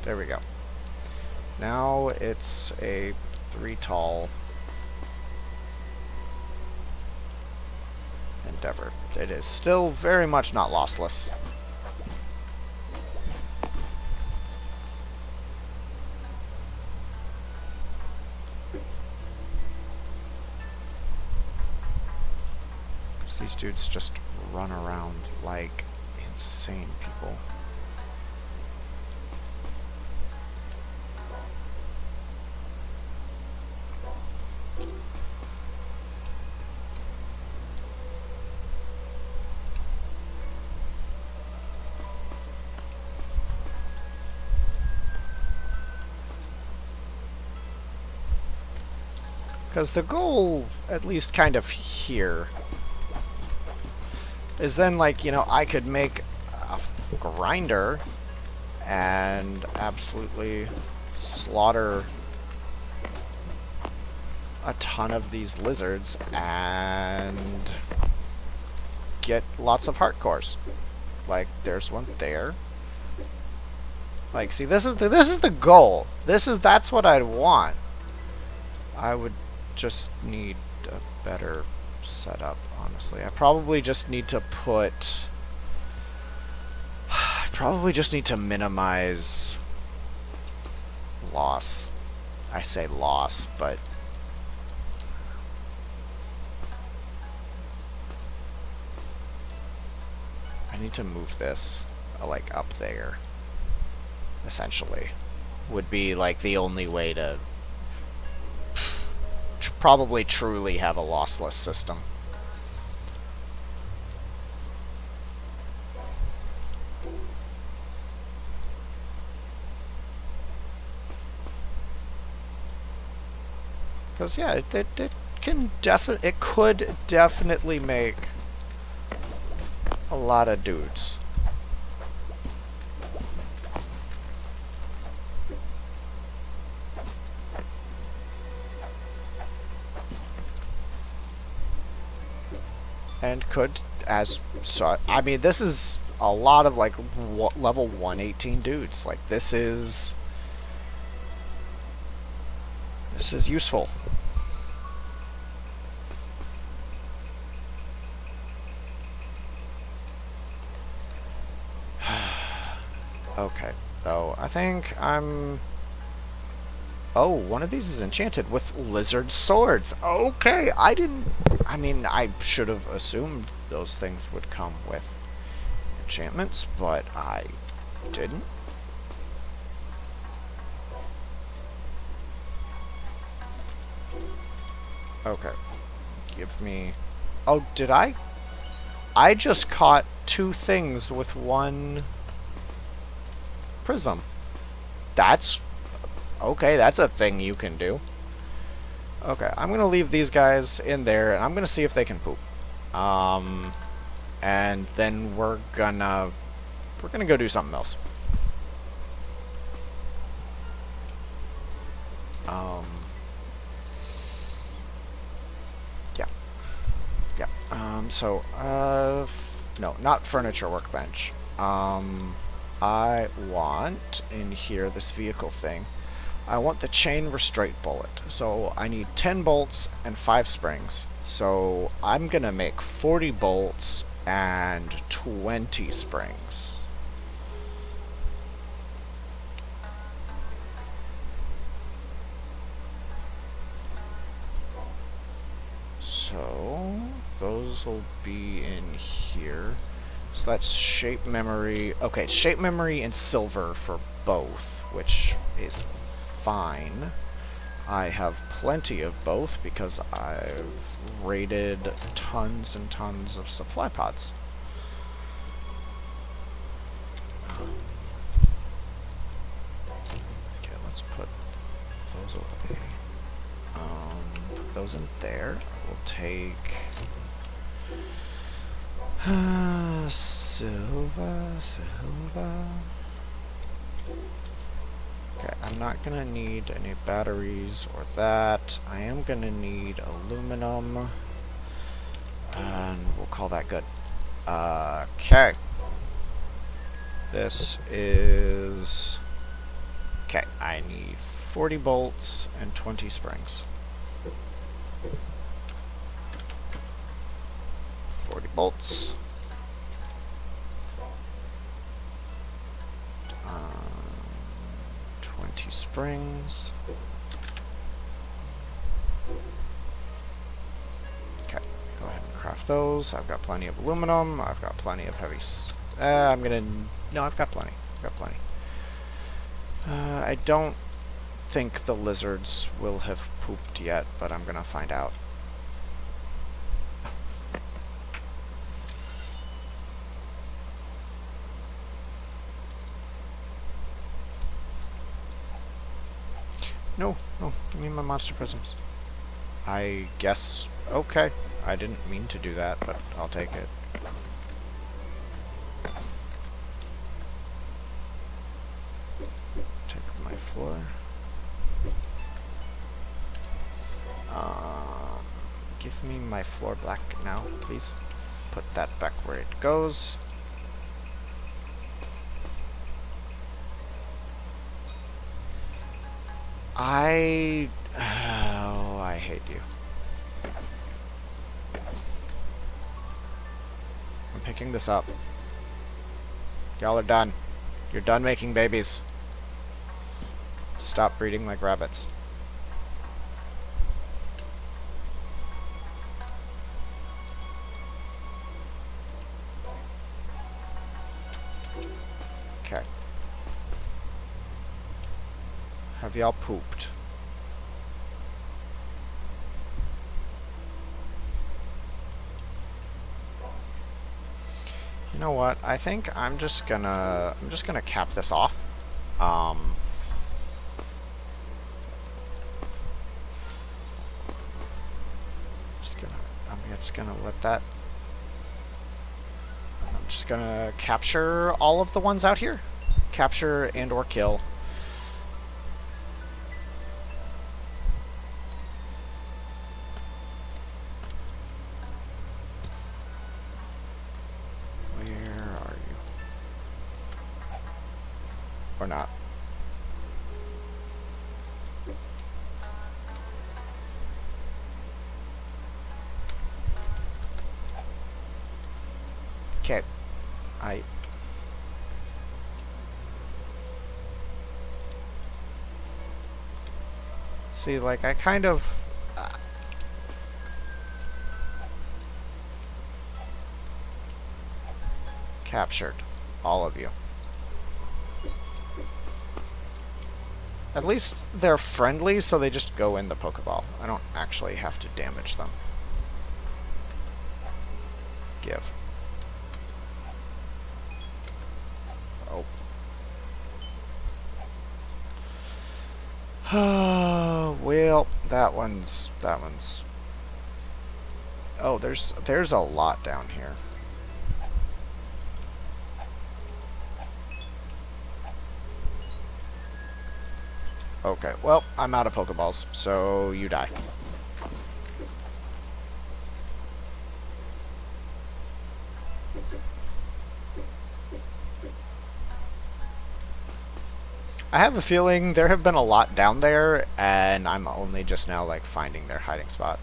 S1: There we go. Now it's a 3 tall. whatever. It is still very much not lossless. These dudes just run around like insane people. Because the goal, at least kind of here, is then, like, you know, I could make a grinder and absolutely slaughter a ton of these lizards and get lots of heart cores. Like, there's one there. Like, see, this is the goal. That's what I'd want. I would just need a better setup, honestly. I probably just need to put... I probably just need to minimize loss. I say loss, but... I need to move this, like, up there. Essentially. Would be, like, the only way to... probably truly have a lossless system. Because yeah, it could definitely make a lot of dudes. And could, as so, I mean, this is a lot of, like, level 118 dudes. Like, this is useful. Okay, so I think I'm... Oh, one of these is enchanted with lizard swords. Okay, I mean, I should have assumed those things would come with enchantments, but I didn't. Okay. Give me... Oh, did I? I just caught 2 things with 1 prism. That's... Okay, that's a thing you can do. Okay, I'm gonna leave these guys in there, and I'm gonna see if they can poop. And then we're gonna go do something else. Yeah. Yeah. No, not furniture workbench. I want, in here, this vehicle thing, I want the chain restraint bullet. So I need 10 bolts and 5 springs. So I'm gonna make 40 bolts and 20 springs. So those will be in here. So that's shape memory. Okay, shape memory and silver for both, which is fine. I have plenty of both because I've raided tons and tons of supply pods. Okay, let's put those away. Put those in there. We'll take silver. Okay, I'm not gonna need any batteries or that. I am gonna need aluminum, and we'll call that good. Okay. This is... Okay, I need 40 bolts and 20 springs. 40 bolts. 20 springs. Okay, go ahead and craft those. I've got plenty of aluminum. I've got plenty of heavy... No, I've got plenty. I've got plenty. I don't think the lizards will have pooped yet, but I'm gonna find out. No, no, give me my monster prisms. I guess, okay. I didn't mean to do that, but I'll take it. Take my floor. Give me my floor black now, please. Put that back where it goes. Oh, I hate you. I'm picking this up. Y'all are done. You're done making babies. Stop breeding like rabbits. Okay. Have y'all pooped? You know what? I think I'm just gonna cap this off. I'm just gonna let that. I'm just gonna capture all of the ones out here. Capture and or kill. Where are you? Or not? Okay. See, like, I kind of... captured all of you. At least they're friendly, so they just go in the Pokeball. I don't actually have to damage them. Give. Oh. Well, that one's... Oh, there's a lot down here. Okay, well, I'm out of Pokeballs, so you die. I have a feeling there have been a lot down there, and I'm only just now, like, finding their hiding spot.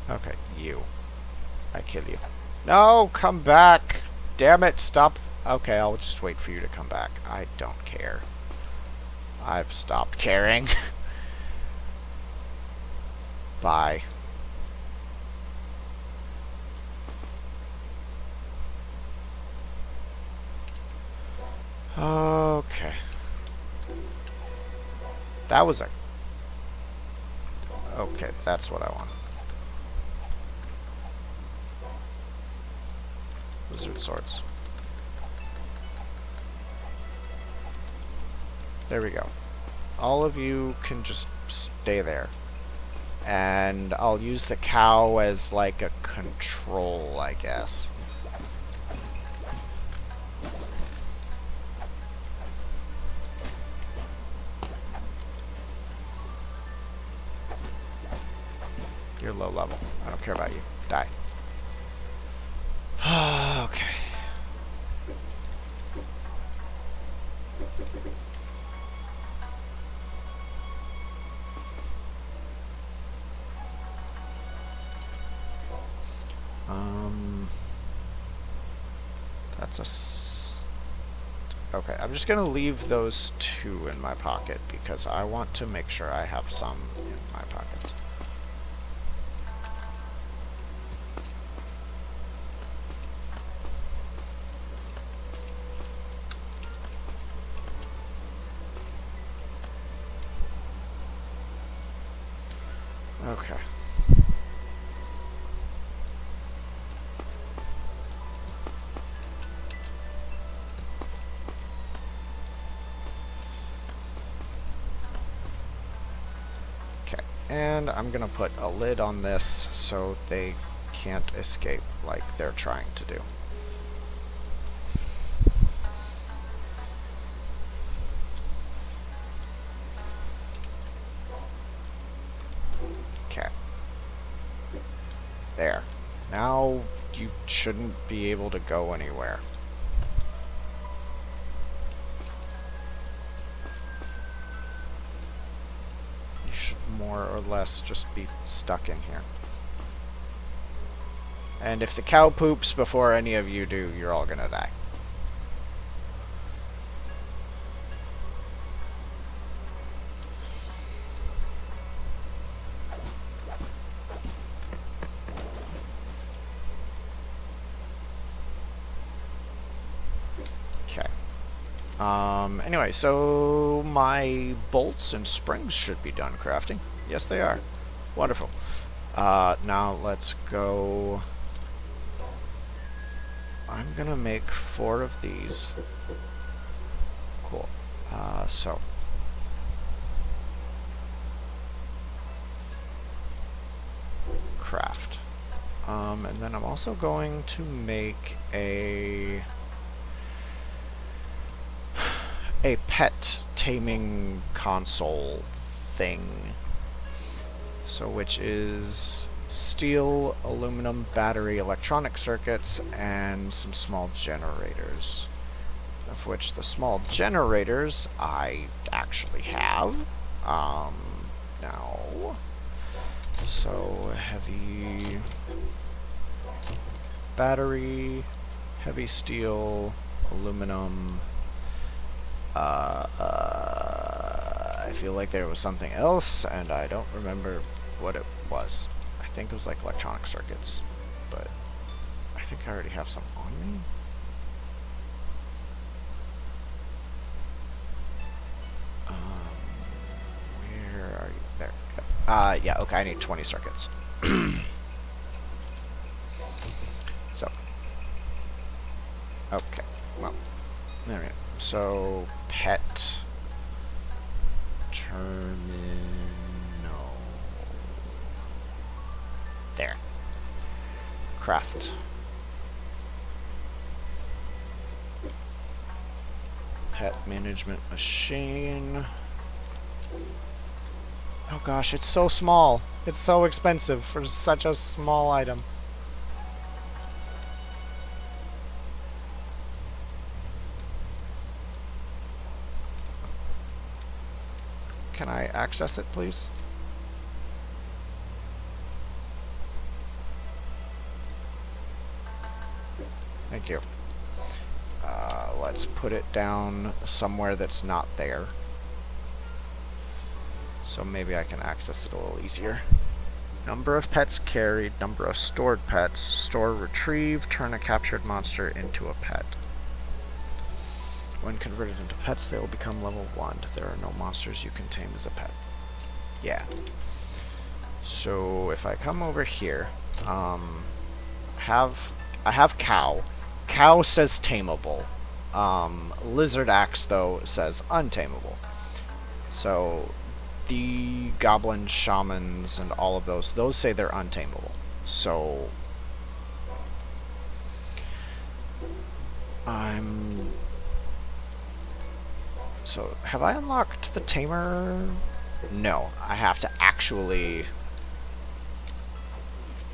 S1: Okay, you. I kill you. No, come back! Damn it, stop. Okay, I'll just wait for you to come back. I don't care. I've stopped caring. Bye. Okay. That was a... Okay, that's what I want. Wizard swords. There we go. All of you can just stay there. And I'll use the cow as like a control, I guess. You're low level. I don't care about you. Die. Okay. Okay, I'm just gonna leave those 2 in my pocket because I want to make sure I have some in my pocket. Okay. And I'm gonna put a lid on this so they can't escape like they're trying to do. Okay. There. Now you shouldn't be able to go anywhere. You should more or less just be stuck in here. And if the cow poops before any of you do, you're all gonna die. Okay. Anyway, so my bolts and springs should be done crafting. Yes, they are. Wonderful. Now let's go. I'm gonna make 4 of these. Cool. So. Craft. And then I'm also going to make a pet taming console thing. So which is steel, aluminum, battery, electronic circuits, and some small generators. Of which the small generators I actually have. Now. So heavy battery, heavy steel, aluminum. I feel like there was something else, and I don't remember what it was. I think it was like electronic circuits, but I think I already have some on me. Where are you? There. Yep. Yeah, okay, I need 20 circuits. So. Okay, well, there we go. So, pet terminal. There. Craft. Pet management machine. Oh gosh, it's so small. It's so expensive for such a small item. Can I access it, please? Thank you. Let's put it down somewhere that's not there. So maybe I can access it a little easier. Number of pets carried, number of stored pets, store retrieve, turn a captured monster into a pet. When converted into pets, they will become level 1. There are no monsters you can tame as a pet. Yeah. So if I come over here, I have cow. Cow says tameable. Lizard axe, though, says untameable. So the goblin shamans and all of those say they're untameable. So So have I unlocked the tamer? No, I have to actually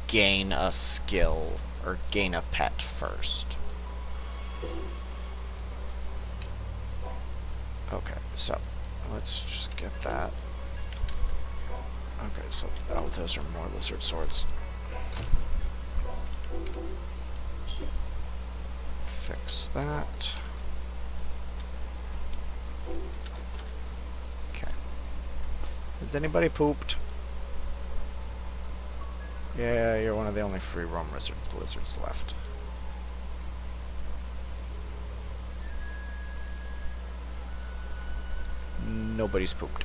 S1: gain a skill or gain a pet first. Okay, so let's just get that. Okay, so those are more lizard swords. fix that. Okay. Has anybody pooped? Yeah, you're one of the only free roam lizards left. Nobody's pooped.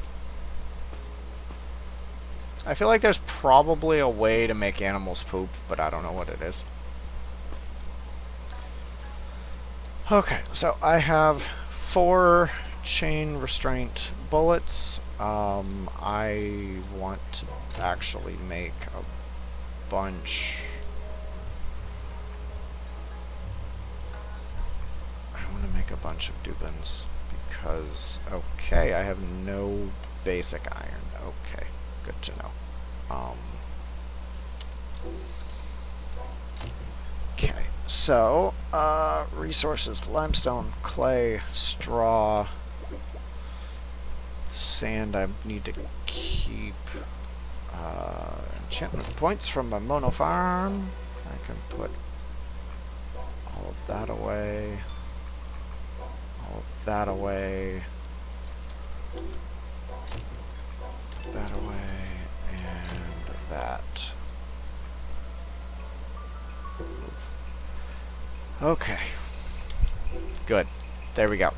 S1: I feel like there's probably a way to make animals poop, but I don't know what it is. Okay, so I have 4 chain restraint bullets. I want to actually make a bunch. I want to make a bunch of Dubins because, okay, I have no basic iron. Okay, good to know. Okay, so, resources, limestone, clay, straw, sand I need to keep, enchantment points from my mono farm. I can put all of that away, all of that away, put that away, and that. Move. Okay. Good. There we go.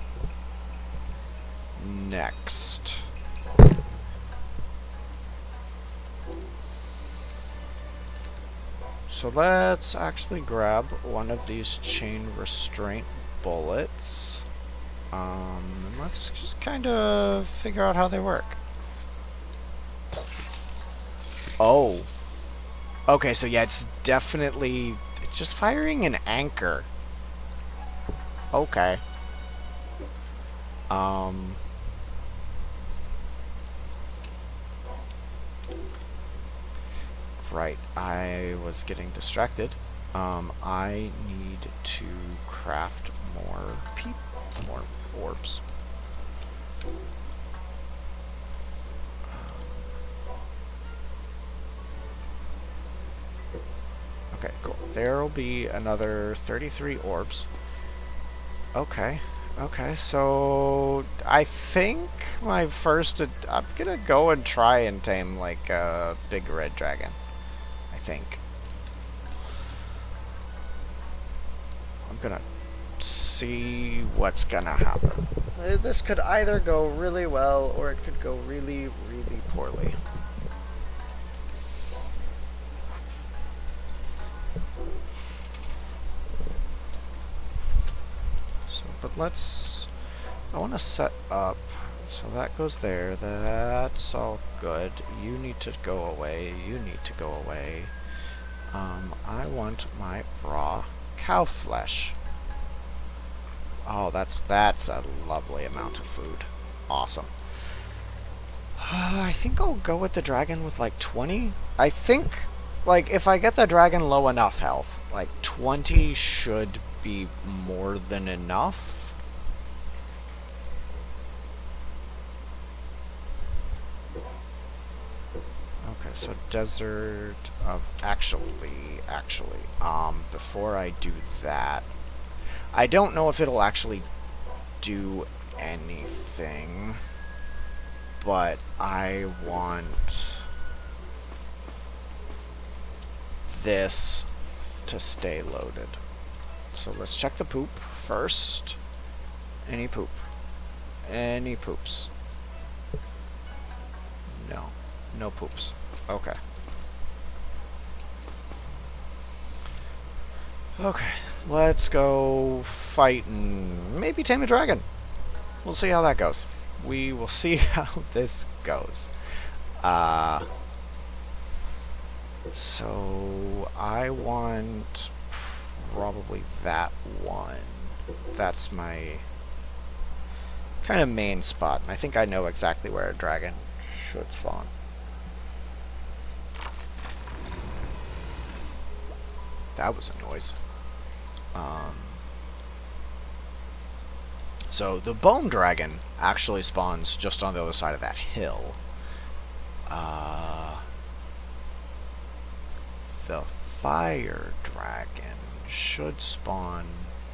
S1: Next. So let's actually grab one of these chain restraint bullets. And let's just kind of figure out how they work. Oh. Okay, so yeah, it's definitely... It's just firing an anchor. Okay. Right, I was getting distracted. I need to craft more orbs. Okay, cool. There'll be another 33 orbs. Okay. Okay, so I think my first... I'm gonna go and try and tame, like, a big red dragon. I think. I'm gonna see what's gonna happen. This could either go really well, or it could go really, really poorly. But let's... I want to set up... So that goes there. That's all good. You need to go away. You need to go away. I want my raw cow flesh. Oh, that's a lovely amount of food. Awesome. I think I'll go with the dragon with like 20. I think, like, if I get the dragon low enough health, like 20 should be more than enough. Okay, so desert of actually, before I do that, I don't know if it'll actually do anything, but I want this to stay loaded. So let's check the poop first. Any poop? Any poops? No. No poops. Okay. Okay. Let's go fight and maybe tame a dragon. We'll see how that goes. We will see how this goes. So I want probably that one. That's my kind of main spot. And I think I know exactly where a dragon should spawn. That was a noise. So the bone dragon actually spawns just on the other side of that hill. The fire dragon should spawn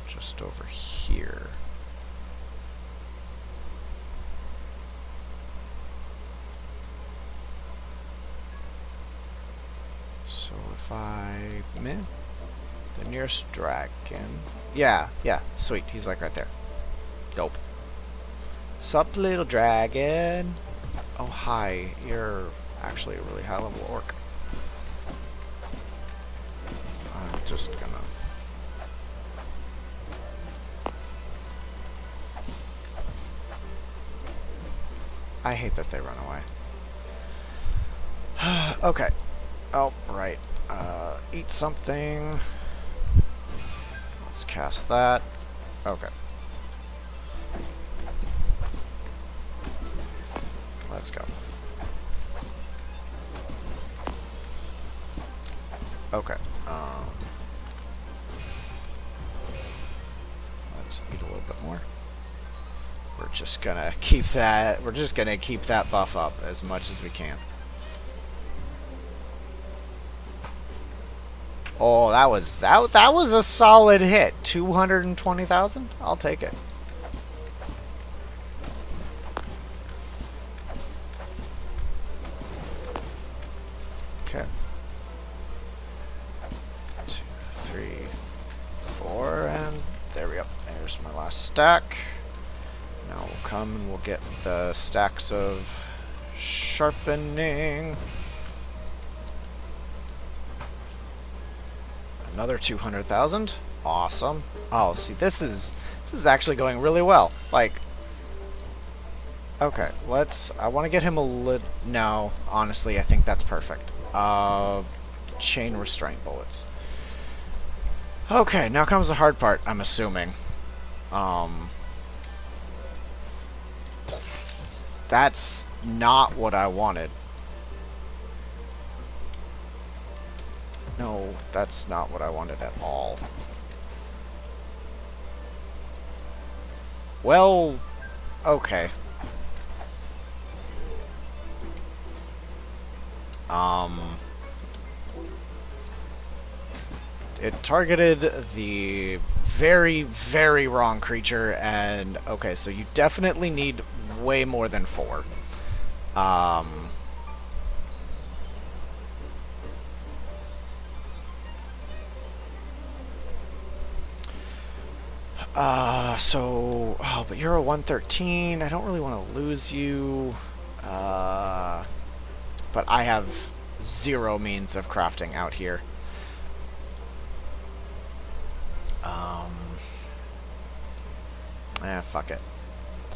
S1: just over here. So if I... meh. The nearest dragon... Yeah, sweet. He's like right there. Dope. Sup, little dragon? Oh, hi. You're actually a really high-level orc. I'm just gonna... I hate that they run away. Okay. Oh, right. Eat something. Let's cast that. Okay. Let's go. Okay. Let's eat a little bit more. We're just gonna keep that. We're just gonna keep that buff up as much as we can. Oh, that was a solid hit. 220,000. I'll take it. Okay. 2, 3, 4, and there we go. There's my last stack. Now we'll come and we'll get the stacks of sharpening. Another 200,000. Awesome. Oh, see, this is actually going really well. Like, okay, I want to get him a little. No, honestly, I think that's perfect. Chain restraint bullets. Okay, now comes the hard part. I'm assuming. That's not what I wanted. No, that's not what I wanted at all. Well, okay. It targeted the very, very wrong creature, and okay, so you definitely need way more than 4. Oh, but you're a 113. I don't really want to lose you. But I have 0 means of crafting out here. Fuck it.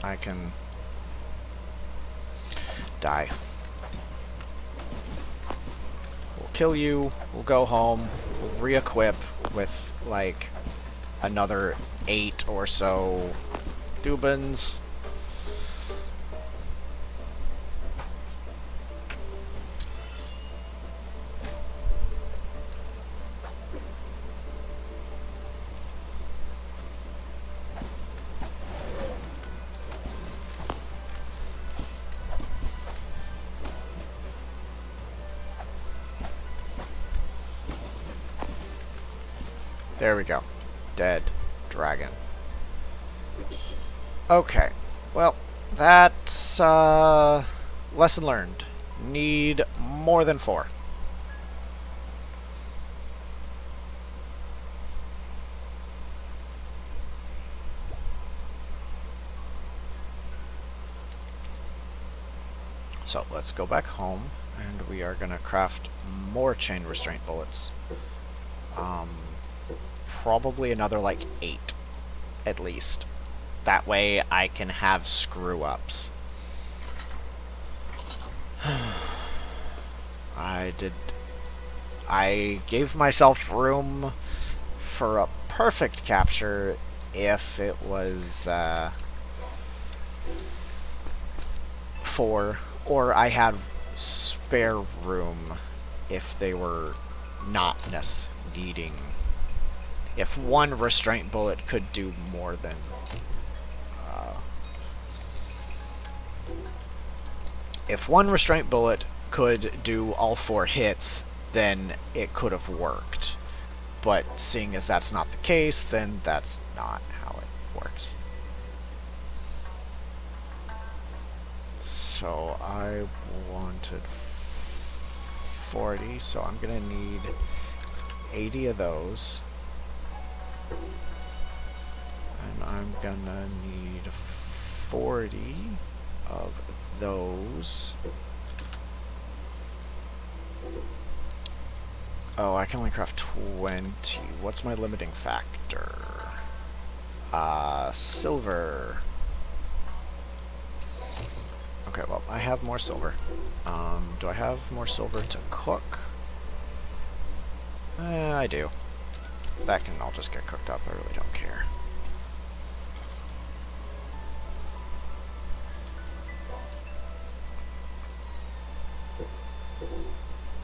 S1: I can die. We'll kill you. We'll go home. We'll re-equip with, like, another 8 or so Dubins. There we go. Dead dragon. Okay. Well, that's lesson learned. Need more than 4. So let's go back home, and we are gonna craft more chain restraint bullets. Probably another like 8 at least. That way I can have screw ups. I gave myself room for a perfect capture if it was 4, or I had spare room if they were not needing. If one restraint bullet could do more than... if one restraint bullet could do all 4 hits, then it could have worked. But seeing as that's not the case, then that's not how it works. So I wanted 40, so I'm gonna need 80 of those. And I'm gonna need 40 of those. Oh, I can only craft 20. What's my limiting factor? Silver. Okay, well, I have more silver. Do I have more silver to cook? I do. That can all just get cooked up. I really don't care.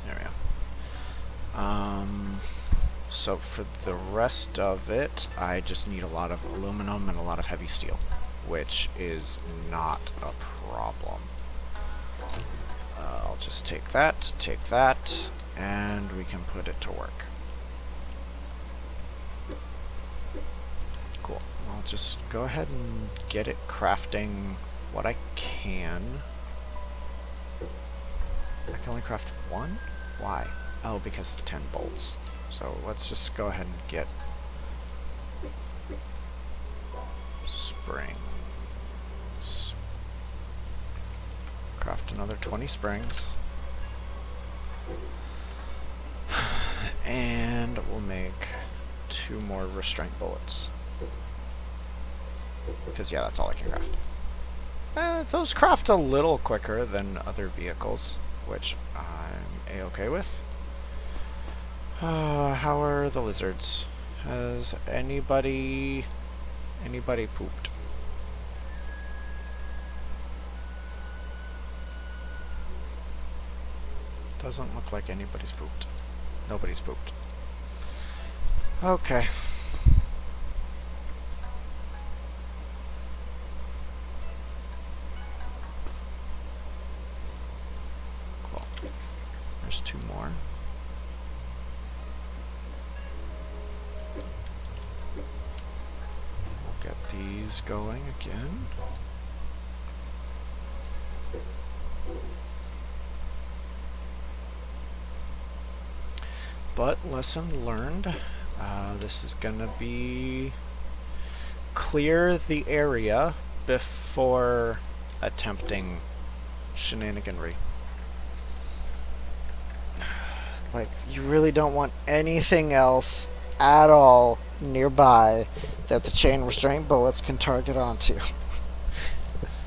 S1: There we go. So for the rest of it, I just need a lot of aluminum and a lot of heavy steel, which is not a problem. I'll just take that, and we can put it to work. Cool. I'll just go ahead and get it crafting what I can. I can only craft one? Why? Oh, because 10 bolts. So let's just go ahead and get springs. Craft another 20 springs. And we'll make 2 more restraint bullets. Because, yeah, that's all I can craft. Those craft a little quicker than other vehicles, which I'm A-okay with. How are the lizards? Has anybody pooped? Doesn't look like anybody's pooped. Nobody's pooped. Okay. Cool. There's 2 more. We'll get these going again. But lesson learned. This is gonna be clear the area before attempting shenaniganry. Like, you really don't want anything else at all nearby that the chain restraint bullets can target onto.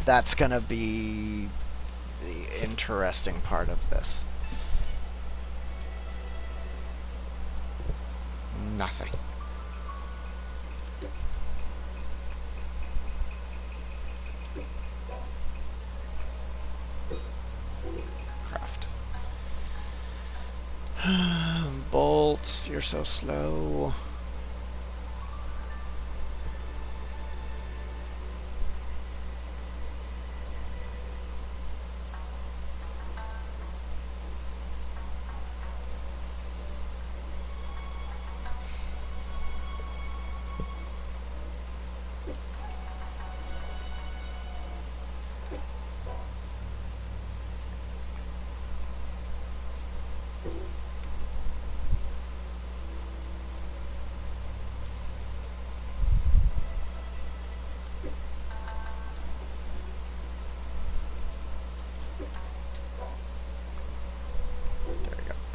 S1: That's gonna be the interesting part of this. Nothing. Craft. Bolts, you're so slow.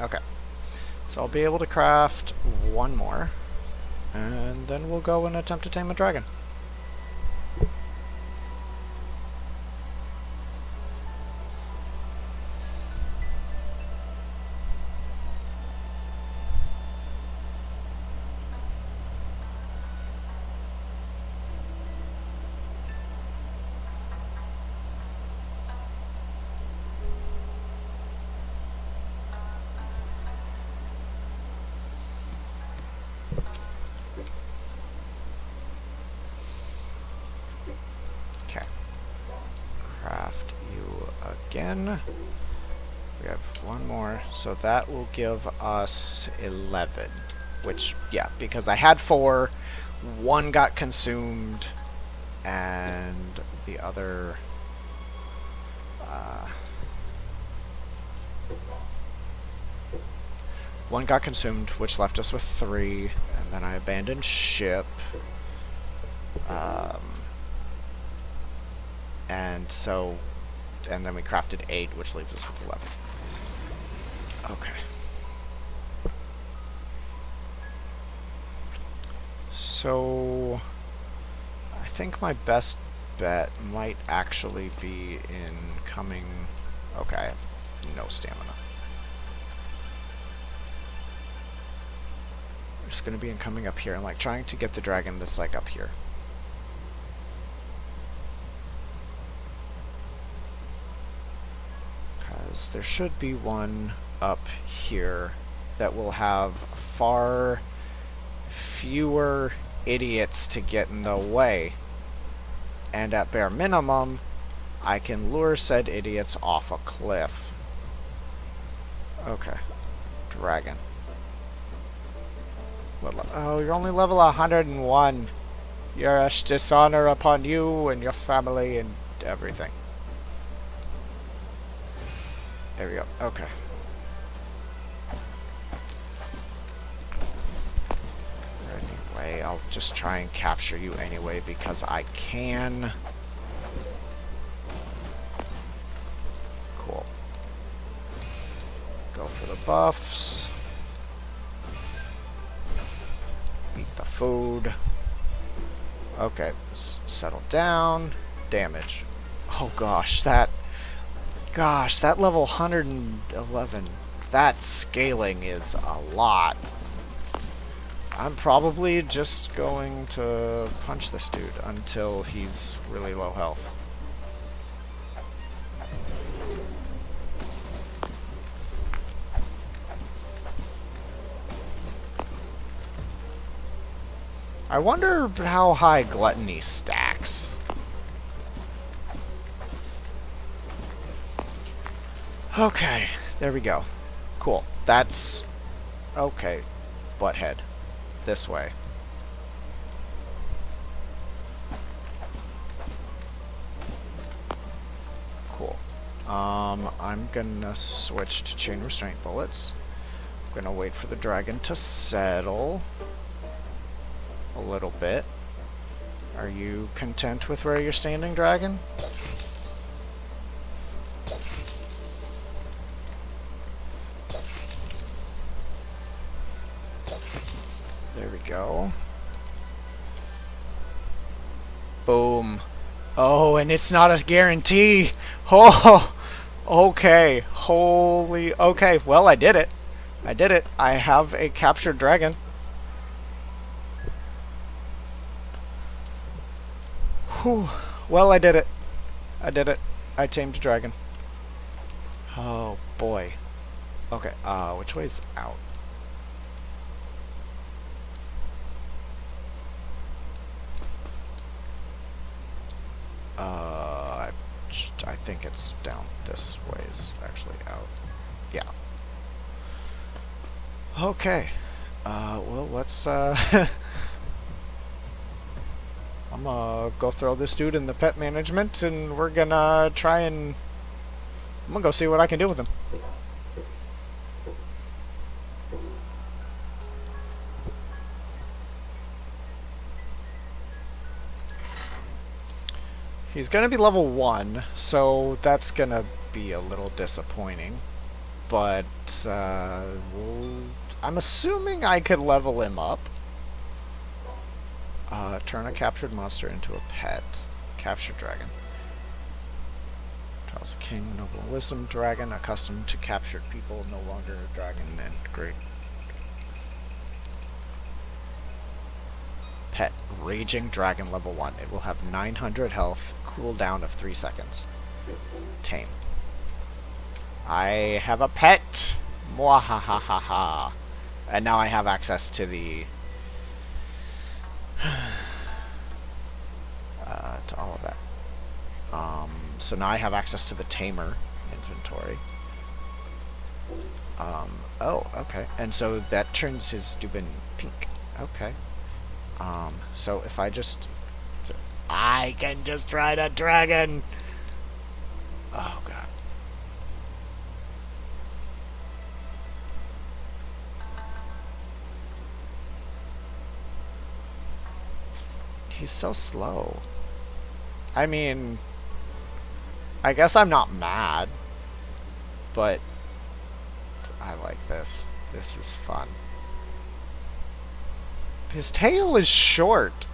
S1: Okay, so I'll be able to craft 1 more, and then we'll go and attempt to tame a dragon. Again. We have 1 more, so that will give us 11. Which, yeah, because I had 4, 1 got consumed, and the other... one got consumed, which left us with 3, and then I abandoned ship. And so... and then we crafted 8, which leaves us with 11. Okay. So... I think my best bet might actually be in coming... okay, I have no stamina. I'm just gonna be in coming up here and like trying to get the dragon that's like up here. Because there should be one up here that will have far fewer idiots to get in the way. And at bare minimum, I can lure said idiots off a cliff. Okay. Dragon. Oh, you're only level 101. You're a dishonor upon you and your family and everything. There we go. Okay. Anyway, I'll just try and capture you anyway because I can. Cool. Go for the buffs. Eat the food. Okay, settle down. Damage. Oh gosh, that level 111, that scaling is a lot. I'm probably just going to punch this dude until he's really low health. I wonder how high Gluttony stacks. Okay, there we go. Cool. That's... okay. Butthead. This way. Cool. I'm gonna switch to chain restraint bullets. I'm gonna wait for the dragon to settle a little bit. Are you content with where you're standing, dragon? There we go. Boom. Oh, and it's not a guarantee. Oh, okay. Holy. Okay, well, I did it. I did it. I have a captured dragon. Whew. Well, I did it. I did it. I tamed a dragon. Oh, boy. Okay, which way's out? I think it's down this way is actually out. Yeah. Okay. Well, let's, I'm gonna go throw this dude in the pet management, and we're gonna try and... I'm gonna go see what I can do with him. He's gonna be level 1, so that's gonna be a little disappointing. But, I'm assuming I could level him up. Turn a captured monster into a pet. Captured dragon. Trials of King, Noble and Wisdom dragon, accustomed to captured people, no longer a dragon, and great. Pet, Raging Dragon level 1. It will have 900 health, cooldown of 3 seconds. Tame. I have a pet! Mwahahaha. And now I have access to the... to all of that. So now I have access to the Tamer inventory. Oh, okay. And so that turns his Dubin pink. Okay. So if I just... I can just ride a dragon! Oh, God. He's so slow. I mean, I guess I'm not mad, but I like this. This is fun. His tail is short.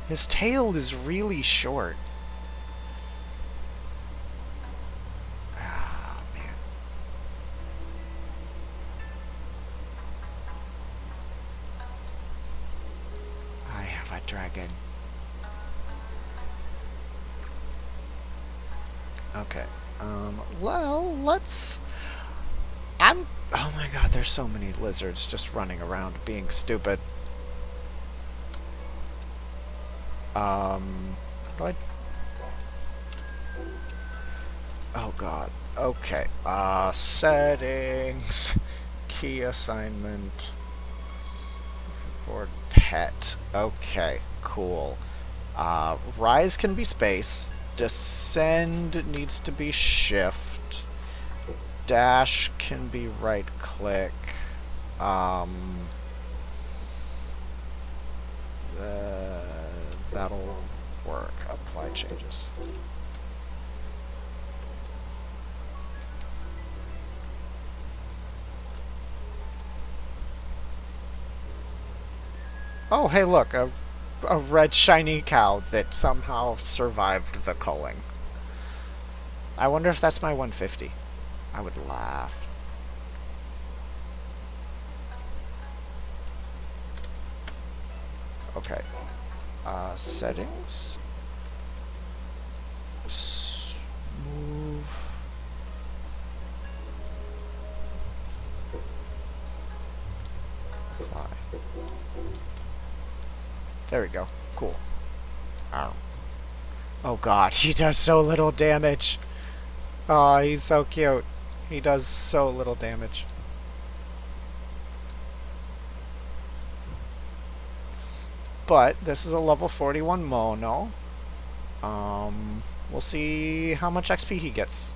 S1: His tail is really short. Ah, man. I have a dragon. Okay. Well, let's... Oh my god, there's so many lizards just running around being stupid. How do I... Oh god. Okay. Settings. Key assignment. Board pet. Okay, cool. Rise can be space. Descend needs to be shift. Dash can be right click. That'll work. Apply changes. Oh, hey, look, a red shiny cow that somehow survived the culling. I wonder if that's my 150. I would laugh. Okay. Settings. Move. Apply. There we go. Cool. Ow. Oh god, he does so little damage. Oh, he's so cute. He does so little damage. But this is a level 41 mono. We'll see how much XP he gets.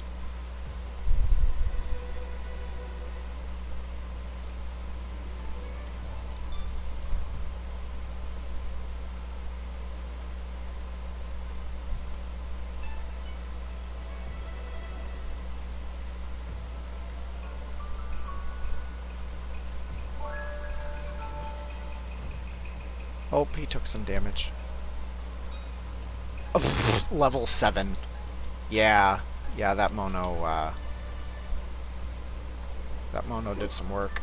S1: Oh, he took some damage. Oh, level 7. Yeah, that mono did some work.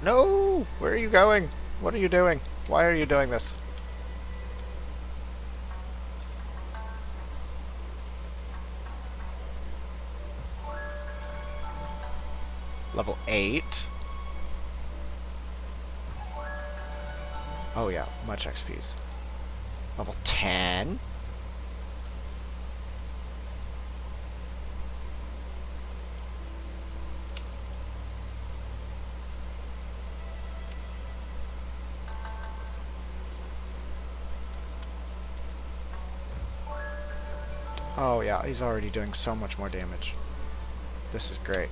S1: No! Where are you going? What are you doing? Why are you doing this? Level 8. Oh yeah, much XPs. Level 10. Oh yeah, he's already doing so much more damage. This is great.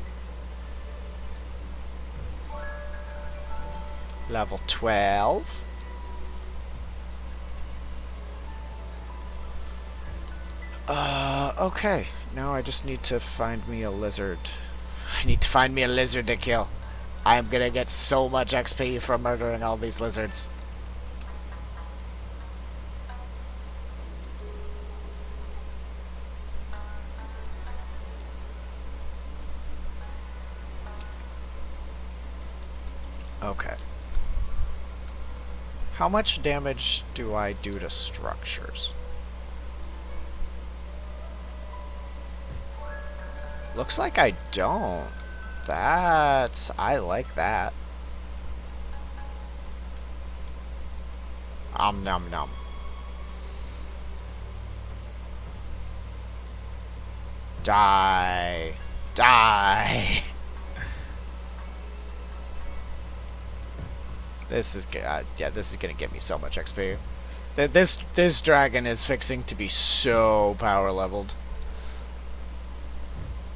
S1: Level 12. Okay. Now I just need to find me a lizard. I need to find me a lizard to kill. I'm gonna get so much XP from murdering all these lizards. Okay. How much damage do I do to structures? Looks like I don't. I like that. Nom nom. Die. Die. This is yeah, this is gonna get me so much XP. This dragon is fixing to be so power leveled.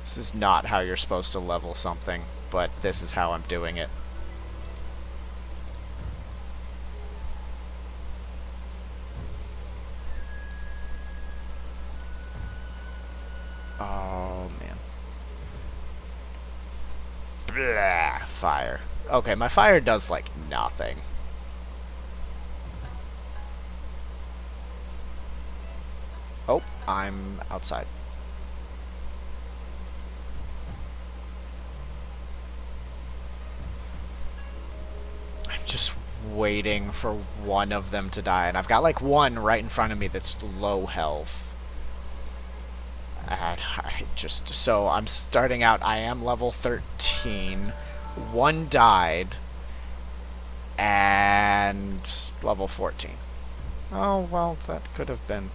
S1: This is not how you're supposed to level something, but this is how I'm doing it. Oh man. Blah, fire. Okay, my fire does like nothing. Oh, I'm outside. I'm just waiting for one of them to die, and I've got like one right in front of me that's low health. And so I'm starting out, I am level 13. One died, and level 14. Oh, well, that could have been...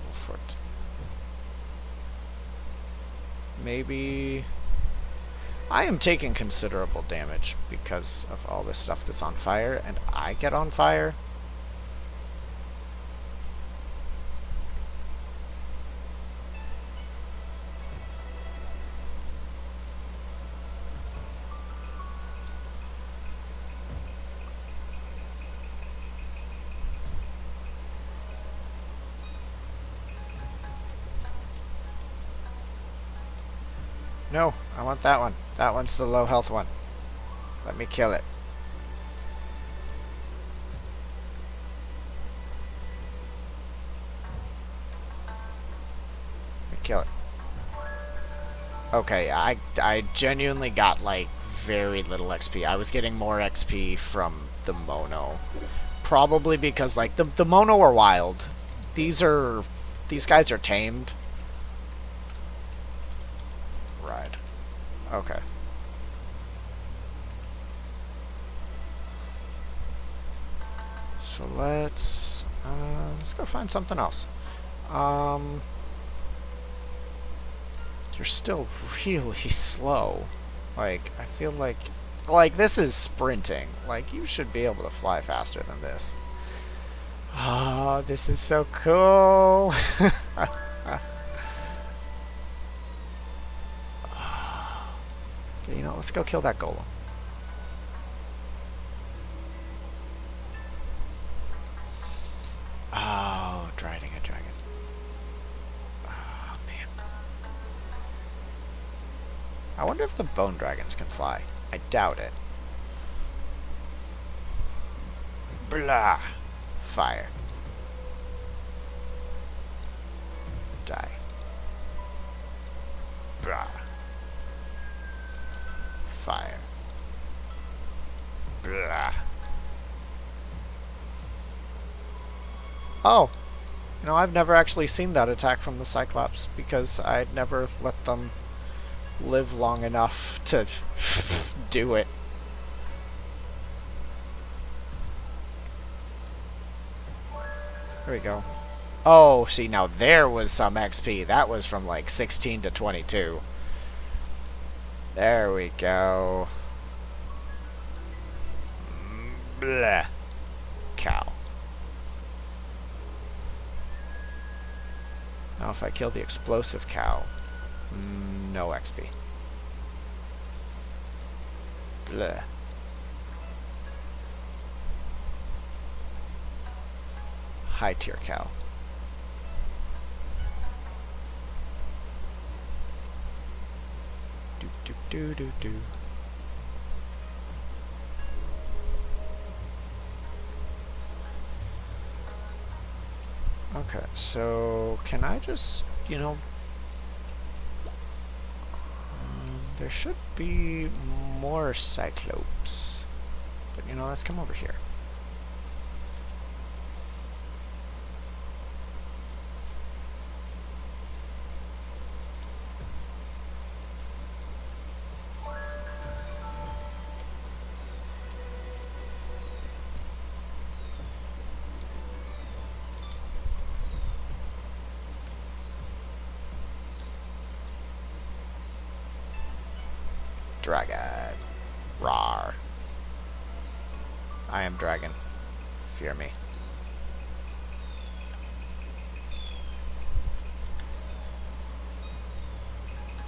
S1: level 14. Maybe... I am taking considerable damage because of all this stuff that's on fire, and I get on fire. No, I want that one. That one's the low health one. Let me kill it. Let me kill it. Okay, I genuinely got like very little XP. I was getting more XP from the mono. Probably because like the mono are wild. These guys are tamed. Right. Okay. So let's go find something else. You're still really slow. Like, I feel like this is sprinting. Like, you should be able to fly faster than this. Oh, this is so cool. Okay, you know, let's go kill that golem. Oh, riding a dragon. Oh, man. I wonder if the bone dragons can fly. I doubt it. Blah. Fire. Die. Blah. Fire. Blah. Oh. You know, I've never actually seen that attack from the Cyclops because I'd never let them live long enough to do it. There we go. Oh, see, now there was some XP. That was from like 16 to 22. There we go. Blah. Cow. Now if I kill the explosive cow, no XP. Blah. High tier cow. Do do do do do. Okay, so can I just, you know, there should be more Cyclopes, but you know, let's come over here. Dragon. Rawr. I am dragon. Fear me.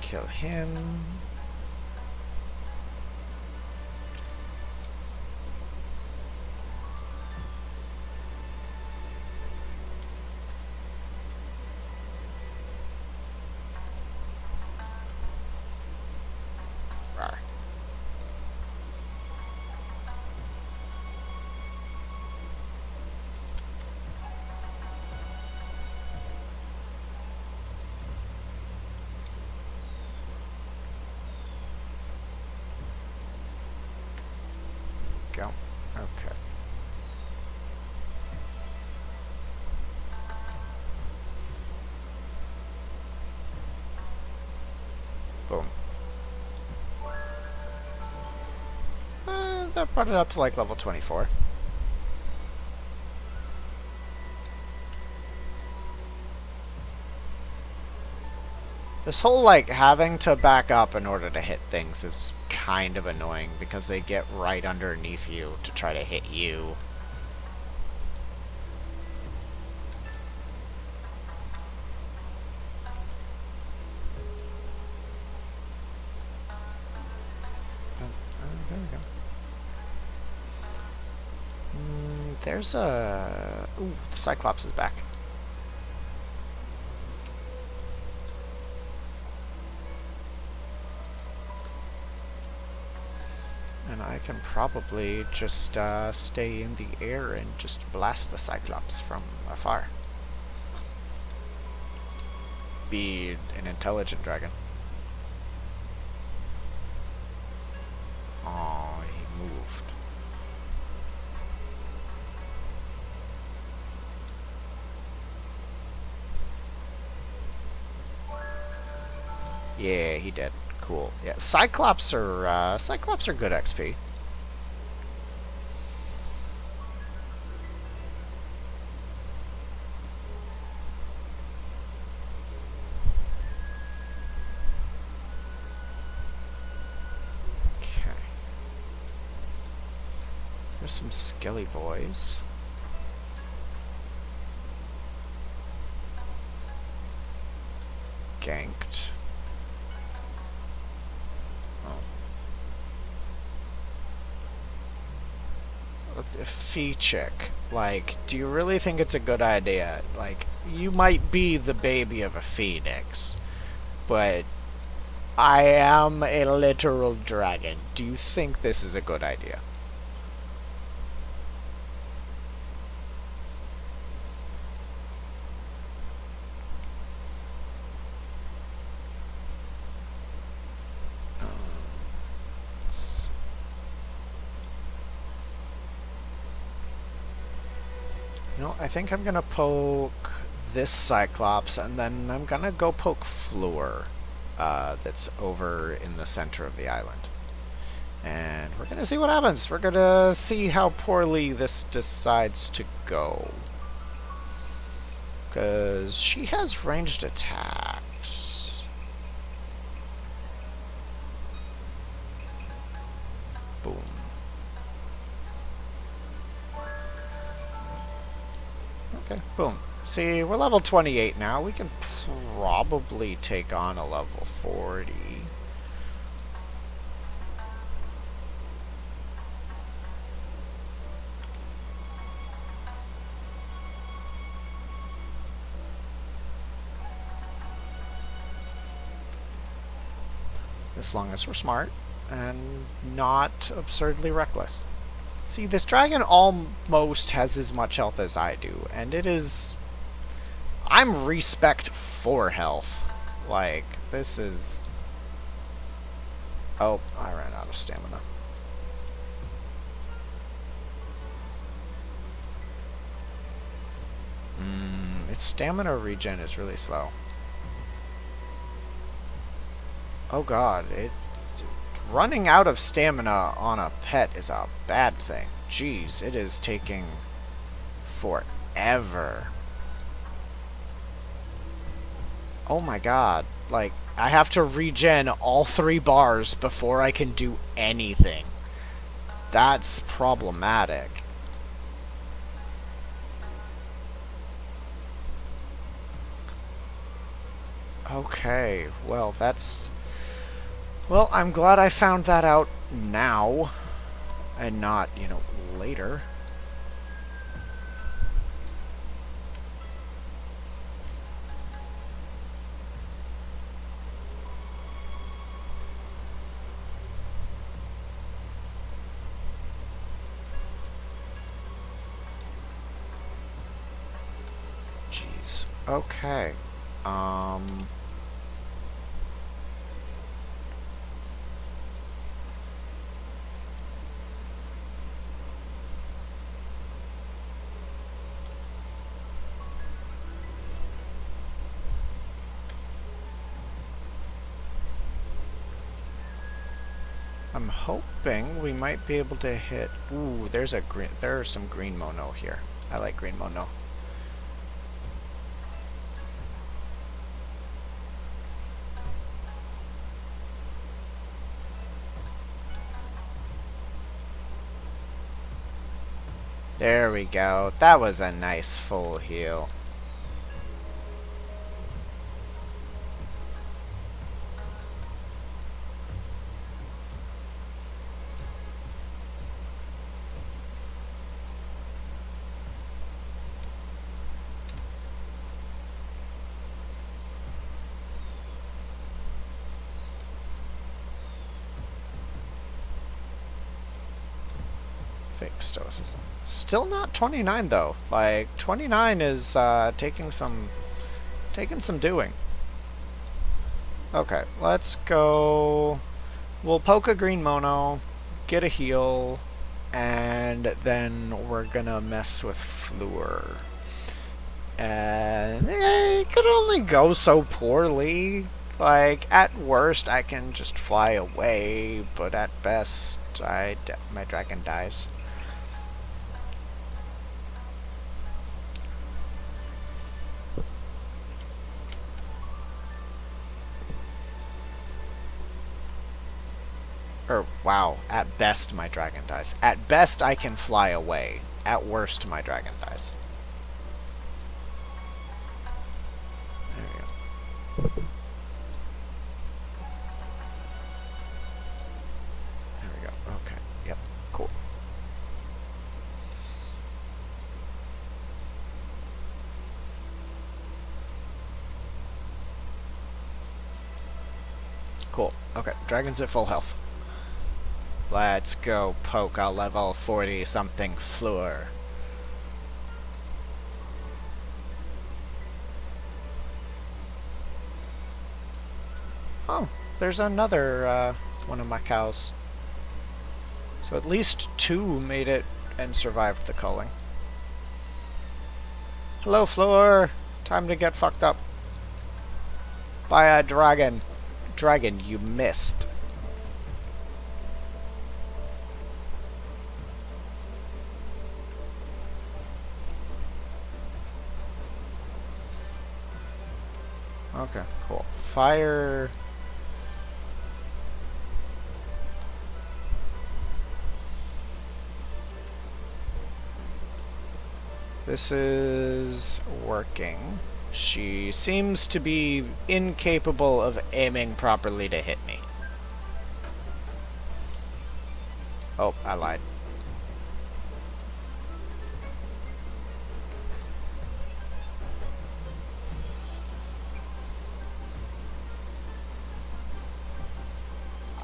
S1: Kill him. Rawr. Go. Okay. Boom. That brought it up to like level 24. This whole, like, having to back up in order to hit things is kind of annoying because they get right underneath you to try to hit you. There we go. There's a... Ooh, the Cyclops is back. And I can probably just stay in the air and just blast the Cyclops from afar. Be an intelligent dragon. Oh, he moved. Yeah, he did. Cool. Yeah, Cyclops are good XP. Okay. There's some skelly boys. Ganked. Fee chick, like, do you really think it's a good idea? Like, you might be the baby of a phoenix, but I am a literal dragon. Do you think this is a good idea? You know, I think I'm gonna poke this Cyclops, and then I'm gonna go poke Fleur, that's over in the center of the island. And we're gonna see what happens. We're gonna see how poorly this decides to go. Because she has ranged attacks. Boom. Okay, boom. See, we're level 28 now. We can probably take on a level 40. As long as we're smart and not absurdly reckless. See, this dragon almost has as much health as I do, and it is... I'm respect 4 health. Like, this is... Oh, I ran out of stamina. Its stamina regen is really slow. Oh god, running out of stamina on a pet is a bad thing. Jeez, it is taking forever. Oh my god, like, I have to regen all 3 bars before I can do anything. That's problematic. Okay, well, that's... Well, I'm glad I found that out now, and not, you know, later. Jeez. Okay. Um... I'm hoping we might be able to hit... Ooh, there's a green... There's some green mono here. I like green mono. There we go. That was a nice full heal. Fake stoicism. Still not 29 though. Like 29 is taking some doing. Okay, let's go. We'll poke a green mono, get a heal, and then we're gonna mess with Fluor. And it could only go so poorly. Like at worst, I can just fly away, but at best, my dragon dies. Or, wow, at best my dragon dies. At best I can fly away. At worst my dragon dies. There we go. There we go. Okay. Yep. Cool. Cool. Okay. Dragon's at full health. Let's go poke a level 40 something Fluor. Oh, there's another one of my cows. So at least 2 made it and survived the culling. Hello, Fluor. Time to get fucked up by a dragon. Dragon, you missed. Okay, cool. Fire. This is working. She seems to be incapable of aiming properly to hit me. Oh, I lied.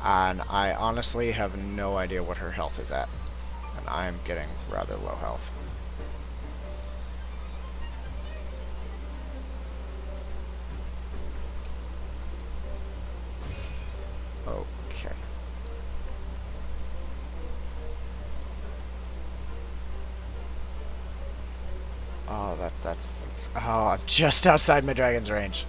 S1: And I honestly have no idea what her health is at. And I'm getting rather low health. Okay. Oh, that's... Oh, I'm just outside my dragon's range.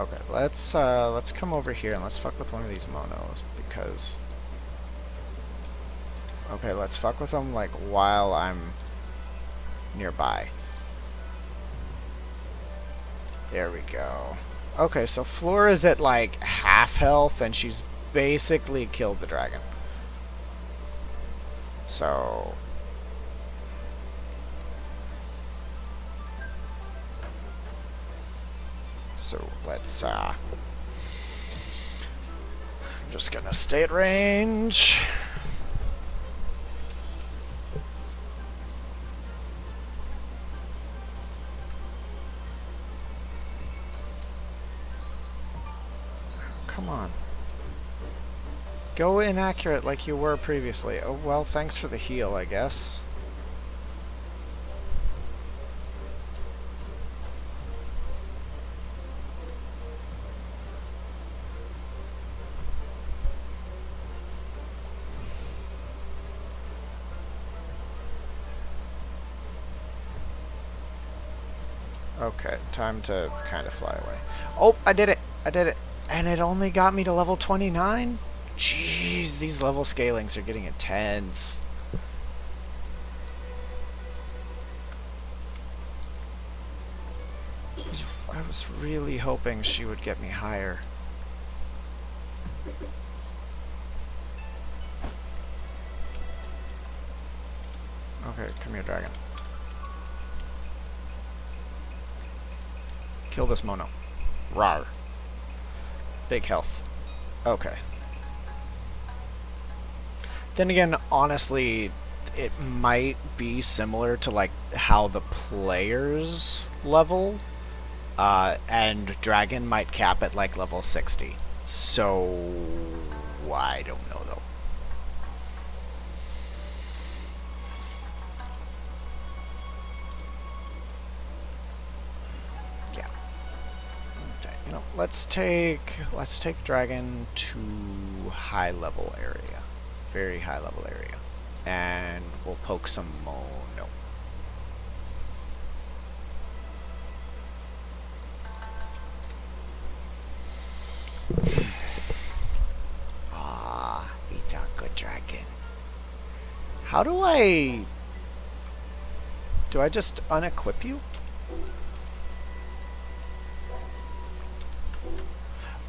S1: Okay, let's come over here and let's fuck with one of these monos because. Okay, let's fuck with them like while I'm nearby. There we go. Okay, so Flora is at like half health and she's basically killed the dragon. So let's I'm just gonna stay at range. Come on. Go inaccurate like you were previously. Oh, well, thanks for the heal, I guess. Okay, time to kind of fly away. Oh, I did it! I did it! And it only got me to level 29? Jeez, these level scalings are getting intense. I was really hoping she would get me higher. Okay, come here, dragon. Kill this mono. Rawr. Big health. Okay. Then again, honestly, it might be similar to like how the players level, and dragon might cap at like level 60. So I don't know though. Yeah. Okay. You know, let's take dragon to high level area. Very high level area. And we'll poke some mono. Ah, it's a good dragon. How do I just unequip you?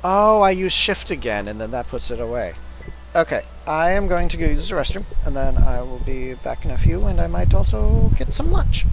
S1: Oh, I use shift again and then that puts it away. Okay, I am going to go use the restroom, and then I will be back in a few, and I might also get some lunch.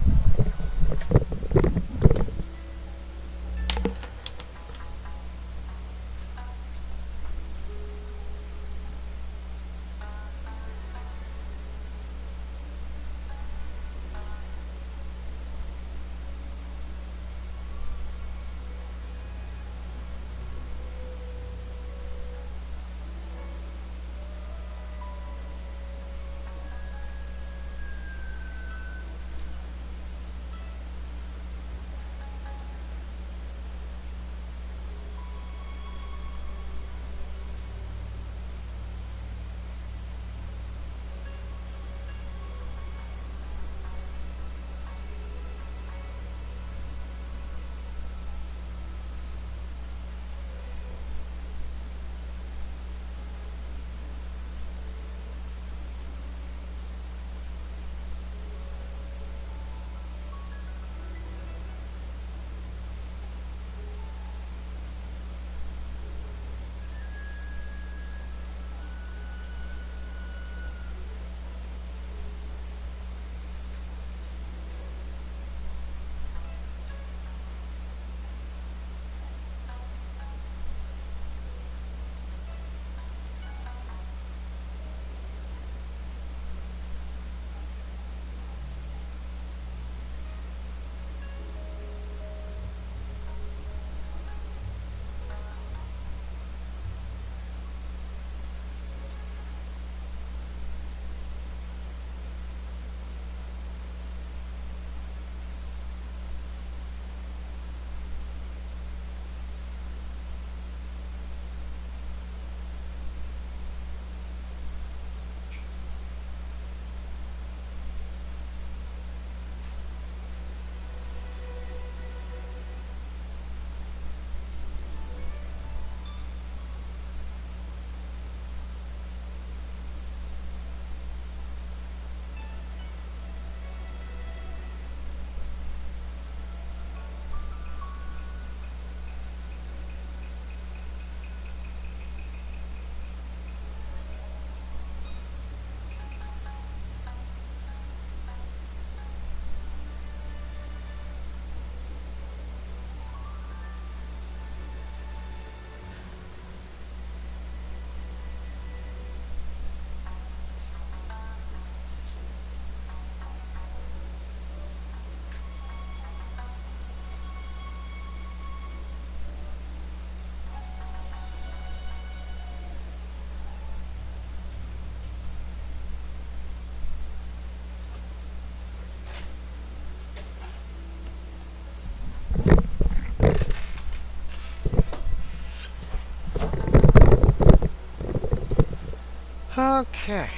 S1: Okay.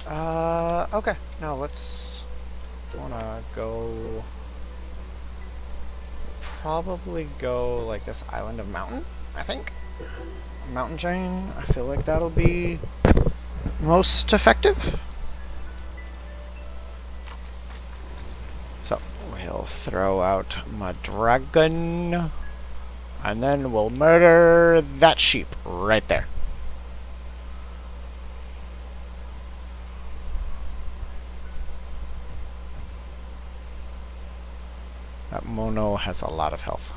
S1: Okay. Now let's wanna go. Probably go like this island of mountain. I think mountain chain. I feel like that'll be most effective. So we'll throw out my dragon, and then we'll murder that sheep right there. That mono has a lot of health.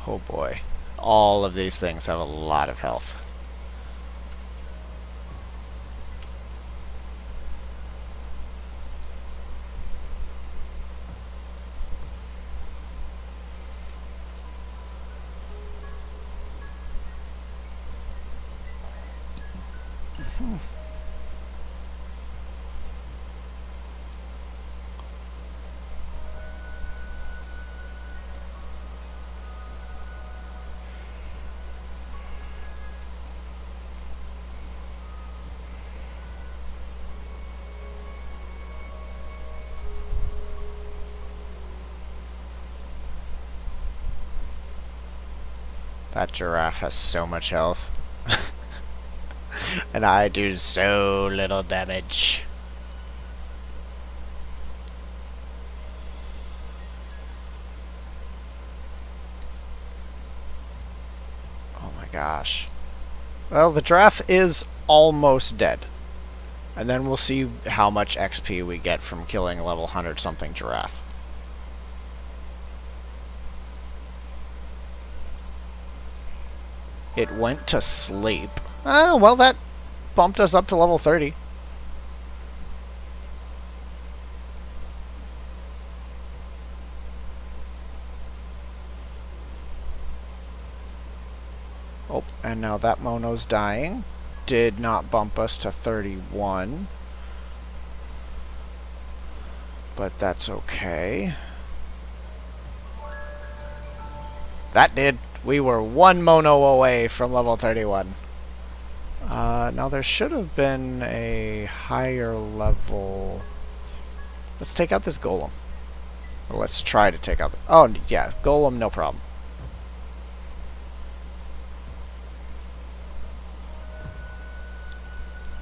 S1: Oh boy. All of these things have a lot of health. That giraffe has so much health. And I do so little damage. Oh my gosh. Well, the giraffe is almost dead. And then we'll see how much XP we get from killing a level 100 something giraffe. It went to sleep. Oh, well, that bumped us up to level 30. Oh, and now that mono's dying. Did not bump us to 31. But that's okay. That did. We were one mono away from level 31. Now there should have been a higher level. Let's take out this golem. Well, let's try to take out. Oh yeah, golem, no problem.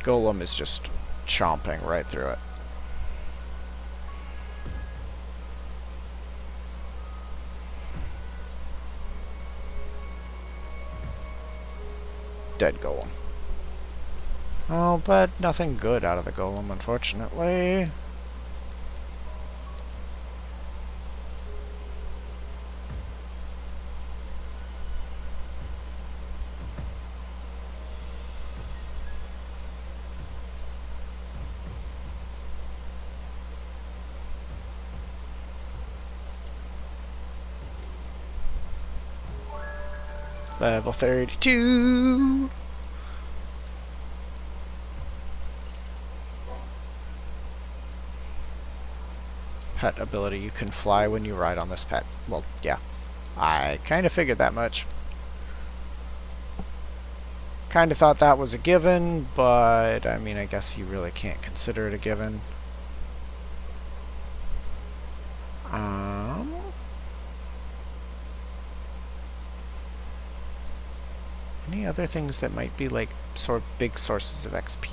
S1: Golem is just chomping right through it. Dead golem. Oh, but nothing good out of the golem, unfortunately. Level 32! Pet ability, you can fly when you ride on this pet. Well, yeah. I kind of figured that much. Kind of thought that was a given, but I mean, I guess you really can't consider it a given. Any other things that might be like sort of big sources of XP?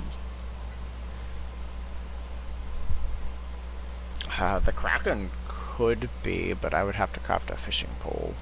S1: The Kraken could be, but I would have to craft a fishing pole.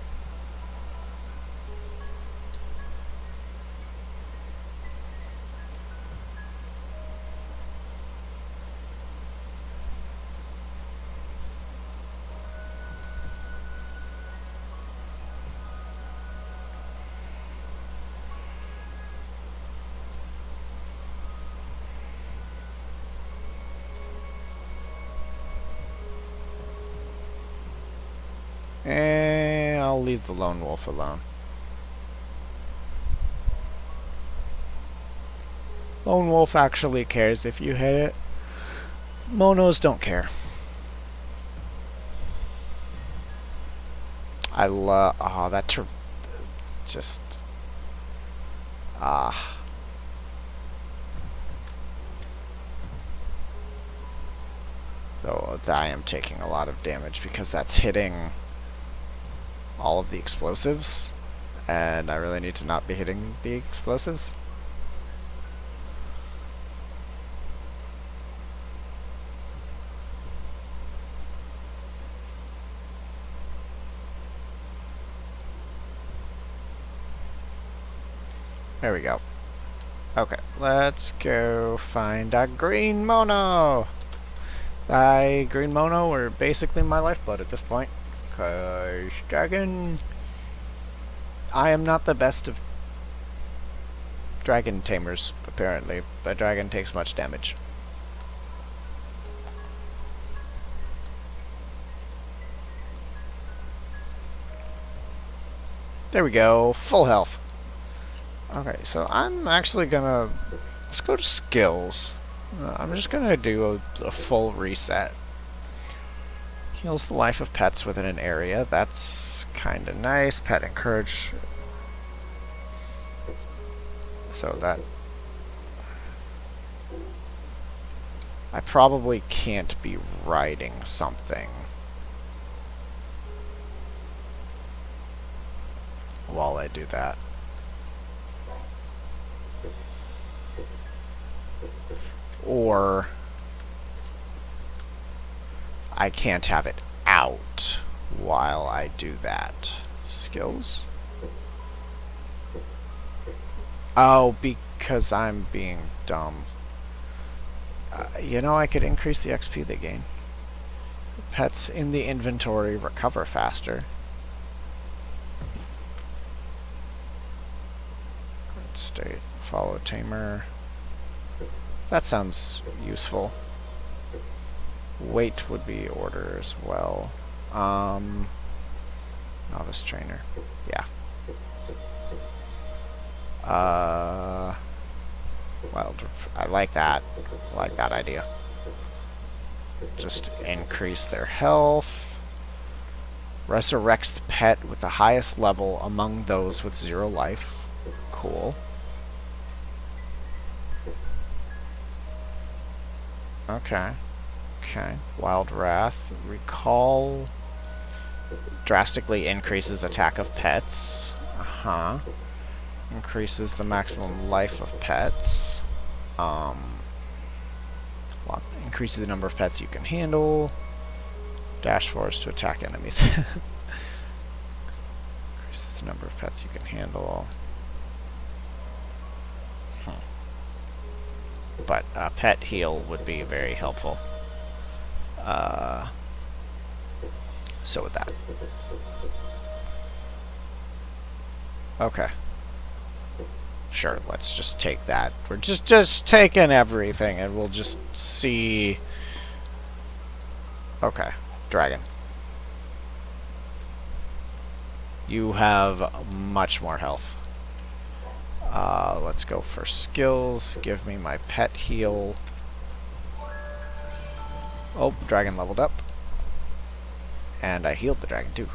S1: And I'll leave the lone wolf alone. Lone wolf actually cares if you hit it. Monos don't care. I love... Oh, that... just... Ah. Though I am taking a lot of damage because that's hitting all of the explosives. And I really need to not be hitting the explosives. There we go. Okay, let's go find a green mono! The green mono are basically my lifeblood at this point. Cause dragon... I am not the best of dragon tamers, apparently. But dragon takes much damage. There we go, full health. Okay, so I'm actually gonna... Let's go to skills. I'm just gonna do a full reset. Heals the life of pets within an area. That's kinda nice. Pet encourage. So that... I probably can't be writing something while I do that. Or I can't have it out while I do that. Skills? Oh, because I'm being dumb. You know, I could increase the XP they gain. Pets in the inventory recover faster. Current state. Follow tamer. That sounds useful. Weight would be order as well. Novice trainer. Yeah. Well, I like that. I like that idea. Just increase their health. Resurrects the pet with the highest level among those with 0 life. Cool. Okay. Okay. Wild Wrath. Recall drastically increases attack of pets. Uh-huh. Increases the maximum life of pets. Increases the number of pets you can handle. Dash force to attack enemies. Increases the number of pets you can handle. But pet heal would be very helpful. So with that. Okay. Sure, let's just take that. We're just taking everything and we'll just see. Okay, dragon. You have much more health. Let's go for skills. Give me my pet heal. Oh, dragon leveled up. And I healed the dragon too.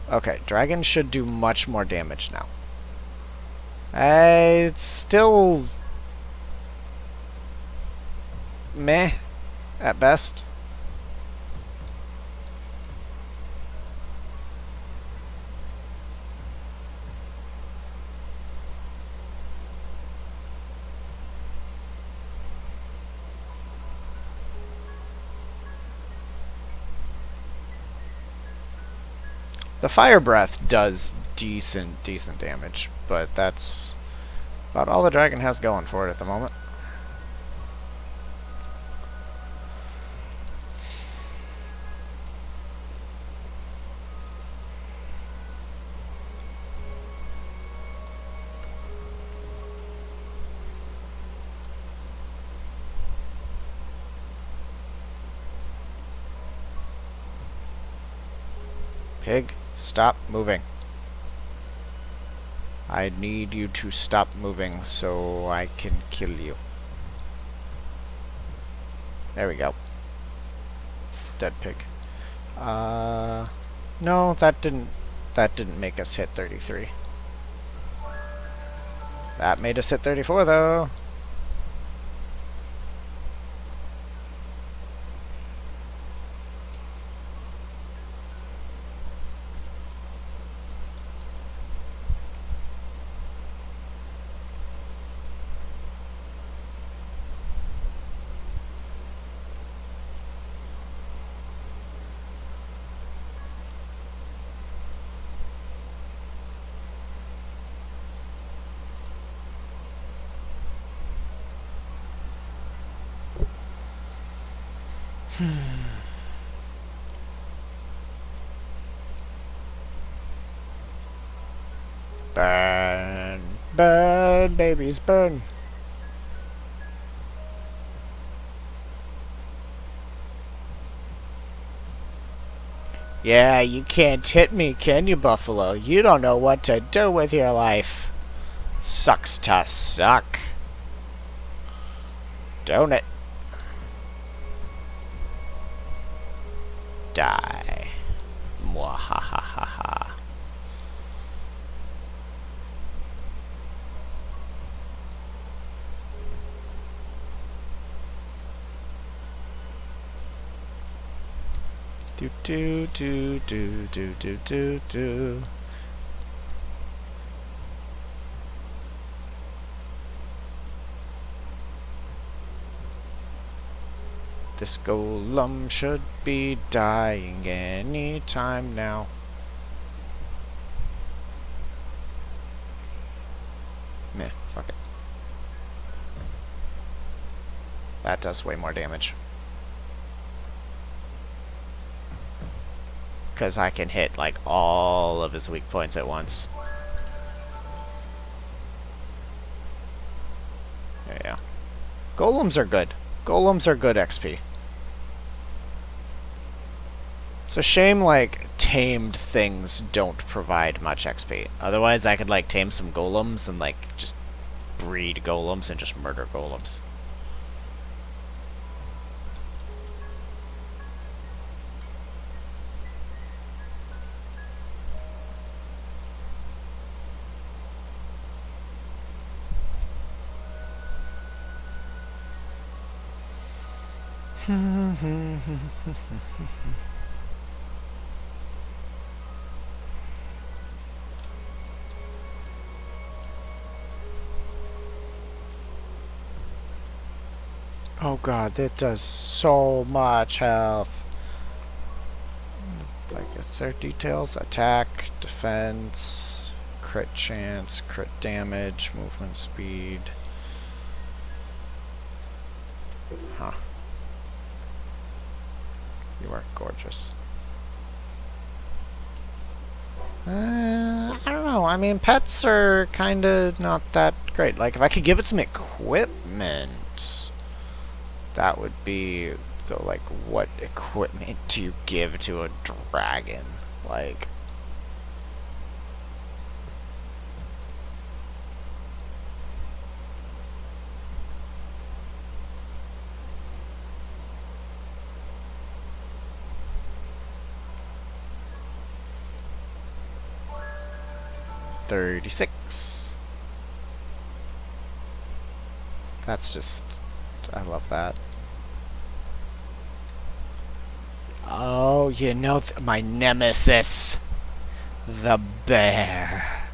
S1: Okay, dragon should do much more damage now. It's still meh at best. The fire breath does decent damage, but that's about all the dragon has going for it at the moment. Pig, stop moving. I need you to stop moving so I can kill you. There we go. Dead pig. No, that didn't make us hit 33. That made us hit 34 though. Burn, burn, babies, burn. Yeah, you can't hit me, can you, Buffalo? You don't know what to do with your life. Sucks to suck. Don't it? Die. Mwahahaha. Do do do do do do do do. This golem should be dying any time now. Meh, fuck it. That does way more damage. Because I can hit, like, all of his weak points at once. There you go. Golems are good. Golems are good XP. It's a shame, like, tamed things don't provide much XP. Otherwise, I could, like, tame some golems and, like, just breed golems and just murder golems. Oh god, that does so much health. I guess their details: attack, defense, crit chance, crit damage, movement speed. Huh. You are gorgeous. I don't know. I mean, pets are kind of not that great. Like, if I could give it some equipment, that would be... So, like, what equipment do you give to a dragon? Like... $36. That's just... I love that. Oh, you know, my nemesis. The bear.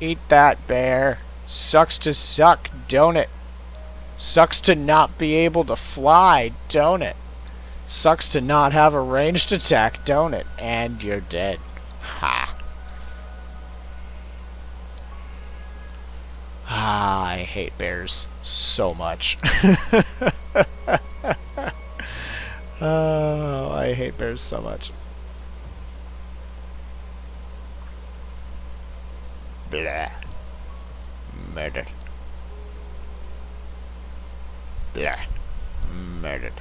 S1: Eat that, bear. Sucks to suck, don't it? Sucks to not be able to fly, don't it? Sucks to not have a ranged attack, don't it? And you're dead. Ha. Ah, I hate bears so much. Oh, I hate bears so much. Blah. Murdered. Blah. Murdered.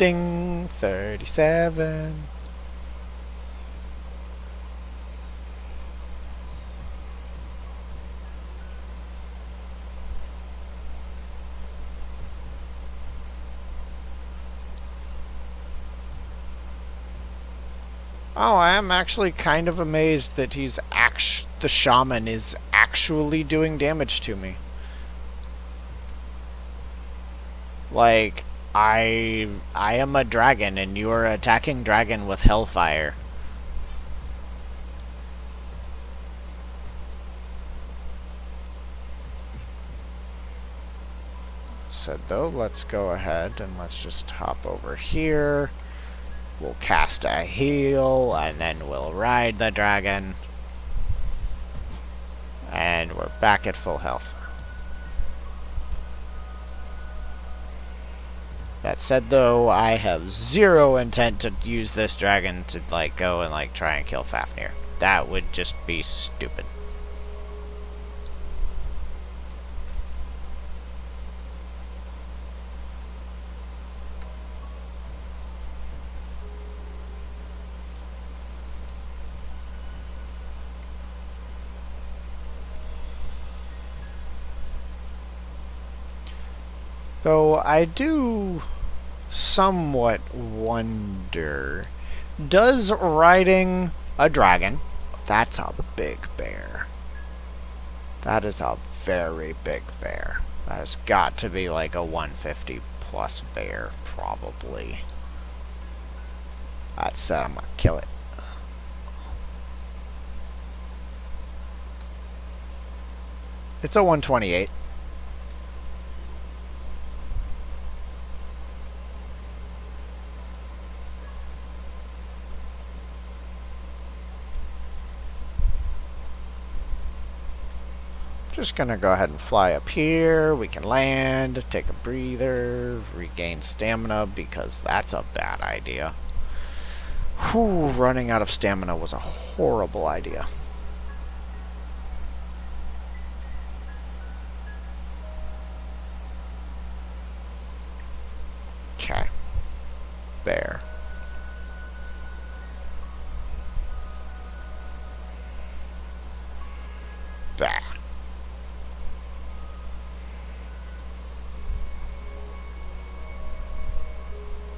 S1: Ding, 37. Oh, I am actually kind of amazed that the shaman is actually doing damage to me. Like, I am a dragon and you are attacking dragon with hellfire. So though, let's go ahead and let's just hop over here. We'll cast a heal, and then we'll ride the dragon. And we're back at full health. That said, though, I have zero intent to use this dragon to, like, go and, like, try and kill Fafnir. That would just be stupid. Though I do somewhat wonder, does riding a dragon, that's a big bear. That is a very big bear. That has got to be like a 150 plus bear, probably. That said, I'm gonna kill it. It's a 128. Just gonna go ahead and fly up here. We can land, take a breather, regain stamina, because that's a bad idea. Whew, running out of stamina was a horrible idea. Okay. Bear. Bah.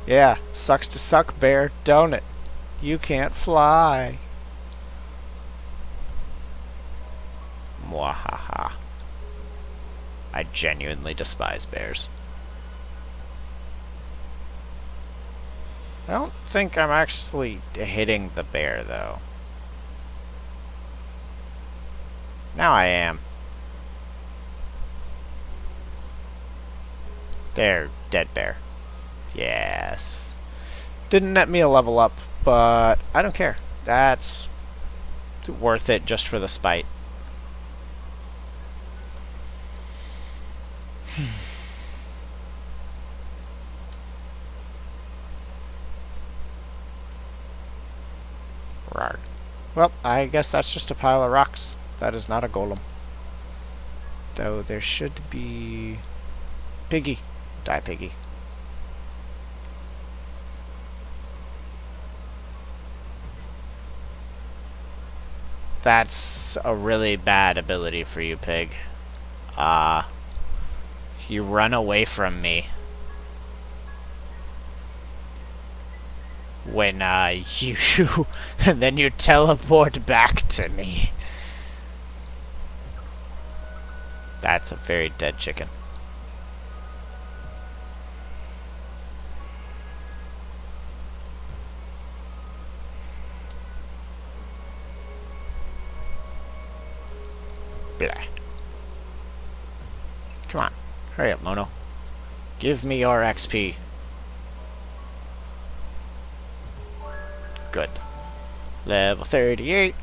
S1: Yeah, sucks to suck, bear, don't it? You can't fly. Mwahaha. I genuinely despise bears. I don't think I'm actually hitting the bear, though. Now I am. There, dead bear. Yes. Didn't net me a level up, but I don't care. That's worth it just for the spite. Rawr. Well, I guess that's just a pile of rocks. That is not a golem. Though there should be... Piggy. Die, piggy. That's a really bad ability for you, pig. You run away from me. When, you... and then you teleport back to me. That's a very dead chicken. Blah. Come on. Hurry up, Mono. Give me your XP. Good. Level 38.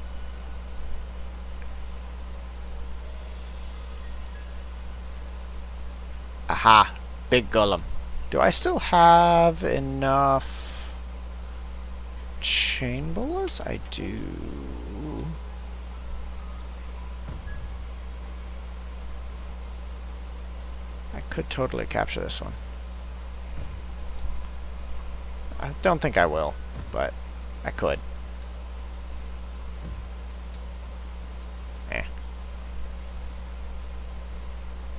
S1: Aha. Big golem. Do I still have enough chain bolas? I do. I could totally capture this one. I don't think I will, but I could. Eh.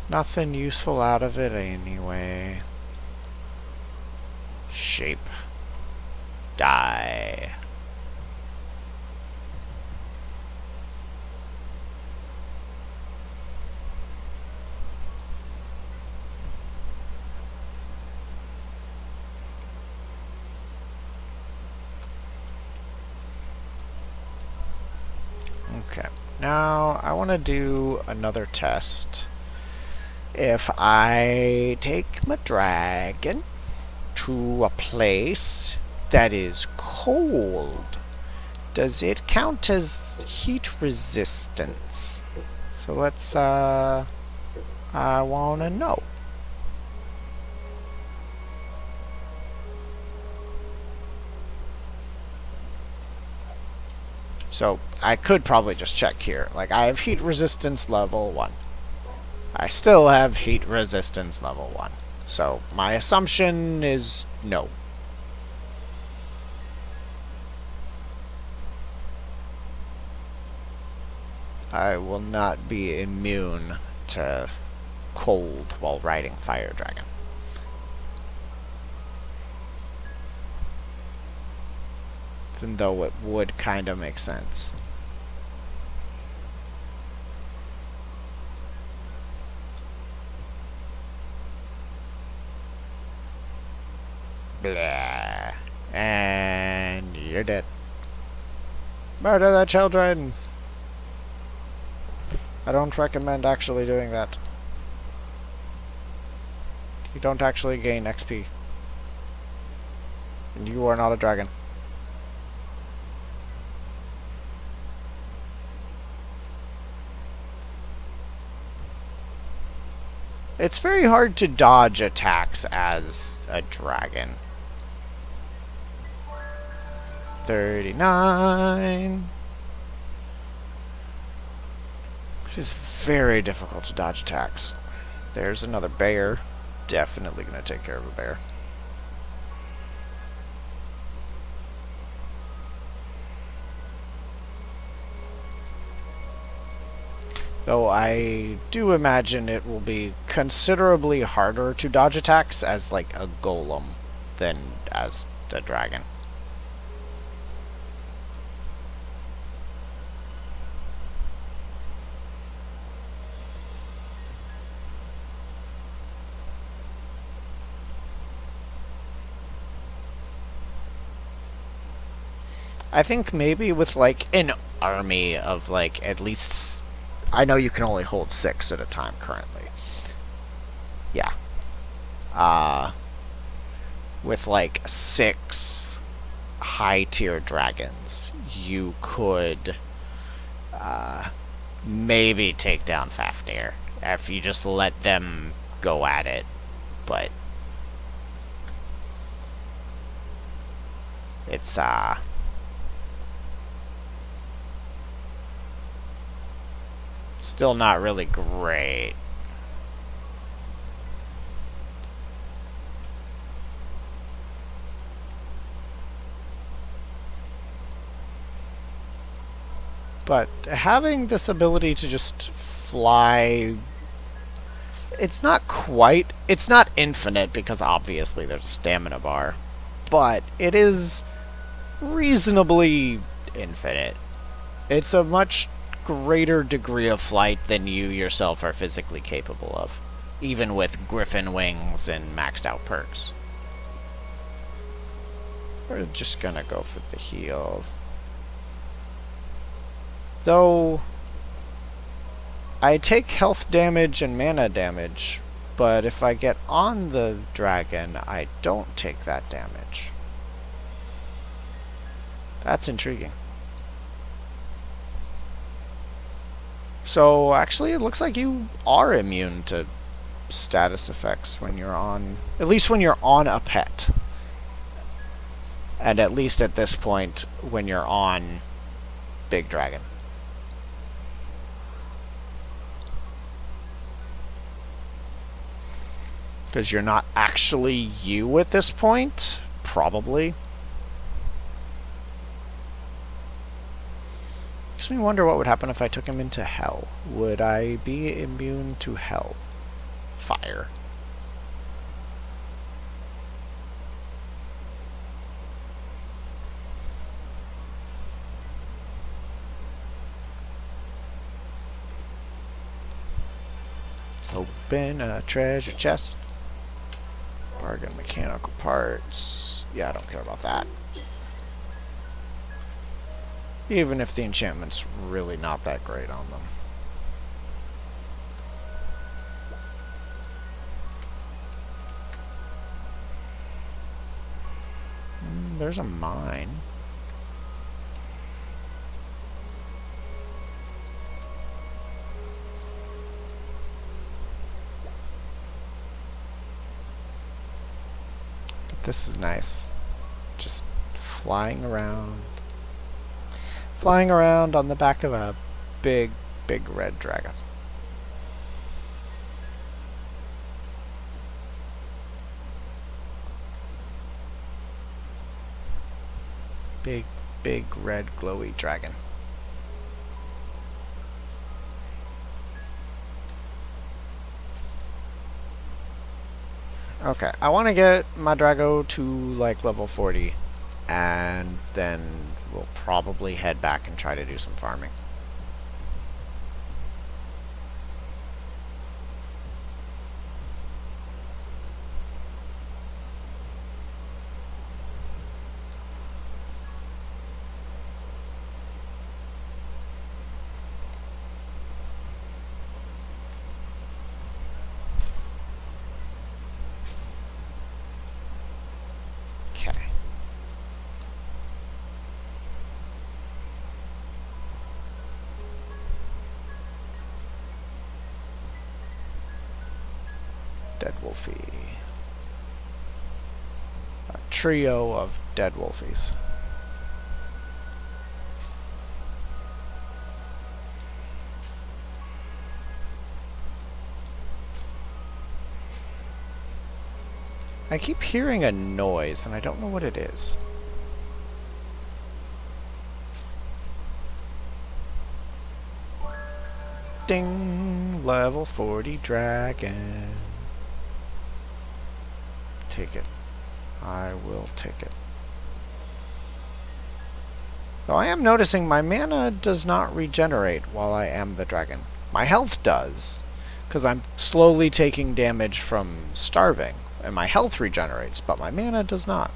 S1: Nothing useful out of it anyway. Shape. Die. Okay. Now, I want to do another test. If I take my dragon to a place that is cold, does it count as heat resistance? So let's, I want to know. So I could probably just check here. Like, I have heat resistance level 1. I still have heat resistance level 1. So my assumption is no. I will not be immune to cold while riding Fire Dragon. Even though it would kind of make sense. Blah. And you're dead. Murder the children! I don't recommend actually doing that. You don't actually gain XP. And you are not a dragon. It's very hard to dodge attacks as a dragon. 39. It is very difficult to dodge attacks. There's another bear. Definitely going to take care of a bear. Though I do imagine it will be considerably harder to dodge attacks as like a golem than as the dragon. I think maybe with like an army of like at least, I know you can only hold 6 at a time currently. Yeah. With like 6 high tier dragons, you could maybe take down Fafnir if you just let them go at it. But it's still not really great. But having this ability to just fly, it's not infinite because obviously there's a stamina bar, but it is reasonably infinite. It's a much greater degree of flight than you yourself are physically capable of, even with griffin wings and maxed out perks. We're just gonna go for the heal. Though I take health damage and mana damage, but if I get on the dragon, I don't take that damage. That's intriguing. So actually it looks like you are immune to status effects when you're on, at least when you're on a pet. And at least at this point when you're on Big Dragon. Because you're not actually you at this point, Probably. Makes me wonder what would happen if I took him into hell. Would I be immune to hell? Fire. Open a treasure chest. Bargain mechanical parts. Yeah, I don't care about that. Even if the enchantment's really not that great on them. There's a mine. But this is nice. Just flying around. Flying around on the back of a big, big red dragon. Big, big red glowy dragon. Okay, I want to get my Drago to like level 40, and then we'll probably head back and try to do some farming. Dead Wolfie. A trio of dead Wolfies. I keep hearing a noise and I don't know what it is. Ding! Level 40 dragon. Take it. I will take it. Though I am noticing my mana does not regenerate while I am the dragon. My health does, because I'm slowly taking damage from starving, and my health regenerates, but my mana does not.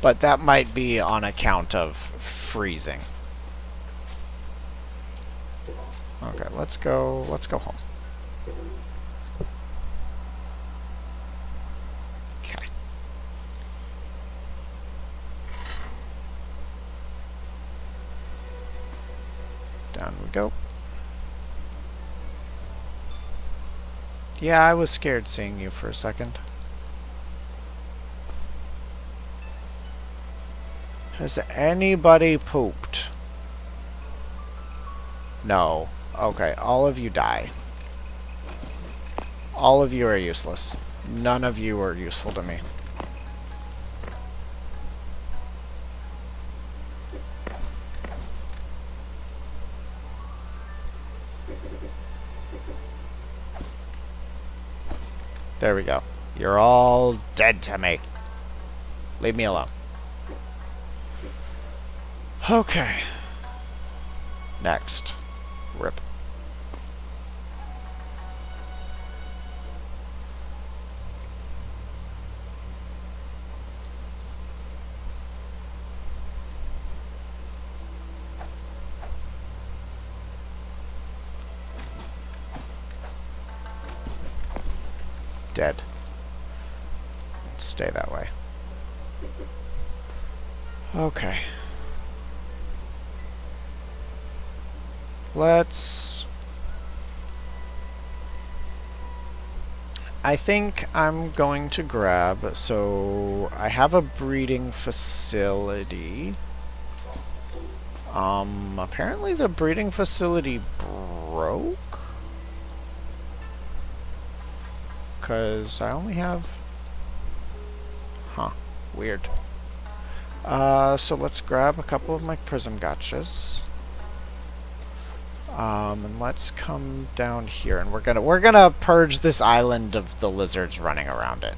S1: But that might be on account of freezing. Okay, let's go home. Okay. Down we go. Yeah, I was scared seeing you for a second. Has anybody pooped? No. Okay, all of you die. All of you are useless. None of you are useful to me. There we go. You're all dead to me. Leave me alone. Okay. Next. Rip. Dead. Stay that way. Okay. I think I'm going to grab, so I have a breeding facility. Apparently the breeding facility broke? Because I only have... Huh. Weird. So let's grab a couple of my prism gotchas. And let's come down here, and we're gonna purge this island of the lizards running around it.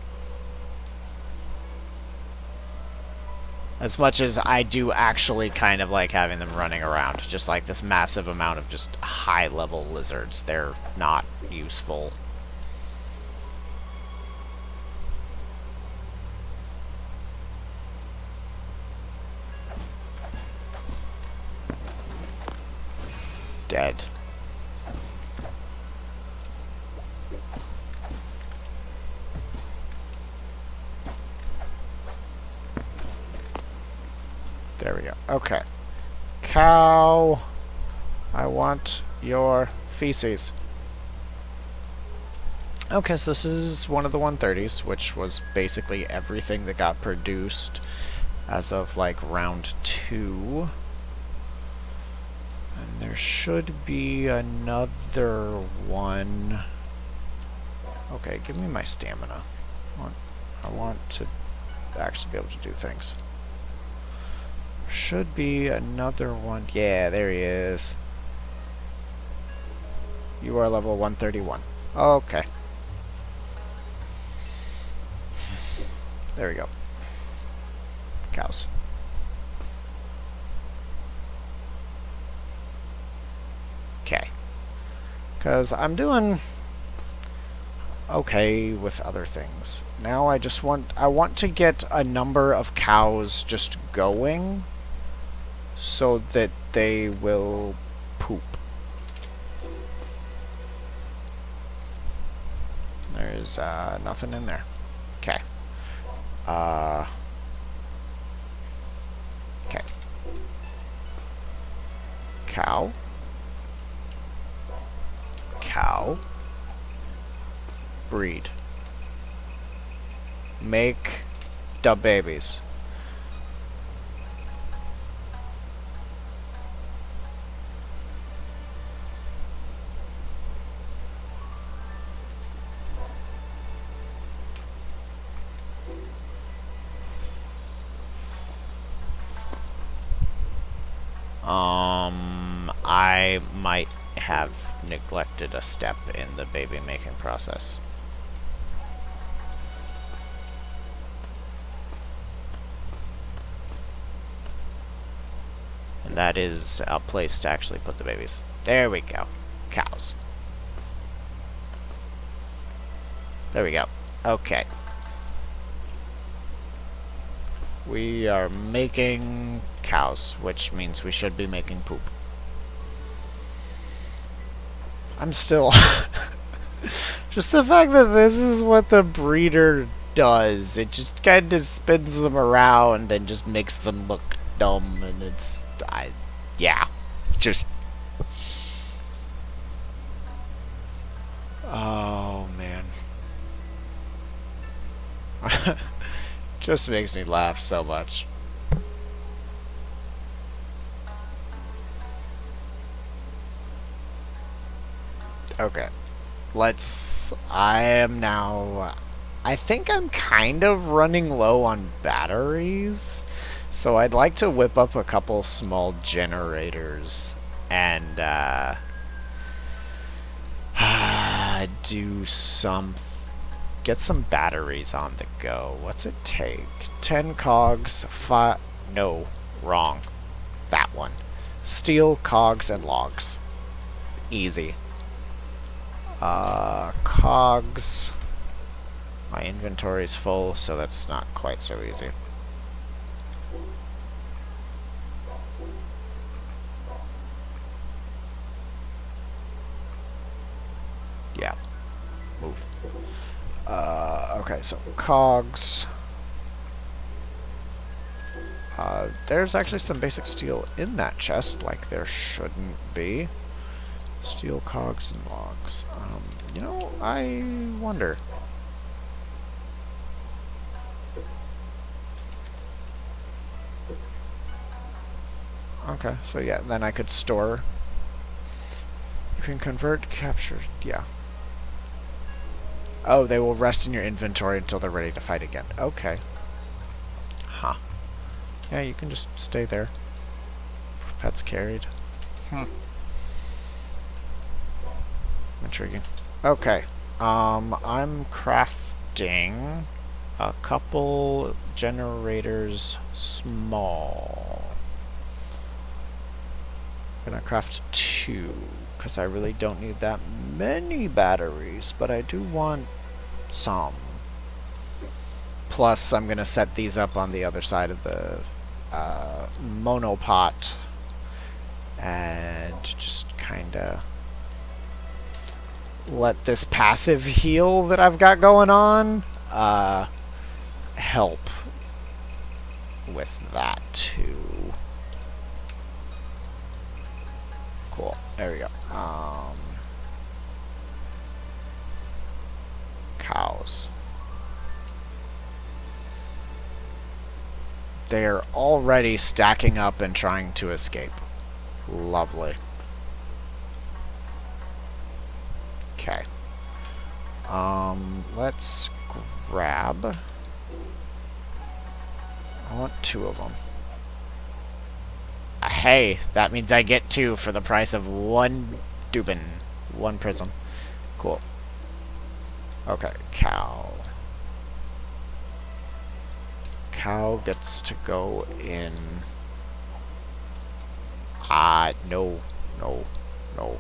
S1: As much as I do actually kind of like having them running around, just like this massive amount of just high-level lizards. They're not useful. Dead. There we go. Okay. Cow, I want your feces. Okay, so this is one of the 130s, which was basically everything that got produced as of, like, round 2. And there should be another one. Okay, give me my stamina. I want to actually be able to do things. Should be another one. Yeah, there he is. You are level 131. Okay. There we go. Cows. Okay. Because I'm doing okay with other things. Now I want to get a number of cows just going so that they will poop. There's nothing in there. Okay. Okay. Cow. Cow. Breed. Make the babies. I might have neglected a step in the baby making process. And that is a place to actually put the babies. There we go. Cows. There we go. Okay. We are making cows, which means we should be making poop. I'm still... just the fact that this is what the breeder does. It just kind of spins them around and just makes them look dumb, and it's... yeah. Just... oh, man. Just makes me laugh so much. Okay. I am now... I think I'm kind of running low on batteries. So I'd like to whip up a couple small generators and do some... get some batteries on the go. What's it take? 10 cogs, 5... no, wrong. That one. Steel, cogs, and logs. Easy. Cogs. My inventory's full, so that's not quite so easy. Yeah. Move. Okay, so cogs. There's actually some basic steel in that chest, like there shouldn't be. Steel, cogs, and logs. You know, I wonder. Okay, so yeah, then I could store. You can convert, capture, yeah. Oh, they will rest in your inventory until they're ready to fight again. Okay. Yeah, you can just stay there. Pets carried. Intriguing. Okay. I'm crafting a couple generators small. I'm gonna craft 2, because I really don't need that many batteries, but I do want some. Plus, I'm gonna set these up on the other side of the monopot and just kinda let this passive heal that I've got going on help with that too. Cool. There we go. Cows. They're already stacking up and trying to escape. Lovely. Okay. Let's grab... I want 2 of them. Hey, that means I get 2 for the price of 1 Dubin. 1 prism. Cool. Okay, cow. Cow gets to go in... no. No. No.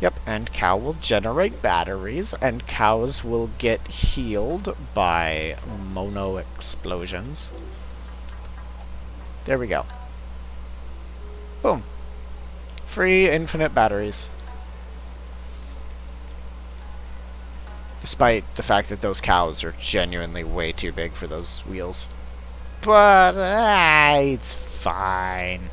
S1: Yep, and cow will generate batteries, and cows will get healed by mono explosions. There we go. Boom. Free infinite batteries. Despite the fact that those cows are genuinely way too big for those wheels. But, it's fine.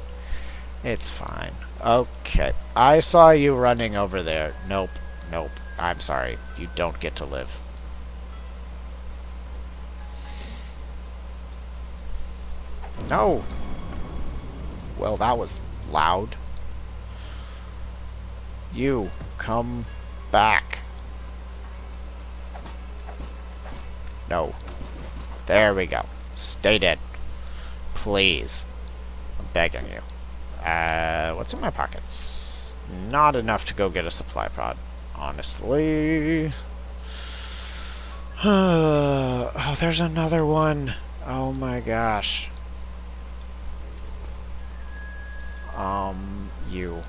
S1: It's fine. Okay. I saw you running over there. Nope. Nope. I'm sorry. You don't get to live. No! Well, that was loud. You, come back. No. There we go. Stay dead. Please. I'm begging you. What's in my pockets? Not enough to go get a supply pod, honestly. Oh, there's another one. Oh my gosh. You.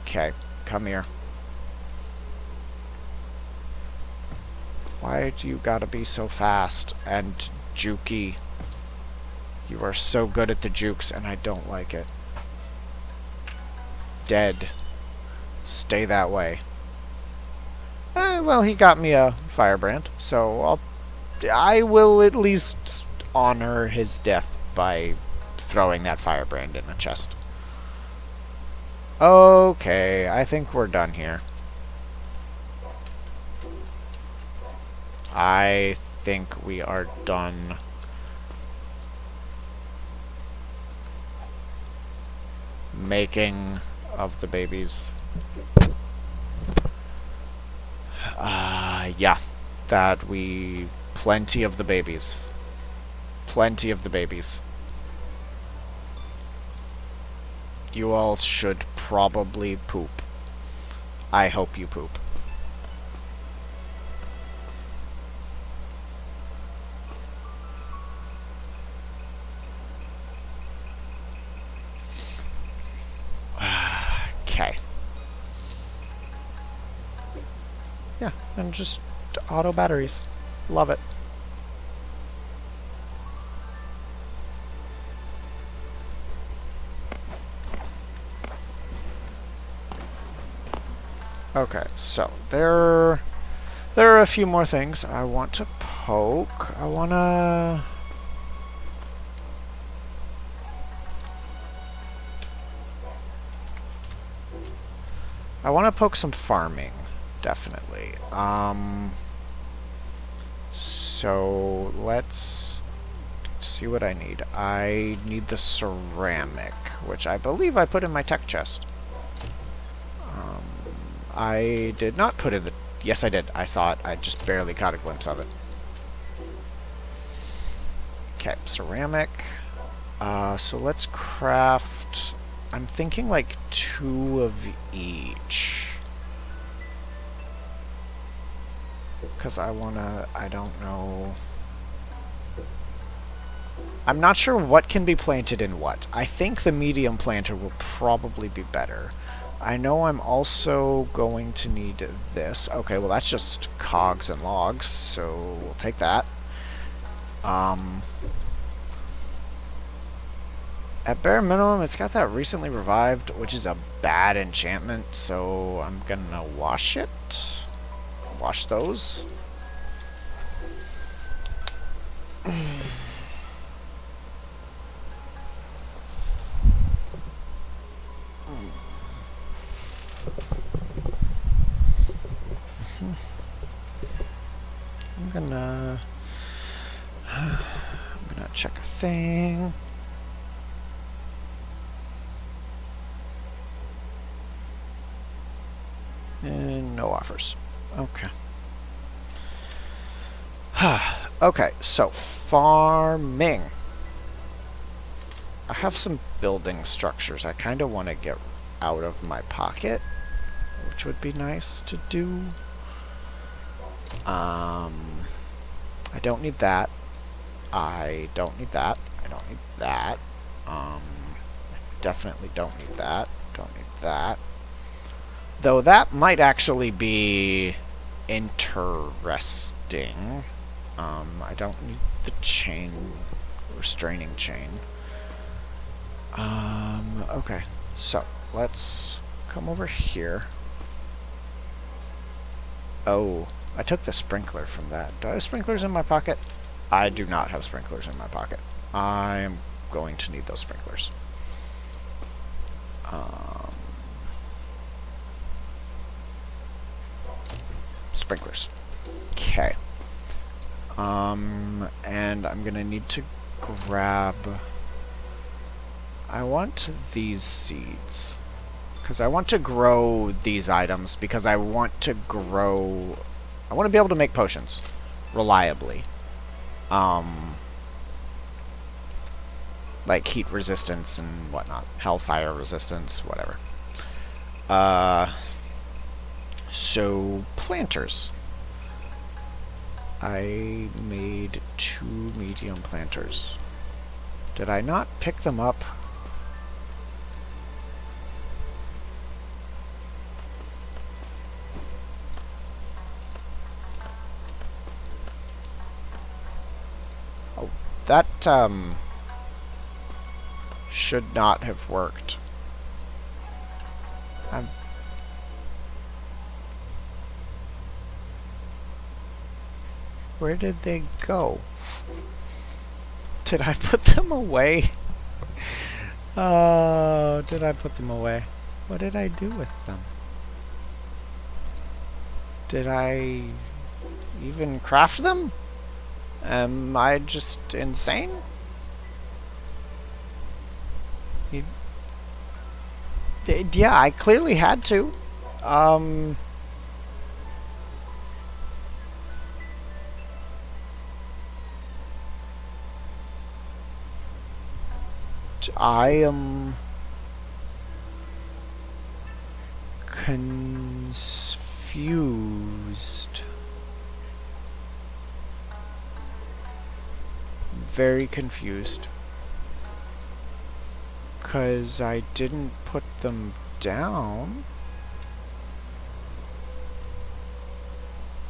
S1: Okay, come here. Why do you gotta be so fast and jukey? You are so good at the jukes, and I don't like it. Dead. Stay that way. Well, he got me a firebrand, so I will at least honor his death by throwing that firebrand in a chest. Okay, I think we're done here. I think we are done. Making of the babies. Yeah. Plenty of the babies. Plenty of the babies. You all should probably poop. I hope you poop. Okay. Yeah, and just auto batteries. Love it. Okay, so there are a few more things I want to poke. I want to poke some farming, definitely. So let's see what I need. I need the ceramic, which I believe I put in my tech chest. I did not put in the... Yes, I did. I saw it. I just barely caught a glimpse of it. Okay, ceramic. So let's craft... I'm thinking like 2 of each. Because I wanna... I don't know... I'm not sure what can be planted in what. I think the medium planter will probably be better. I know I'm also going to need this. Okay, well that's just cogs and logs, so we'll take that. At bare minimum, it's got that recently revived, which is a bad enchantment, so I'm gonna wash it. Wash those. I'm gonna check a thing. And no offers. Okay. Okay, so farming. I have some building structures I kind of want to get out of my pocket, which would be nice to do. I don't need that. I don't need that. I don't need that. I definitely don't need that. Don't need that. Though that might actually be interesting. I don't need the chain, restraining chain. Okay, so let's come over here. Oh, I took the sprinkler from that. Do I have sprinklers in my pocket? I do not have sprinklers in my pocket. I'm going to need those sprinklers. Sprinklers. Okay. And I'm gonna need to grab... I want these seeds. Because I want to grow these items, because I want to grow... I want to be able to make potions. Reliably. Like heat resistance and whatnot. Hellfire resistance, whatever. So, planters. I made 2 medium planters. Did I not pick them up? Oh, that, should not have worked. Where did they go? Did I put them away? Oh, did I put them away? What did I do with them? Did I even craft them? Am I just insane? Yeah, I clearly had to. I am confused. Very confused. 'Cause I didn't put them down.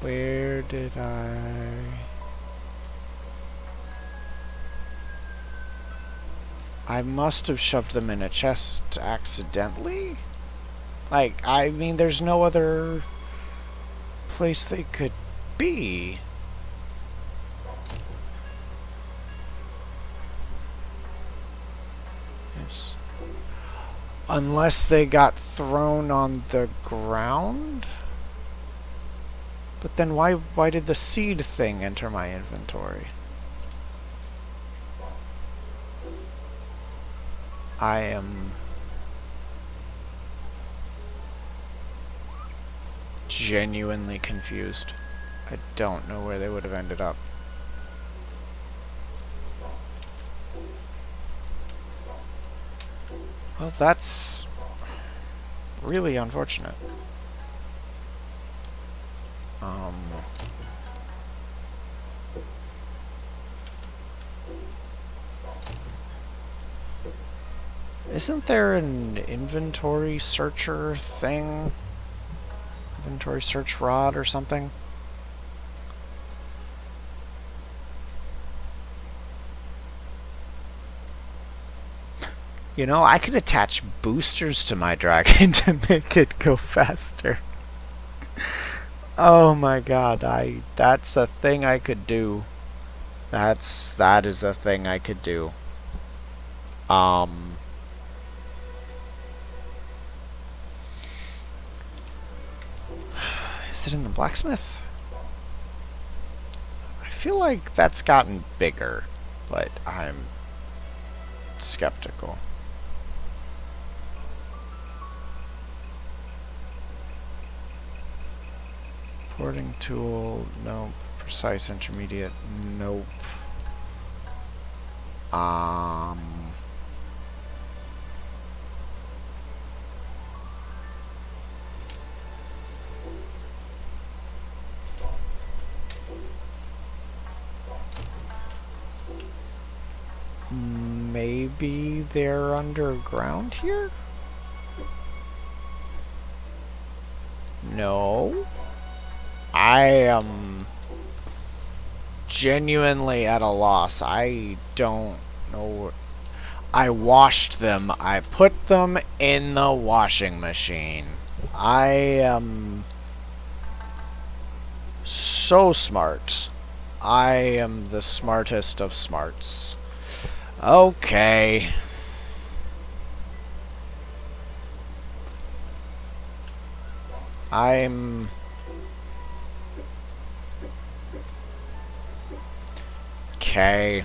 S1: Where did I must have shoved them in a chest accidentally? Like, I mean, there's no other place they could be. Yes. Unless they got thrown on the ground? But then why did the seed thing enter my inventory? I am genuinely confused. I don't know where they would have ended up. Well, that's really unfortunate. Isn't there an inventory searcher thing? Inventory search rod or something? You know, I could attach boosters to my dragon to make it go faster. Oh my god, that's a thing I could do. That is a thing I could do. Is it in the blacksmith? I feel like that's gotten bigger, but I'm skeptical. Porting tool, nope. Precise intermediate, nope. Maybe they're underground here? No. I am genuinely at a loss. I don't know. I washed them. I put them in the washing machine. I am so smart. I am the smartest of smarts. Okay. I'm... Okay.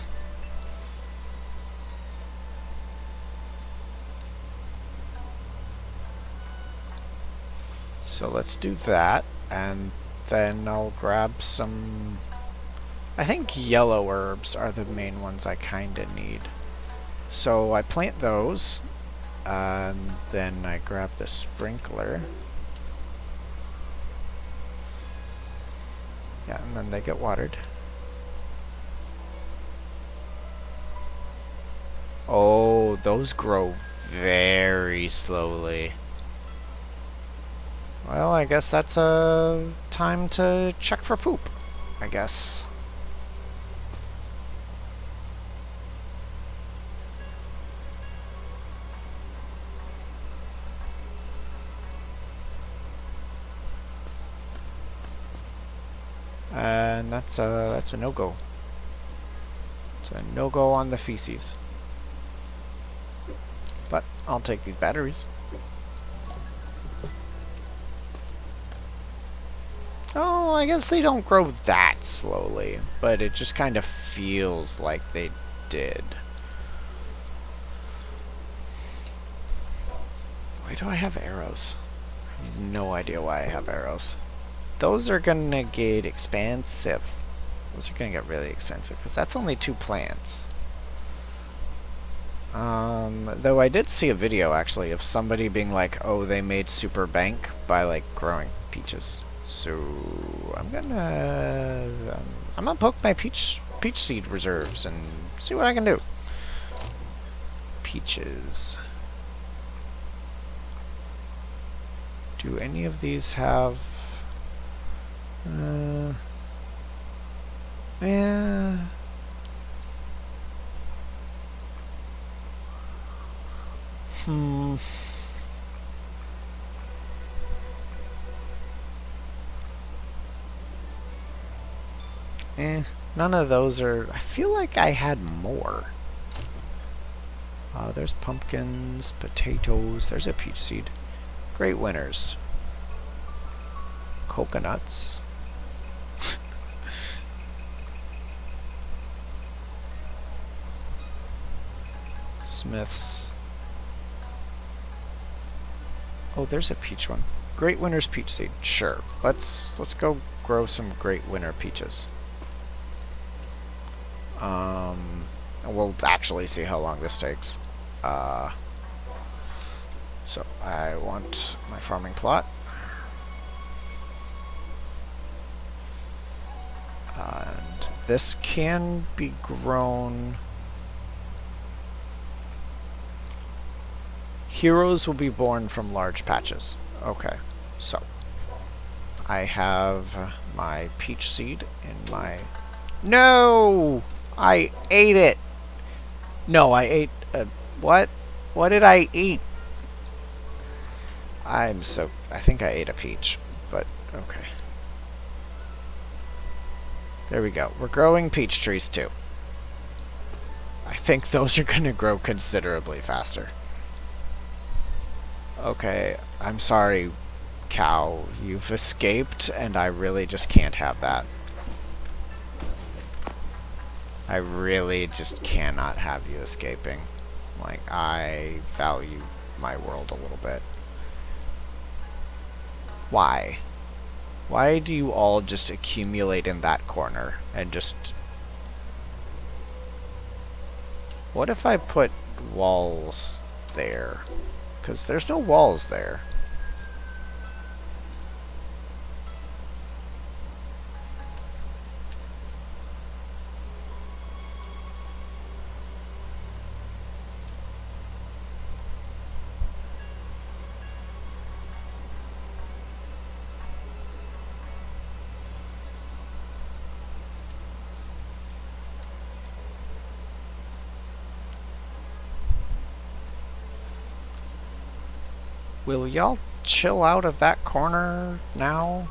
S1: So let's do that, and then I'll grab some... I think yellow herbs are the main ones I kinda need. So I plant those, and then I grab the sprinkler. Yeah, and then they get watered. Oh, those grow very slowly. Well, I guess that's a time to check for poop, I guess. And that's a no-go. It's a no-go on the feces. But I'll take these batteries. Oh, I guess they don't grow that slowly, but it just kind of feels like they did. Why do I have arrows? I have no idea why I have arrows. Those are gonna get expensive. Those are gonna get really expensive, because that's only 2 plants. Though I did see a video, actually, of somebody being like, oh, they made super bank by, like, growing peaches. So, I'm gonna poke my peach seed reserves and see what I can do. Peaches. Do any of these have... yeah... none of those are... I feel like I had more. There's pumpkins, potatoes, there's a peach seed. Great winners. Coconuts. Smiths. Oh, there's a peach one. Great Winter's peach seed. Sure. Let's go grow some Great Winter peaches. We'll actually see how long this takes. So I want my farming plot. And this can be grown. Heroes will be born from large patches. Okay, so I have my peach seed in my... No! I ate it! No, I ate a... What? What did I eat? I think I ate a peach, but okay. There we go. We're growing peach trees too. I think those are going to grow considerably faster. Okay, I'm sorry, cow. You've escaped, and I really just can't have that. I really just cannot have you escaping. Like, I value my world a little bit. Why? Why do you all just accumulate in that corner and just... What if I put walls there? Because there's no walls there. Will y'all chill out of that corner now?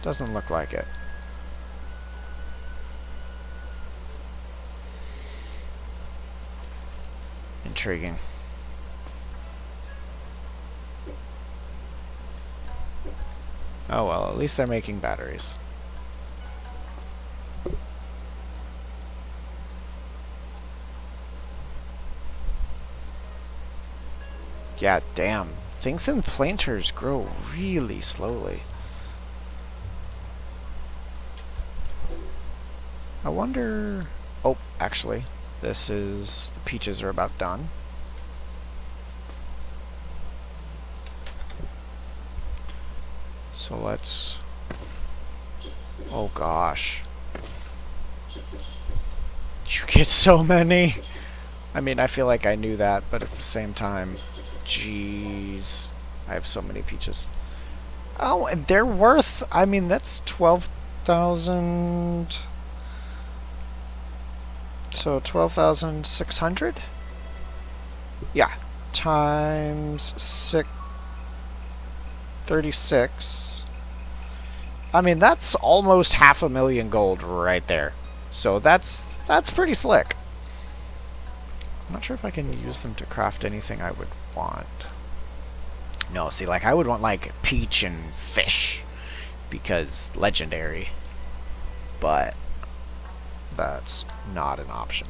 S1: Doesn't look like it. Intriguing. Oh well, at least they're making batteries. Yeah, damn. Things in planters grow really slowly. I wonder... Oh, actually, this is... The peaches are about done. So let's... Oh gosh. You get so many! I mean, I feel like I knew that, but at the same time... Jeez. I have so many peaches. Oh, and they're worth... I mean, that's 12,000... So, 12,600? Yeah. Times 36. I mean, that's almost 500,000 gold right there. So, that's pretty slick. I'm not sure if I can use them to craft anything I would want. No, see, like, I would want, like, peach and fish. Because legendary. But that's not an option.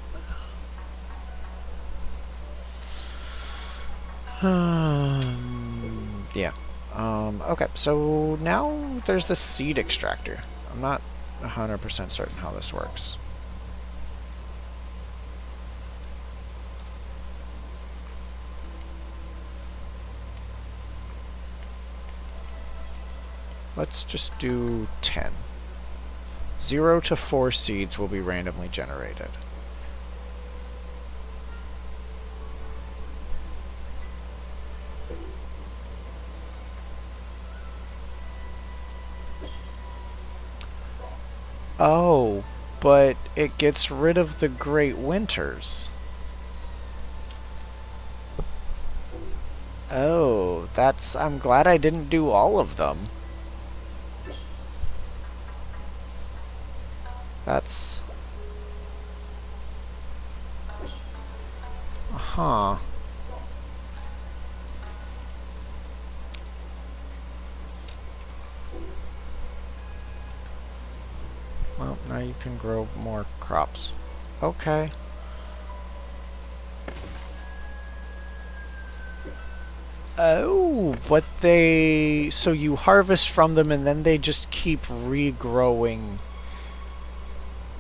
S1: Yeah. Okay, so now there's the seed extractor. I'm not 100% certain how this works. Let's just do 10. 0 to 4 seeds will be randomly generated. Oh, but it gets rid of the Great Winters. Oh, I'm glad I didn't do all of them. That's... Huh. Well, now you can grow more crops. Okay. Oh, but they... So you harvest from them and then they just keep regrowing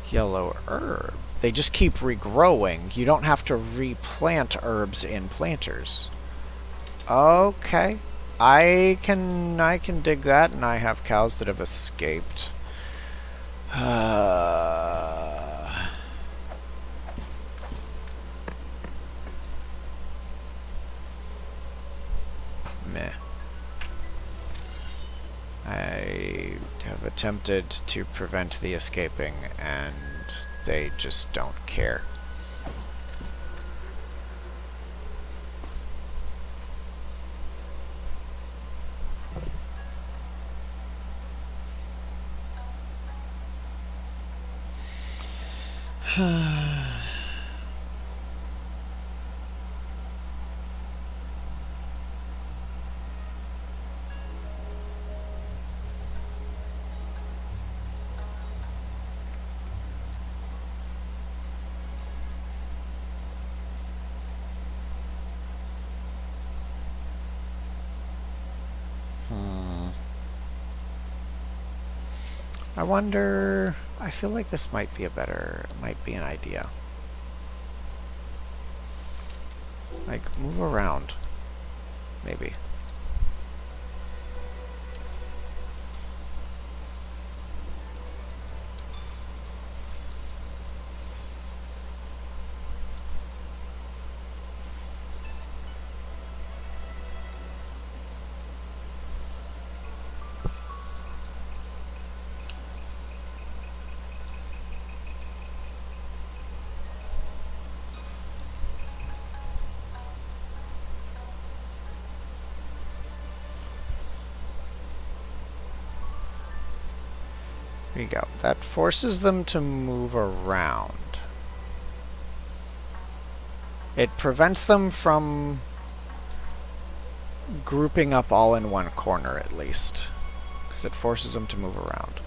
S1: yellow herb. They just keep regrowing. You don't have to replant herbs in planters. Okay. I can dig that, and I have cows that have escaped. Meh. I have attempted to prevent the escaping, and they just don't care. I wonder... I feel like this might be might be an idea. Like, move around. Maybe. There you go. That forces them to move around. It prevents them from grouping up all in one corner, at least. Because it forces them to move around.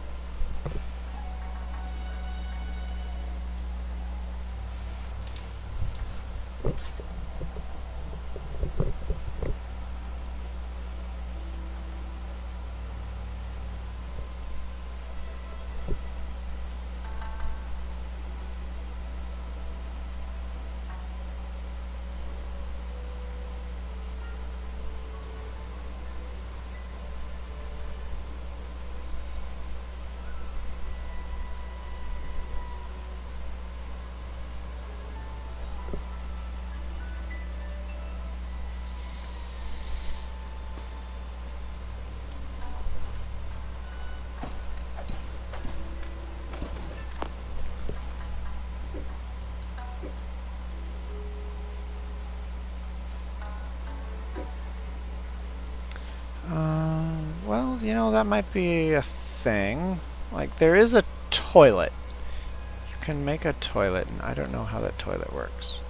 S1: Well, you know, that might be a thing. Like, there is a toilet. You can make a toilet, and I don't know how that toilet works.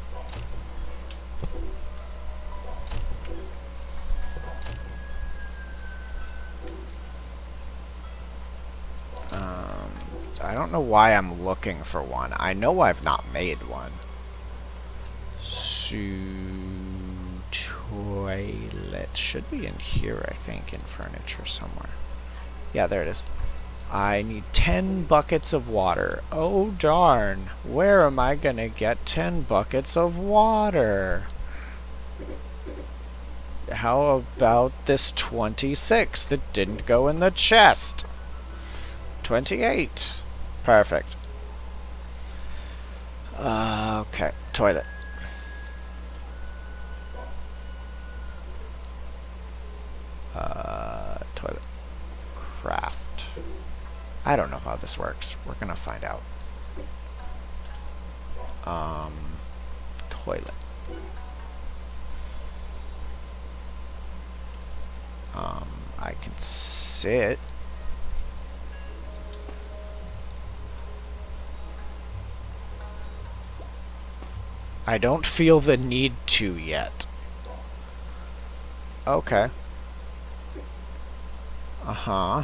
S1: I don't know why I'm looking for one. I know I've not made one. Toilet should be in here, I think, in furniture somewhere. Yeah, there it is. I need 10 buckets of water. Oh darn, where am I gonna get 10 buckets of water? How about this 26 that didn't go in the chest? 28. Perfect. Okay, toilet. Toilet. Craft. I don't know how this works. We're gonna find out. Toilet. I can sit. I don't feel the need to yet. Okay. Uh-huh.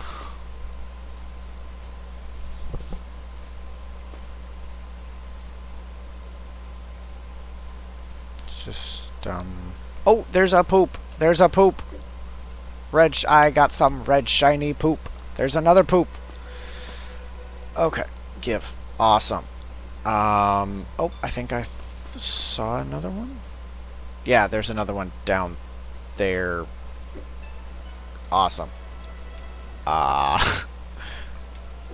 S1: Just, oh, there's a poop. There's a poop. I got some red shiny poop. There's another poop. Okay, give. Awesome. Oh, I think I saw another one. Yeah, there's another one down there. Awesome.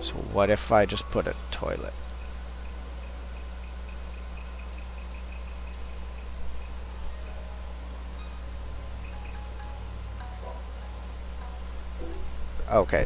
S1: So what if I just put a toilet? Okay.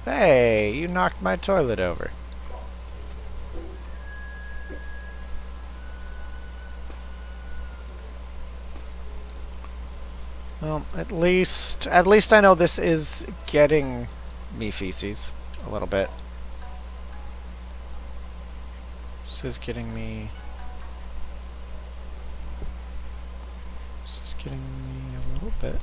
S1: Hey, you knocked my toilet over. Well, at least I know this is getting me feces a little bit. This is getting me. This is getting me a little bit.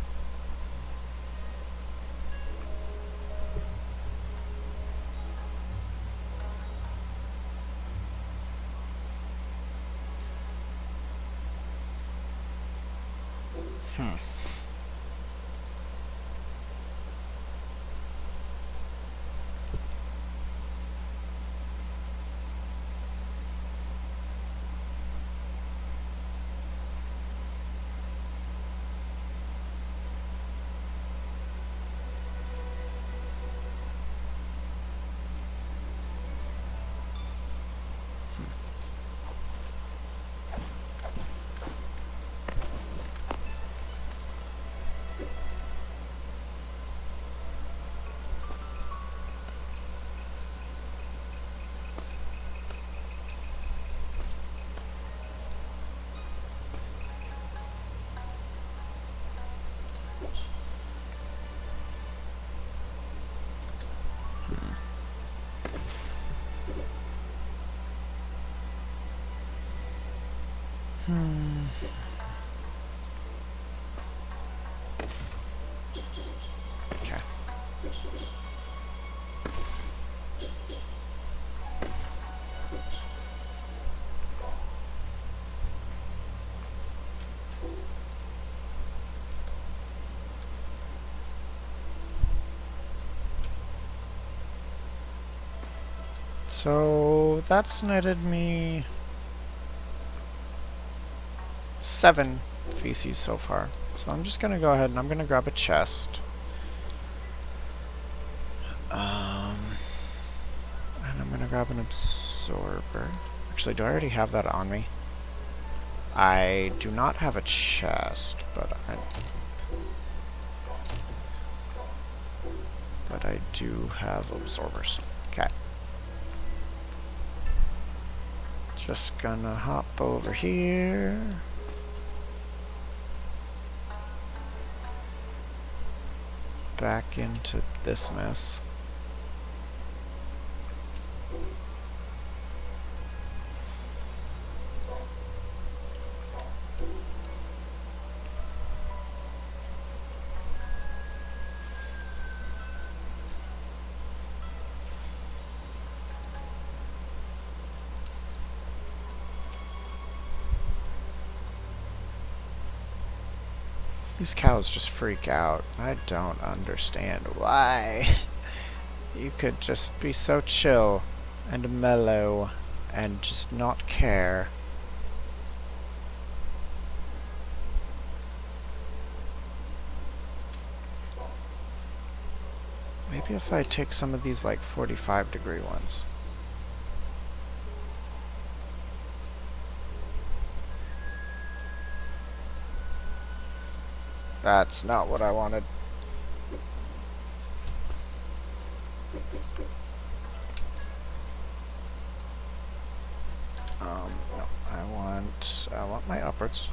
S1: Okay. So that's netted me 7 feces so far. So I'm just gonna go ahead and I'm gonna grab a chest. And I'm gonna grab an absorber. Actually, do I already have that on me? I do not have a chest, but I do have absorbers. Okay. Just gonna hop over here. Back into this mess. These cows just freak out. I don't understand why. You could just be so chill and mellow and just not care. Maybe if I take some of these like 45-degree ones. That's not what I wanted. No, I want my upwards.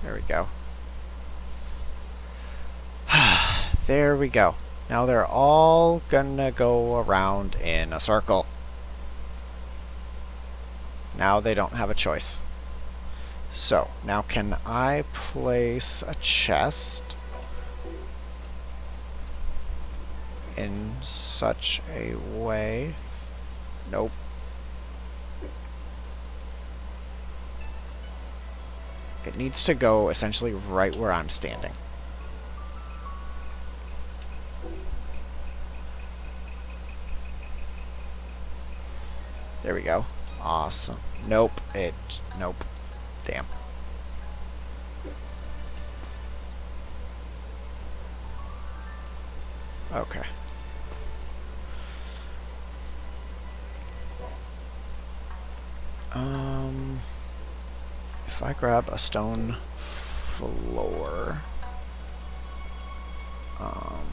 S1: There we go. There we go. Now they're all gonna go around in a circle. Now they don't have a choice. So, now can I place a chest in such a way? Nope. It needs to go essentially right where I'm standing. There we go. Awesome. Nope. Nope. Damn. Okay. If I grab a stone floor, I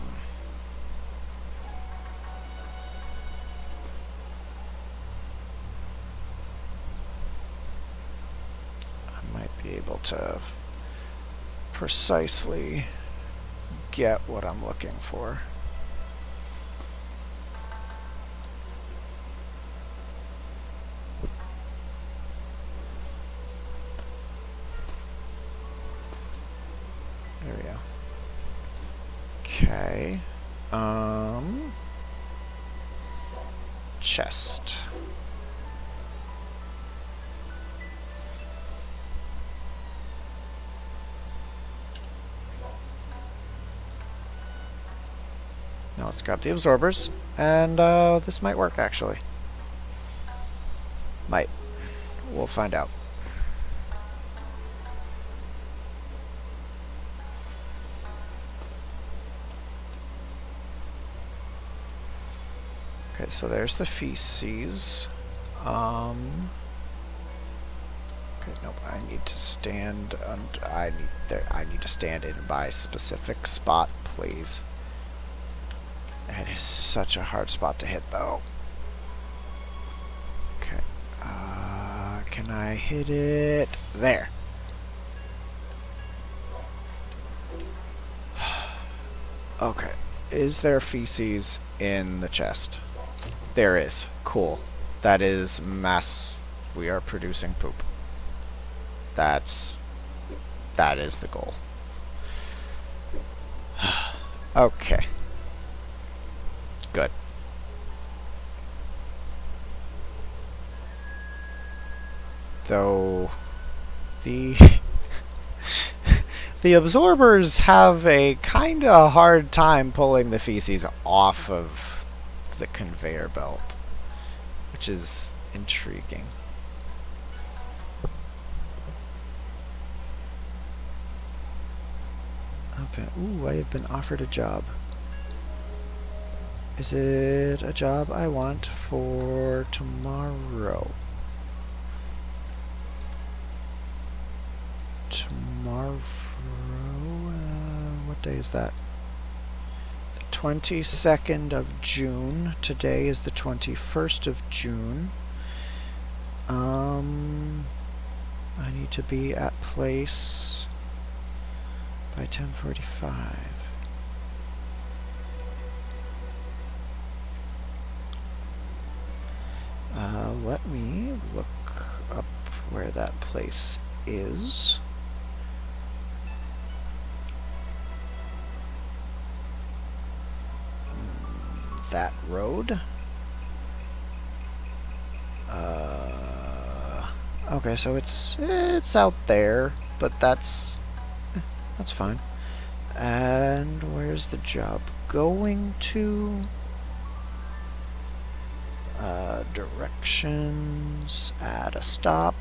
S1: might be able to precisely get what I'm looking for. There we go. Okay. Chest. Now let's grab the absorbers, and this might work actually. Might. We'll find out. Okay, so there's the feces. Okay, nope. I need to stand. I need to stand in my specific spot, please. That is such a hard spot to hit, though. Okay. Can I hit it? There. Okay. Is there feces in the chest? There is. Cool. That is mass. We are producing poop. That is the goal. Okay. Good. Though the The absorbers have a kind of hard time pulling the feces off of the conveyor belt, which is intriguing. Okay, ooh, I have been offered a job. Is it a job I want for tomorrow? Tomorrow, what day is that? The 22nd of June. Today is the 21st of June. I need to be at place by 10:45. Let me look up where that place is. That road. Okay, so it's out there, but that's fine. And where's the job going to? Directions, add a stop.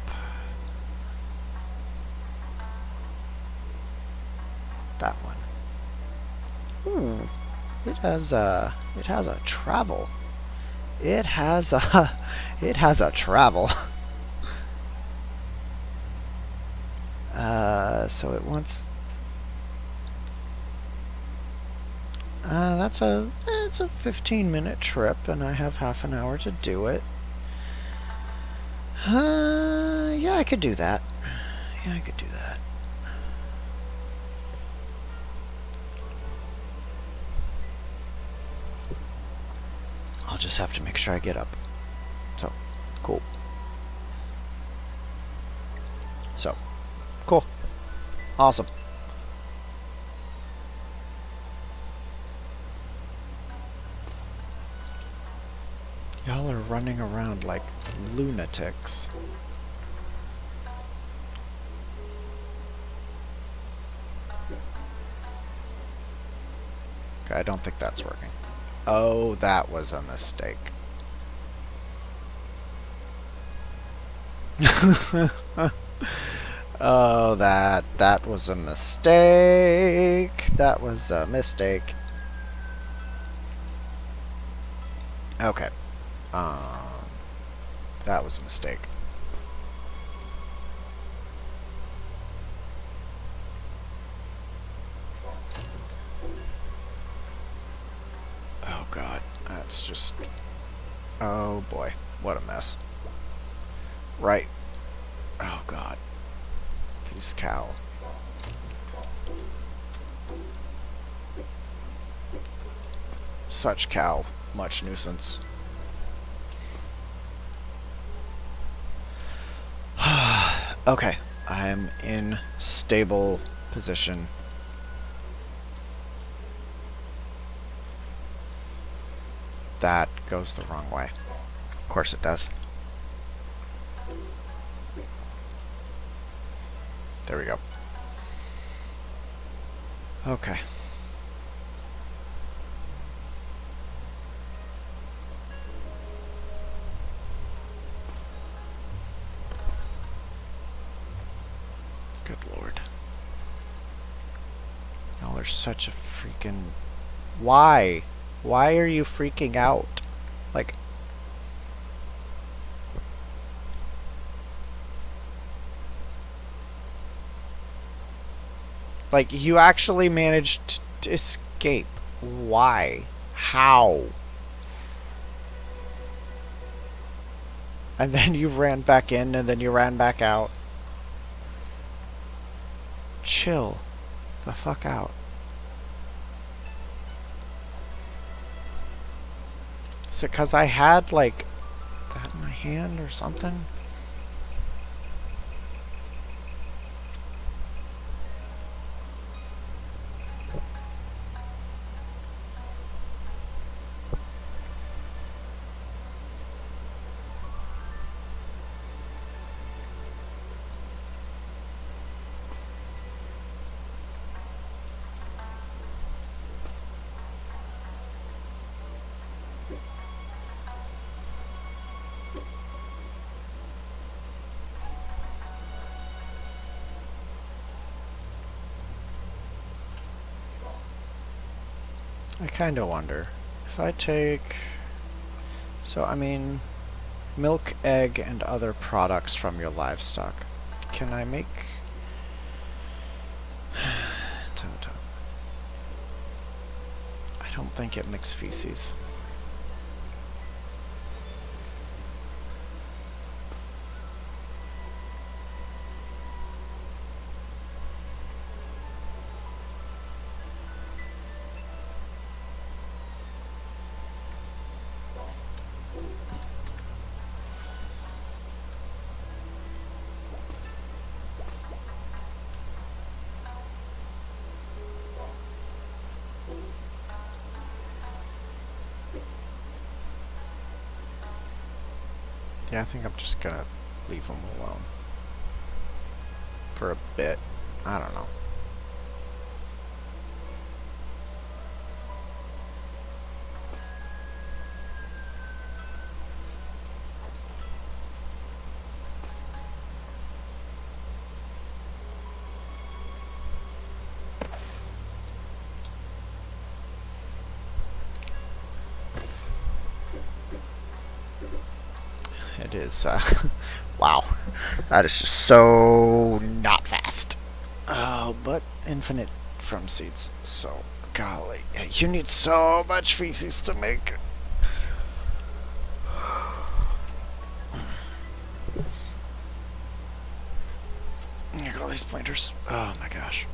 S1: That one. Ooh, it has a travel. It has a travel. So it wants. It's a 15-minute trip, and I have half an hour to do it. Yeah, I could do that. Yeah, I could do that. I'll just have to make sure I get up. So, cool. So, cool. Awesome. Y'all are running around like lunatics. Okay, I don't think that's working. Oh, that was a mistake. Oh, that was a mistake. That was a mistake. Okay. That was a mistake. Oh god, that's just... Oh boy, what a mess. Right. Oh god. These cow. Such cow. Much nuisance. Okay, I'm in stable position. That goes the wrong way. Of course it does. There we go. Okay. Good lord. Y'all are such a freaking... Why? Why are you freaking out? Like... Like, you actually managed to escape. Why? How? And then you ran back in, and then you ran back out. Chill the fuck out. Is it because I had, like, that in my hand or something? I kind of wonder if I take... So, I mean, milk, egg, and other products from your livestock. Can I make... to the top. I don't think it makes feces. Yeah, I think I'm just gonna leave them alone. For a bit. I don't know. It is, wow. That is just so not fast. But infinite from seeds. So, golly. You need so much feces to make. Look at all these planters. Oh my gosh.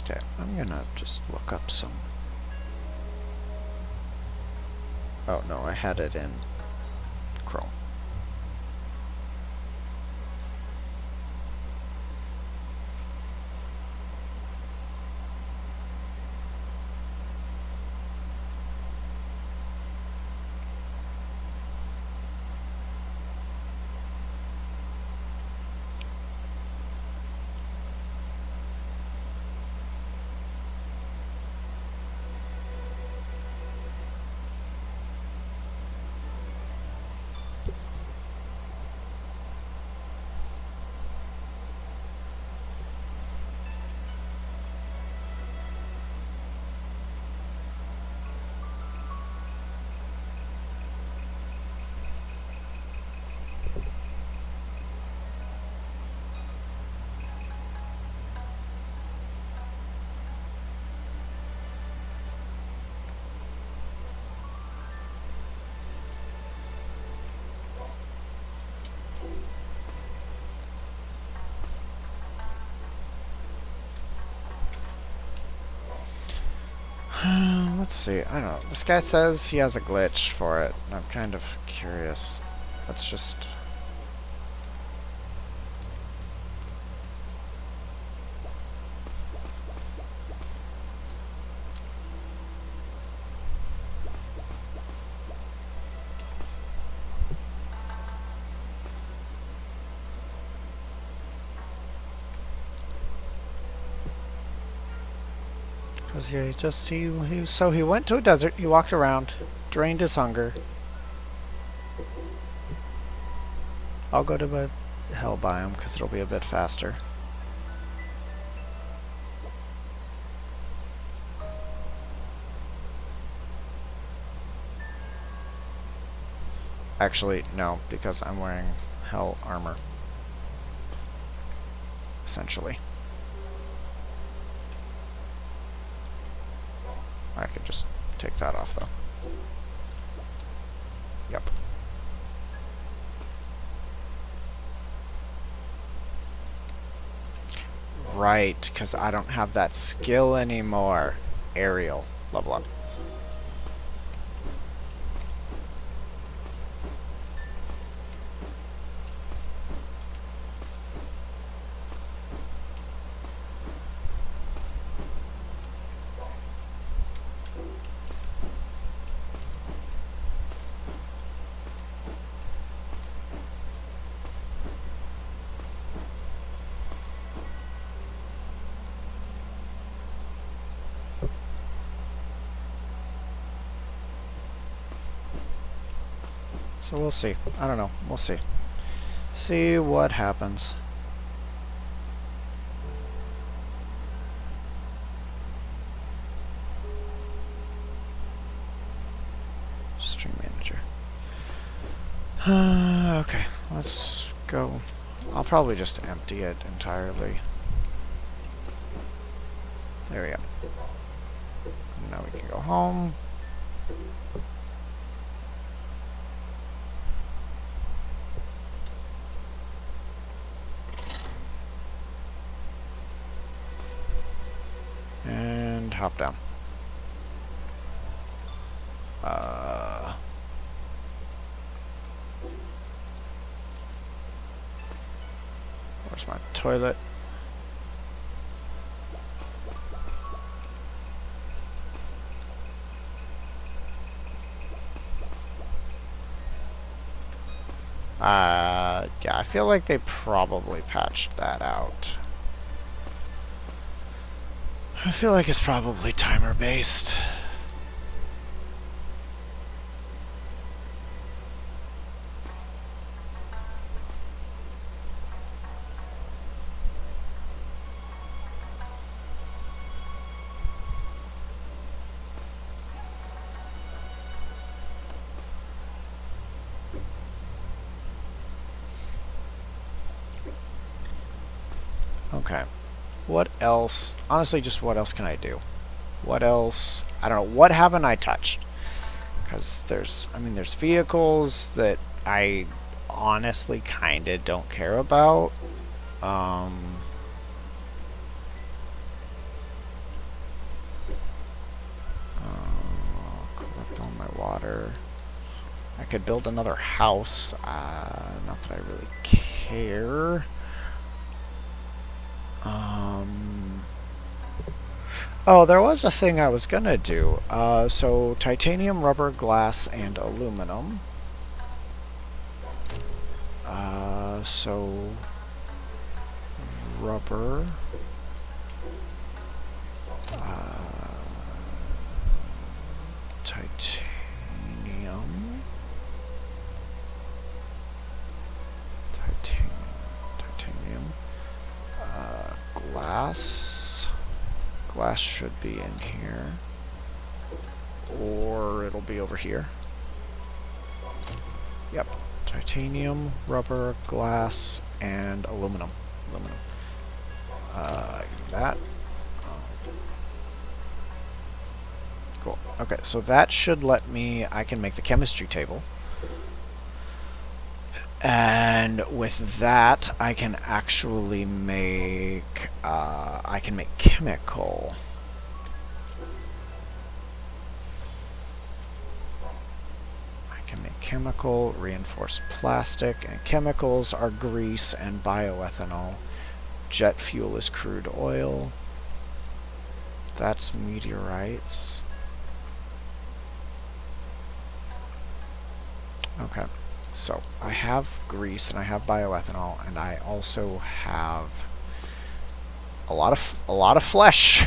S1: Okay, I'm gonna just look up some... Oh no, I had it in Chrome. Let's see. I don't know. This guy says he has a glitch for it. And I'm kind of curious. Let's just... Because he went to a desert, he walked around, drained his hunger. I'll go to the hell biome because it'll be a bit faster. Actually, no, because I'm wearing hell armor. Essentially. I could just take that off, though. Yep. Right, because I don't have that skill anymore. Aerial. Level up. So we'll see. I don't know. We'll see. See what happens. Stream manager. Okay, let's go. I'll probably just empty it entirely. There we go. Now we can go home. And hop down. Where's my toilet? Yeah, I feel like they probably patched that out. I feel like it's probably timer based. Okay. What else? Honestly, just what else can I do? What else? I don't know. What haven't I touched? Because there's vehicles that I honestly kind of don't care about. Collect all my water. I could build another house. Not that I really care. Oh, there was a thing I was gonna do. So titanium, rubber, glass, and aluminum. So rubber. Titanium. Titanium. Glass. Glass should be in here. Or it'll be over here. Yep. Titanium, rubber, glass, and aluminum. That. Cool. Okay, so that should let me... I can make the chemistry table. And with that, I can actually make... I can make chemical. I can make chemical, reinforced plastic, and chemicals are grease and bioethanol. Jet fuel is crude oil. That's meteorites. Okay. So, I have grease and I have bioethanol, and I also have a lot of flesh.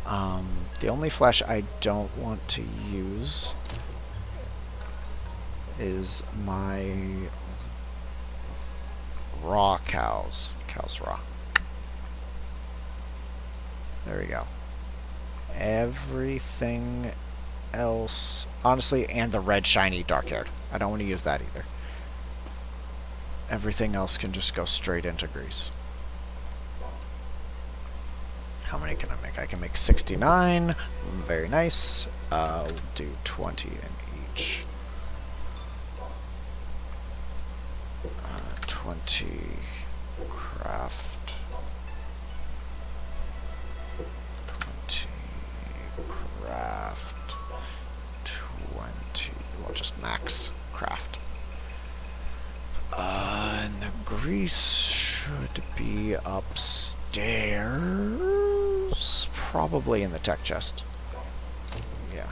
S1: The only flesh I don't want to use is my raw cows. Cows raw. There we go. Everything else, honestly, and the red shiny dark haired. I don't want to use that either. Everything else can just go straight into grease. How many can I make? I can make 69. Very nice. We'll do 20 in each. 20 craft. 20 craft. 20. Well, just max craft. And the grease should be upstairs. Probably in the tech chest. Yeah.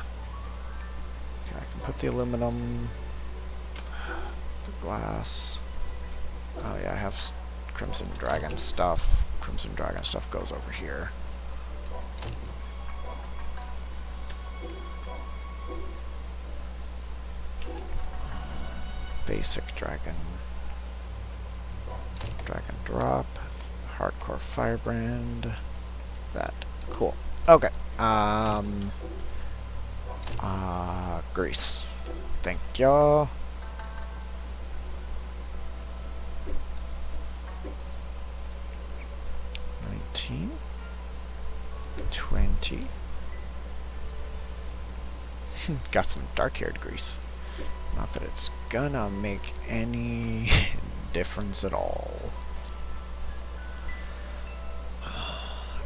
S1: Okay, I can put the aluminum, the glass. Oh yeah, I have Crimson Dragon stuff. Crimson Dragon stuff goes over here. basic dragon drop, hardcore firebrand, that. Cool. Okay. Grease. Thank you. 19, 20. Got some dark-haired grease. Not that it's gonna make any difference at all.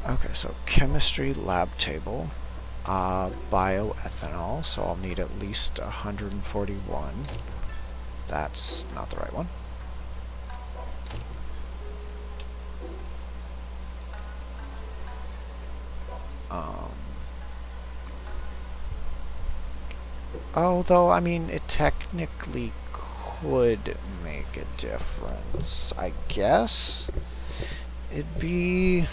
S1: Okay, so chemistry lab table. Bioethanol, so I'll need at least 141. That's not the right one. Although, I mean, it technically could make a difference, I guess. It'd be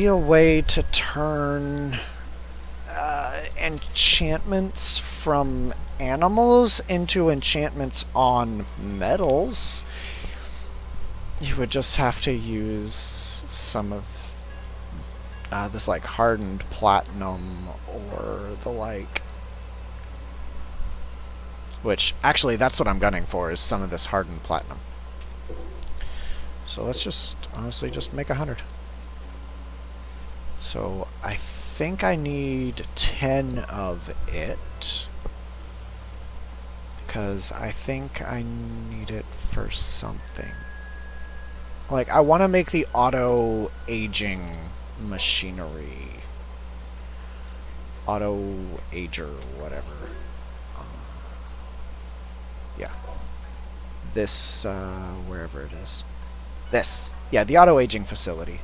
S1: a way to turn enchantments from animals into enchantments on metals. You would just have to use some of this like hardened platinum or the like. Which, actually, that's what I'm gunning for, is some of this hardened platinum. So let's just, honestly, just make 100. So I think I need 10 of it. Because I think I need it for something. Like, I want to make the auto-aging machinery. Auto-ager, whatever. Yeah. This, wherever it is. This. Yeah, the auto-aging facility.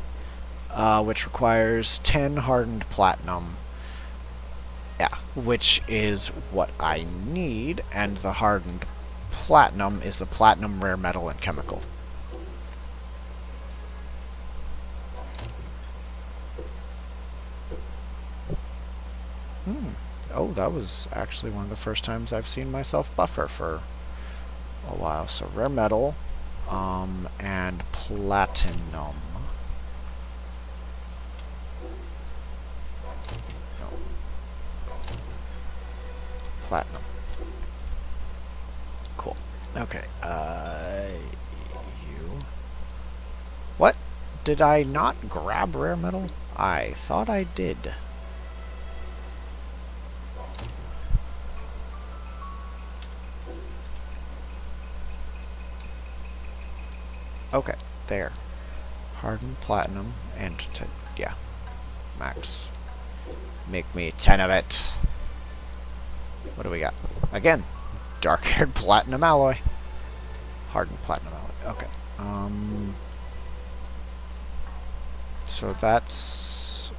S1: Which requires 10 hardened platinum. Yeah, which is what I need, and the hardened platinum is the platinum, rare metal, and chemical. Oh, that was actually one of the first times I've seen myself buffer for a while. So rare metal, and platinum. No. Platinum. Cool. Okay, you. What? Did I not grab rare metal? I thought I did. Okay, there. Hardened platinum and yeah, max. Make me 10 of it. What do we got? Again, dark-haired platinum alloy. Hardened platinum alloy. Okay. So that's.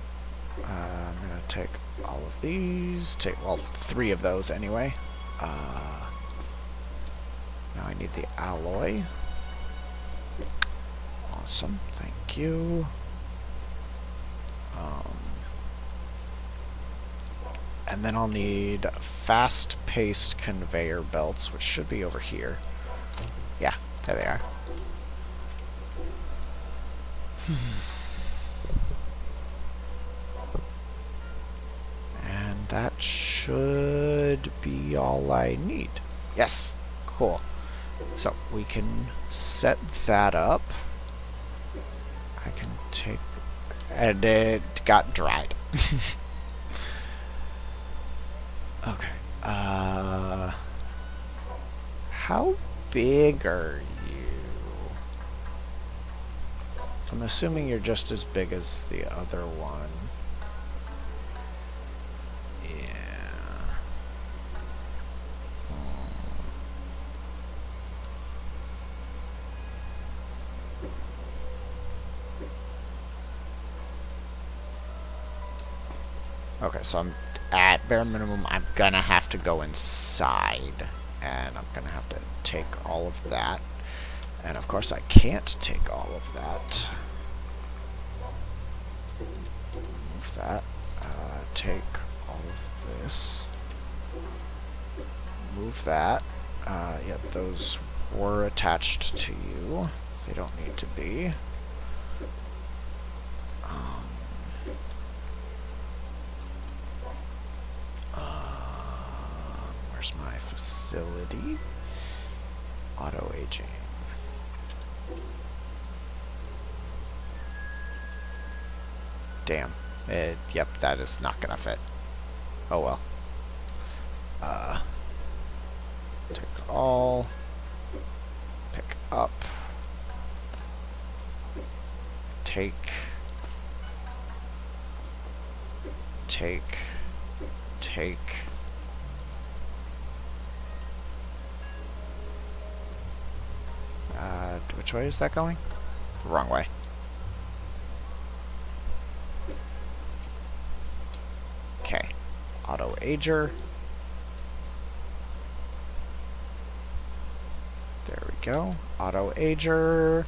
S1: I'm gonna take all of these. Well, 3 of those anyway. Now I need the alloy. Awesome, thank you. And then I'll need fast-paced conveyor belts, which should be over here. Yeah, there they are. And that should be all I need. Yes, cool. So we can set that up. I can take, and it got dried. Okay. How big are you? I'm assuming you're just as big as the other one. Yeah. Okay, so I'm at bare minimum, I'm gonna have to go inside, and I'm gonna have to take all of that, and of course I can't take all of that. Move that. Take all of this. Move that. Yeah, those were attached to you. They don't need to be. Um, where's my facility? Auto aging. Damn. Yep, that is not gonna fit. Oh well. Take all. Pick up. Take. Which way is that going? The wrong way. Okay. Auto ager. There we go. Auto ager.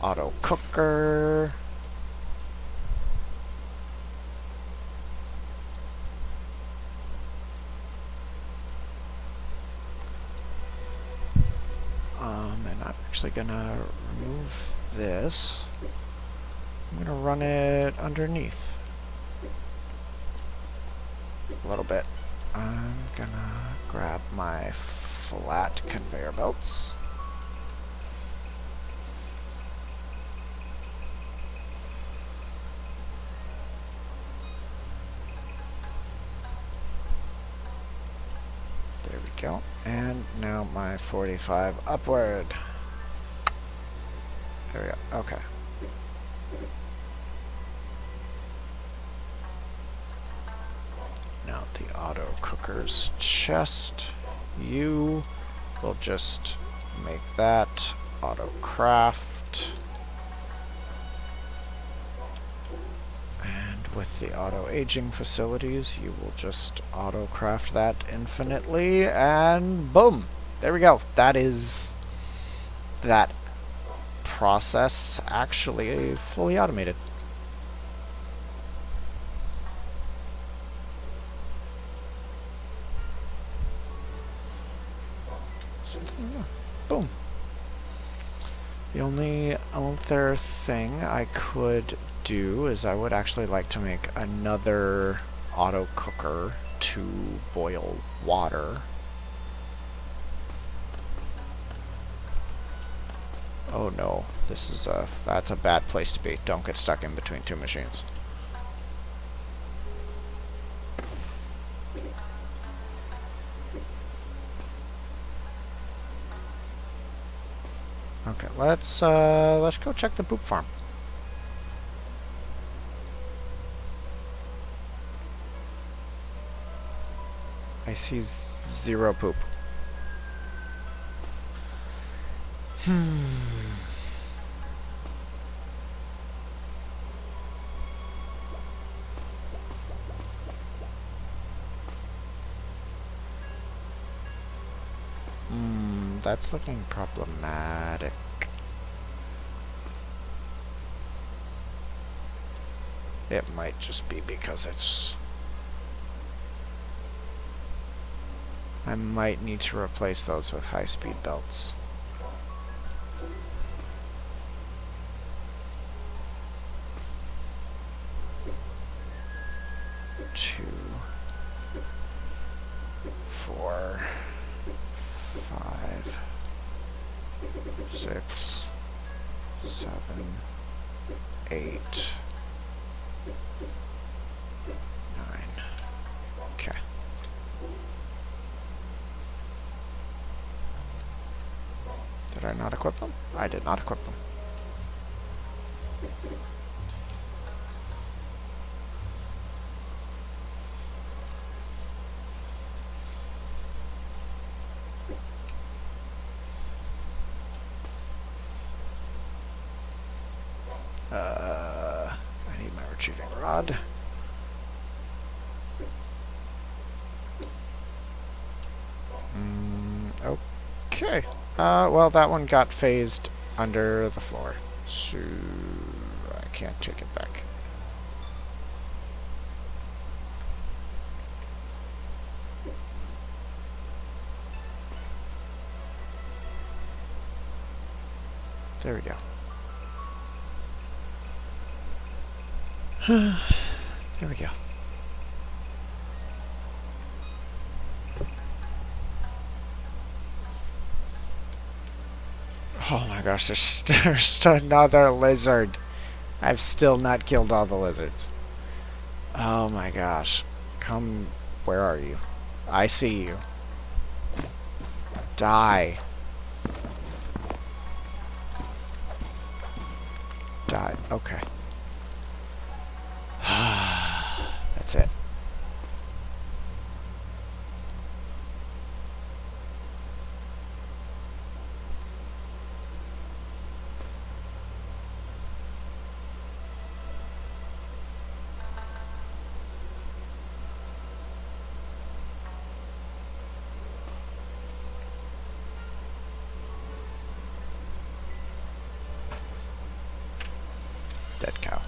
S1: Auto cooker. And I'm actually gonna remove this. I'm gonna run it underneath a little bit. I'm gonna grab my flat conveyor belts. There we go. And now my 45 upward. There we go. Okay. Now the auto cooker's chest. You will just make that auto craft. And with the auto aging facilities, you will just auto craft that infinitely, and boom! There we go. That is that process actually fully automated. Boom. The only other thing I could do is I would actually like to make another auto cooker to boil water. Oh no, that's a bad place to be. Don't get stuck in between two machines. Okay, let's go check the poop farm. I see 0 poop. That's looking problematic. It might just be because it's... I might need to replace those with high-speed belts. Two, 4, 5, 6, 7, 8, 9. Okay. Did I not equip them? I did not equip them. I need my retrieving rod. Okay. Well, that one got phased under the floor, so I can't take it back. There we go. There we go. Oh my gosh, there's another lizard. I've still not killed all the lizards. Oh my gosh. Come, where are you? I see you. Die. Die. Okay. That's it. Dead cow.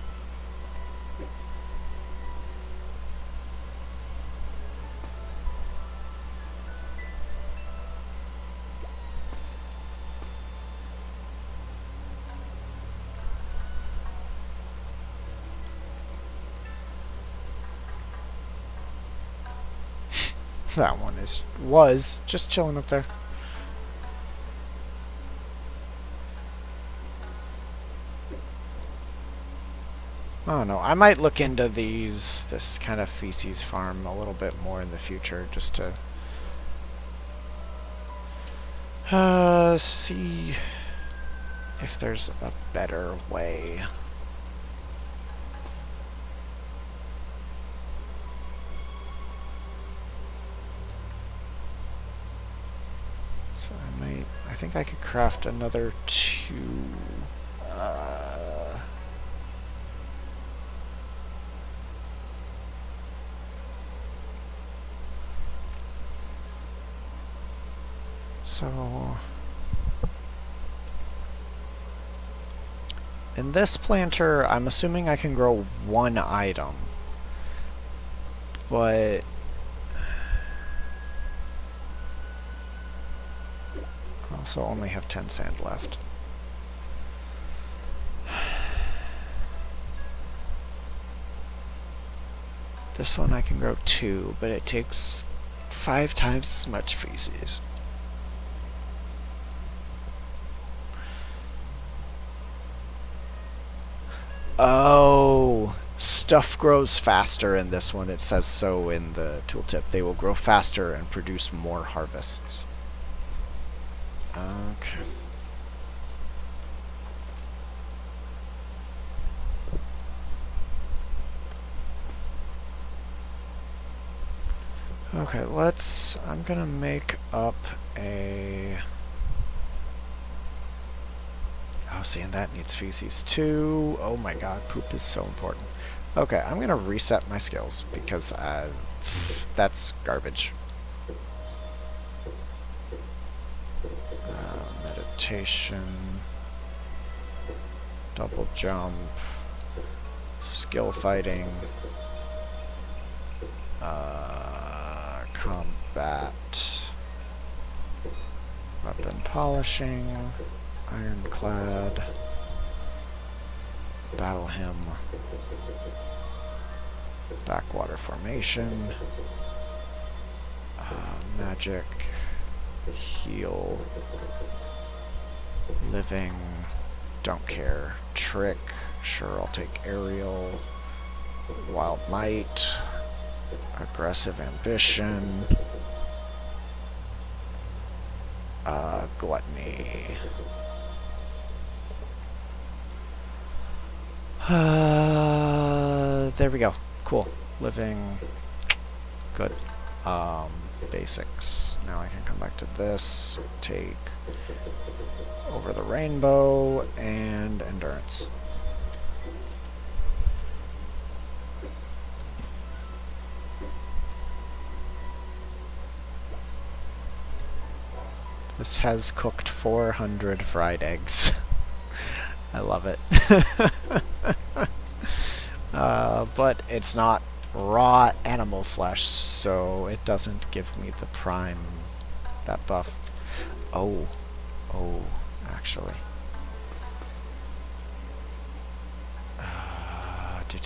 S1: That one was just chilling up there. Oh no, I might look into this kind of feces farm a little bit more in the future, just to see if there's a better way. So I think I could craft another 2. So in this planter, I'm assuming I can grow 1 item, but I also only have 10 sand left. This one I can grow 2, but it takes 5 times as much feces. Oh, stuff grows faster in this one. It says so in the tooltip. They will grow faster and produce more harvests. Okay. Okay, I'm gonna make up a... Oh, see, and that needs feces too. Oh my god, poop is so important. Okay, I'm gonna reset my skills because that's garbage. Meditation, double jump, skill fighting, combat, weapon polishing, ironclad, battle hymn, backwater formation, magic, heal, living, don't care, trick, sure I'll take aerial, wild might, aggressive ambition, gluttony. There we go. Cool. Living. Good. Basics. Now I can come back to this. Take over the rainbow and endurance. This has cooked 400 fried eggs. I love it. But it's not raw animal flesh, so it doesn't give me the prime, that buff. Oh, actually.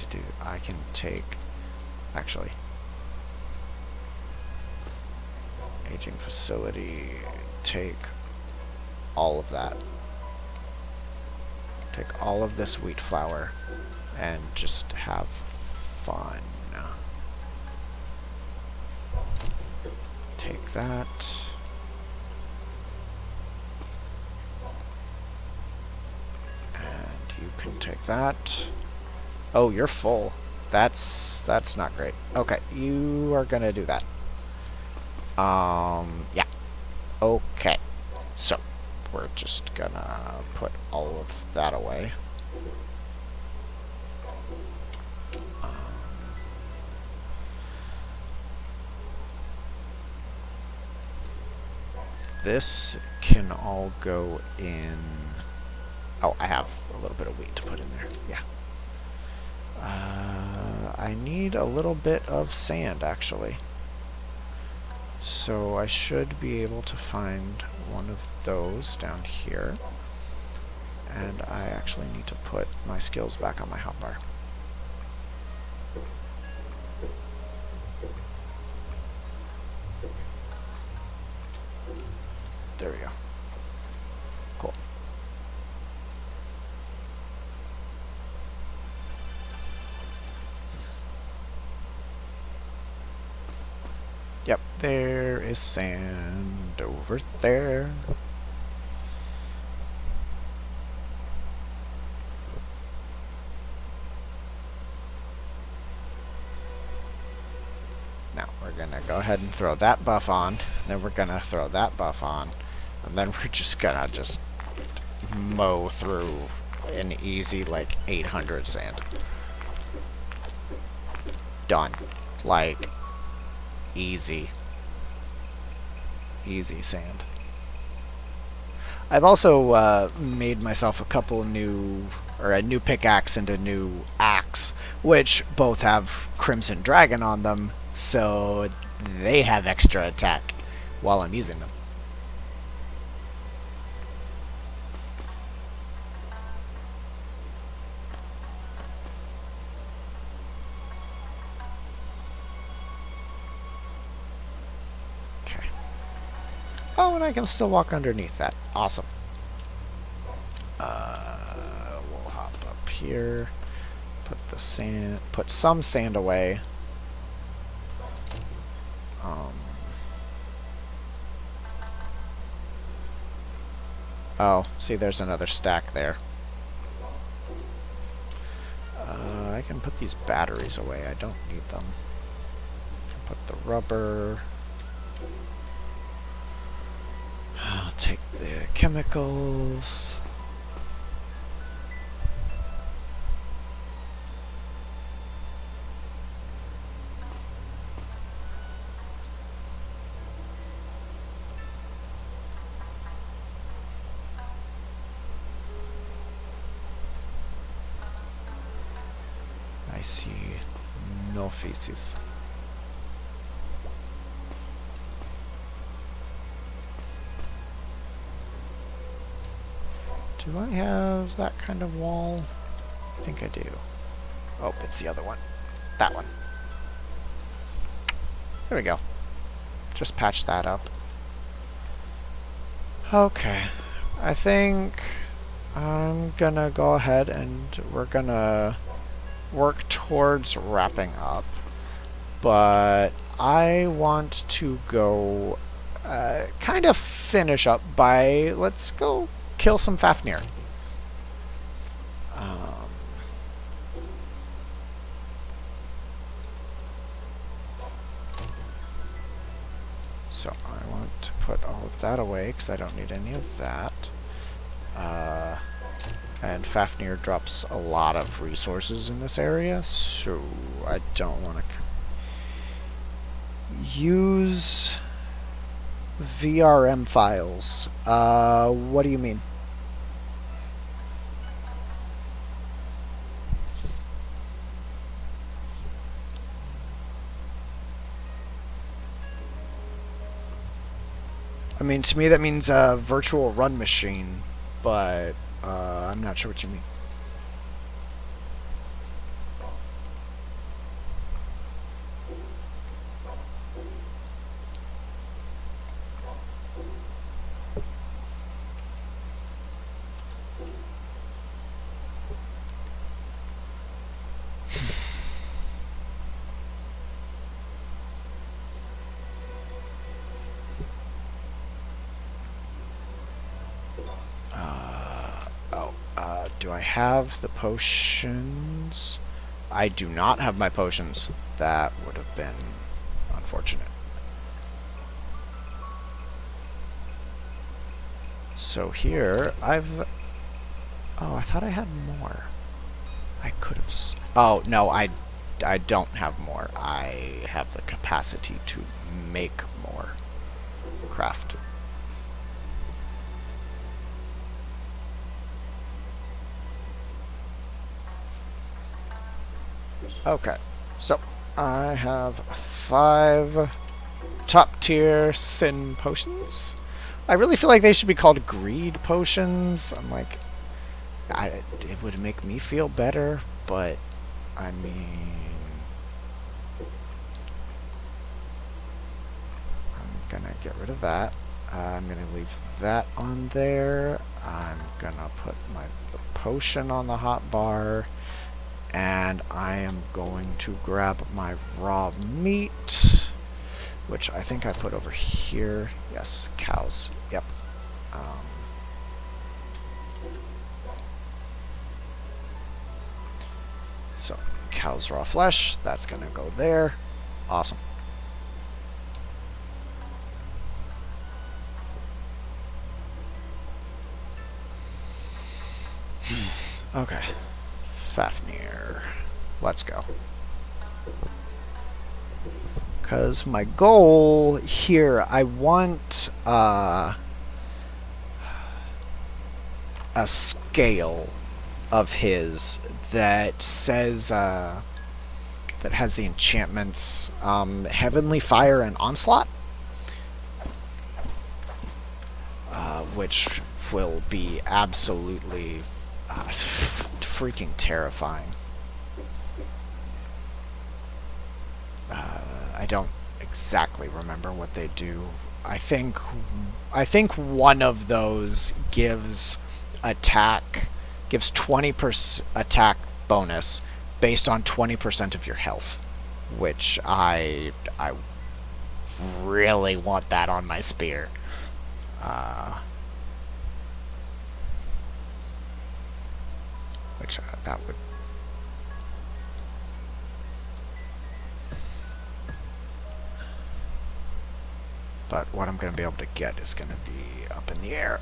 S1: to do, I can take, actually, aging facility, take all of that. Take all of this wheat flour and just have fun. Take that. And you can take that. Oh, you're full. That's not great. Okay, you are gonna do that. Yeah. Okay. So, we're just gonna put all of that away. This can all go in. Oh, I have a little bit of wheat to put in there. Yeah. I need a little bit of sand, actually. So I should be able to find one of those down here. And I actually need to put my skills back on my hotbar. There we go. Cool. Yep, there is sand over there. Now we're gonna go ahead and throw that buff on, then we're gonna throw that buff on, and then we're just gonna mow through an easy like 800 sand. Done. Like, easy. Easy sand. I've also made myself a couple new, or a new pickaxe and a new axe, which both have Crimson Dragon on them, so they have extra attack while I'm using them. Oh, and I can still walk underneath that. Awesome. We'll hop up here. Put some sand away. Oh, see, there's another stack there. I can put these batteries away. I don't need them. I can put the rubber. I'll take the chemicals. I see no feces. Do I have that kind of wall? I think I do. Oh, it's the other one. That one. There we go. Just patch that up. Okay. I think I'm gonna go ahead and we're gonna work towards wrapping up. But I want to go kind of finish up by, let's go kill some Fafnir. So I want to put all of that away because I don't need any of that. And Fafnir drops a lot of resources in this area, so I don't want to use VRM files. What do you mean? I mean, to me that means a virtual run machine, but I'm not sure what you mean. do I have the potions? I do not have my potions. That would have been unfortunate. So here, I've... Oh, I thought I had more. I could have... Oh, no, I don't have more. I have the capacity to make more craft. Okay, so I have 5 top tier sin potions. I really feel like they should be called greed potions. I'm like, it would make me feel better, but I mean, I'm gonna get rid of that. I'm gonna leave that on there. I'm gonna put the potion on the hot bar, and I am going to grab my raw meat, which I think I put over here. Yes, cows. Yep. So, cow's raw flesh, that's gonna go there. Awesome. Okay. Fafnir. Let's go. Because my goal here, I want a scale of his that says that has the enchantments Heavenly Fire and Onslaught, which will be absolutely freaking terrifying. I don't exactly remember what they do. I think one of those gives 20% attack bonus based on 20% of your health, which I really want that on my spear. Which that would. But what I'm going to be able to get is going to be up in the air.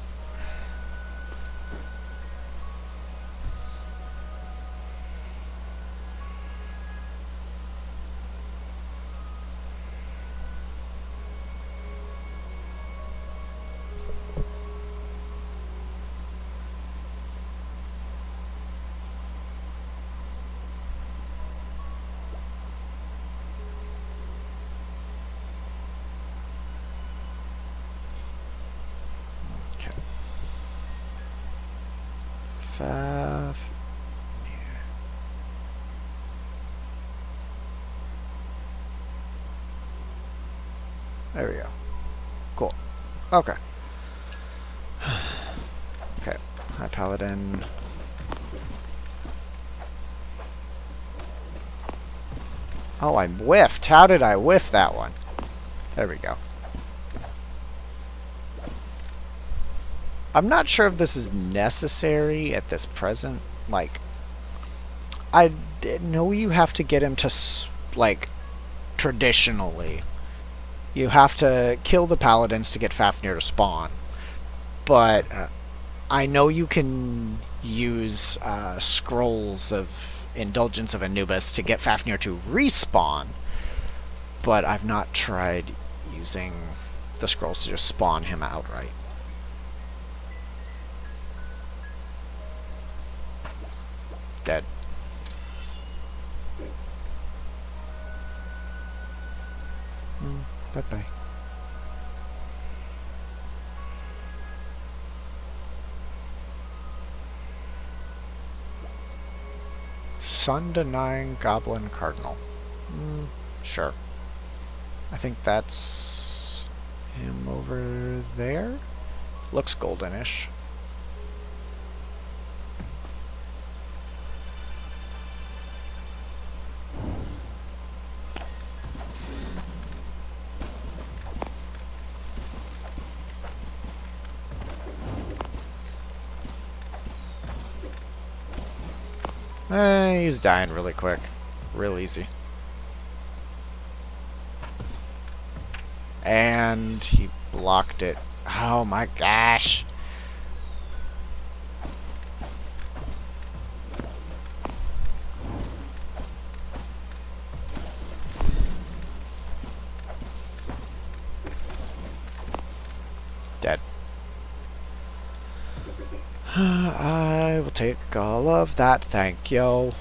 S1: Fafnir. There we go. Cool. Okay. Okay. Hi, Paladin. Oh, I whiffed. How did I whiff that one? There we go. I'm not sure if this is necessary at this present. Like, I know you have to get him to, like, traditionally, you have to kill the paladins to get Fafnir to spawn. But I know you can use scrolls of Indulgence of Anubis to get Fafnir to respawn. But I've not tried using the scrolls to just spawn him outright. Dead. Bye-bye. Sun-denying Goblin Cardinal. Sure. I think that's him over there. Looks goldenish. He's dying really quick. Real easy. And he blocked it. Oh my gosh. Dead. I will take all of that, thank you.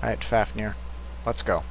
S1: Alright, Fafnir. Let's go.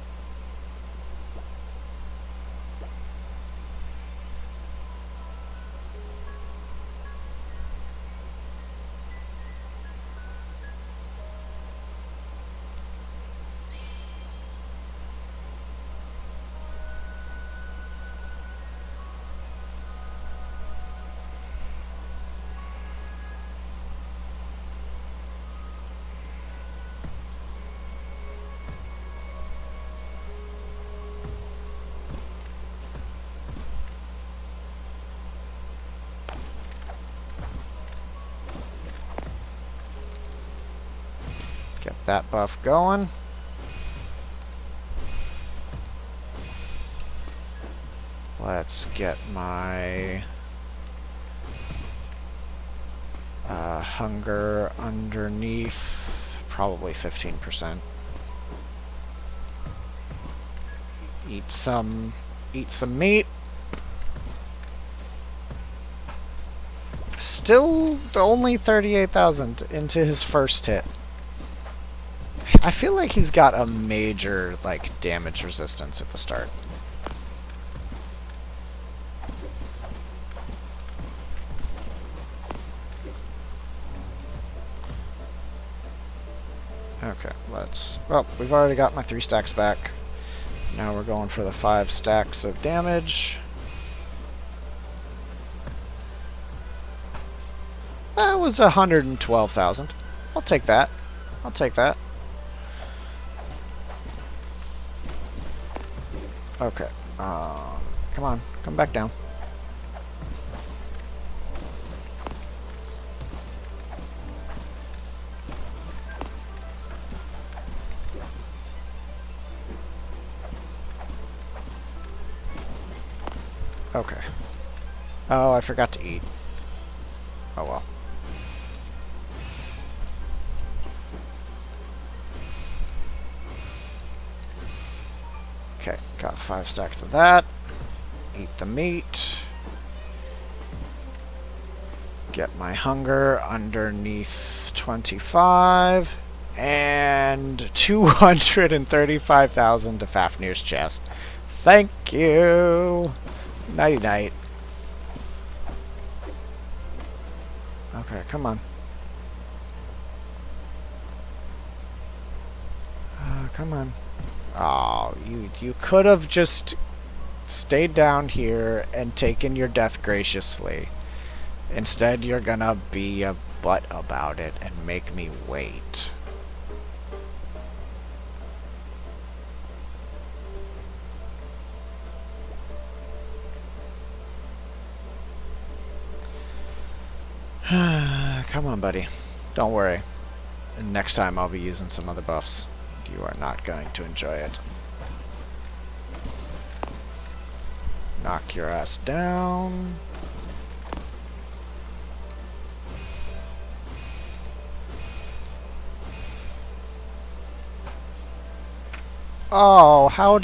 S1: Get that buff going. Let's get my hunger underneath probably 15%. Eat some meat. Still only 38,000 into his first hit. I feel like he's got a major like damage resistance at the start. Okay, let's... Well, we've already got my 3 stacks back. Now we're going for the 5 stacks of damage. That was 112,000. I'll take that. I'll take that. Okay. Come on. Come back down. Okay. Oh, I forgot to eat. Oh well. Okay, got 5 stacks of that. Eat the meat. Get my hunger underneath 25. And 235,000 to Fafnir's chest. Thank you. Nighty night. Okay, come on. Come on. Oh, you could have just stayed down here and taken your death graciously. Instead, you're gonna be a butt about it and make me wait. Come on, buddy. Don't worry. Next time I'll be using some other buffs. You are not going to enjoy it. Knock your ass down. Oh, how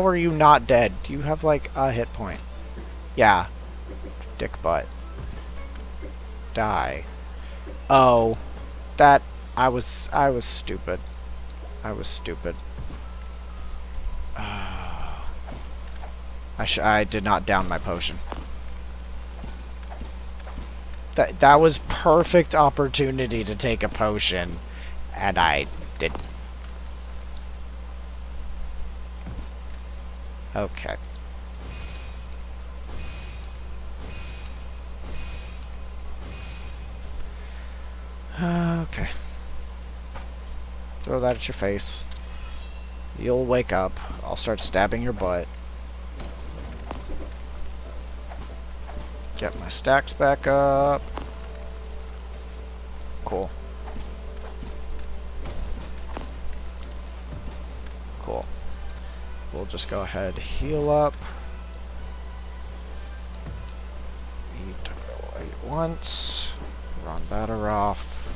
S1: are you not dead? Do you have like a hit point? Yeah. Dick butt. Die. Oh, that I was stupid. I was stupid. I did not down my potion. That was perfect opportunity to take a potion, and I didn't. Okay. Okay. Throw that at your face. You'll wake up. I'll start stabbing your butt. Get my stacks back up. Cool. Cool. We'll just go ahead, heal up. Eat once. Run that off.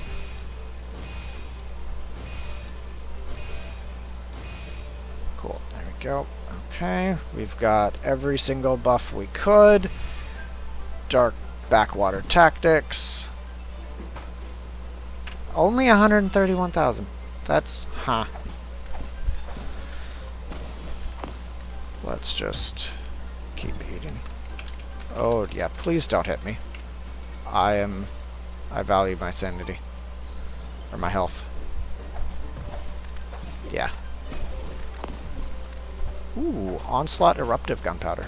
S1: Cool. There we go. Okay. We've got every single buff we could. Dark backwater tactics. Only 131,000. That's... huh. Let's just keep eating. Oh, yeah, please don't hit me. I value my sanity. Or my health. Yeah. Ooh, Onslaught Eruptive Gunpowder.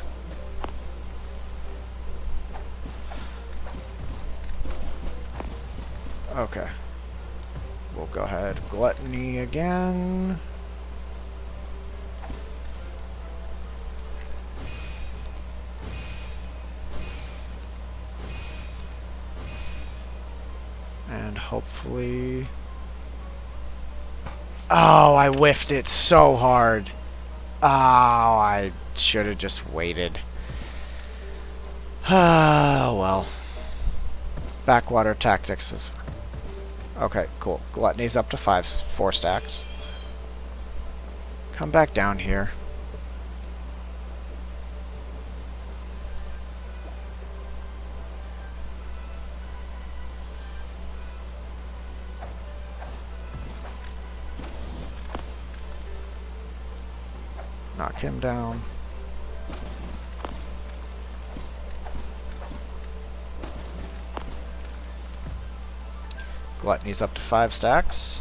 S1: Okay. We'll go ahead. Gluttony again. And hopefully... oh, I whiffed it so hard. Oh, I should have just waited. Ah, well. Backwater tactics is... okay, cool. Gluttony's up to 4 stacks. Come back down here. Knock him down. Gluttony's up to 5 stacks.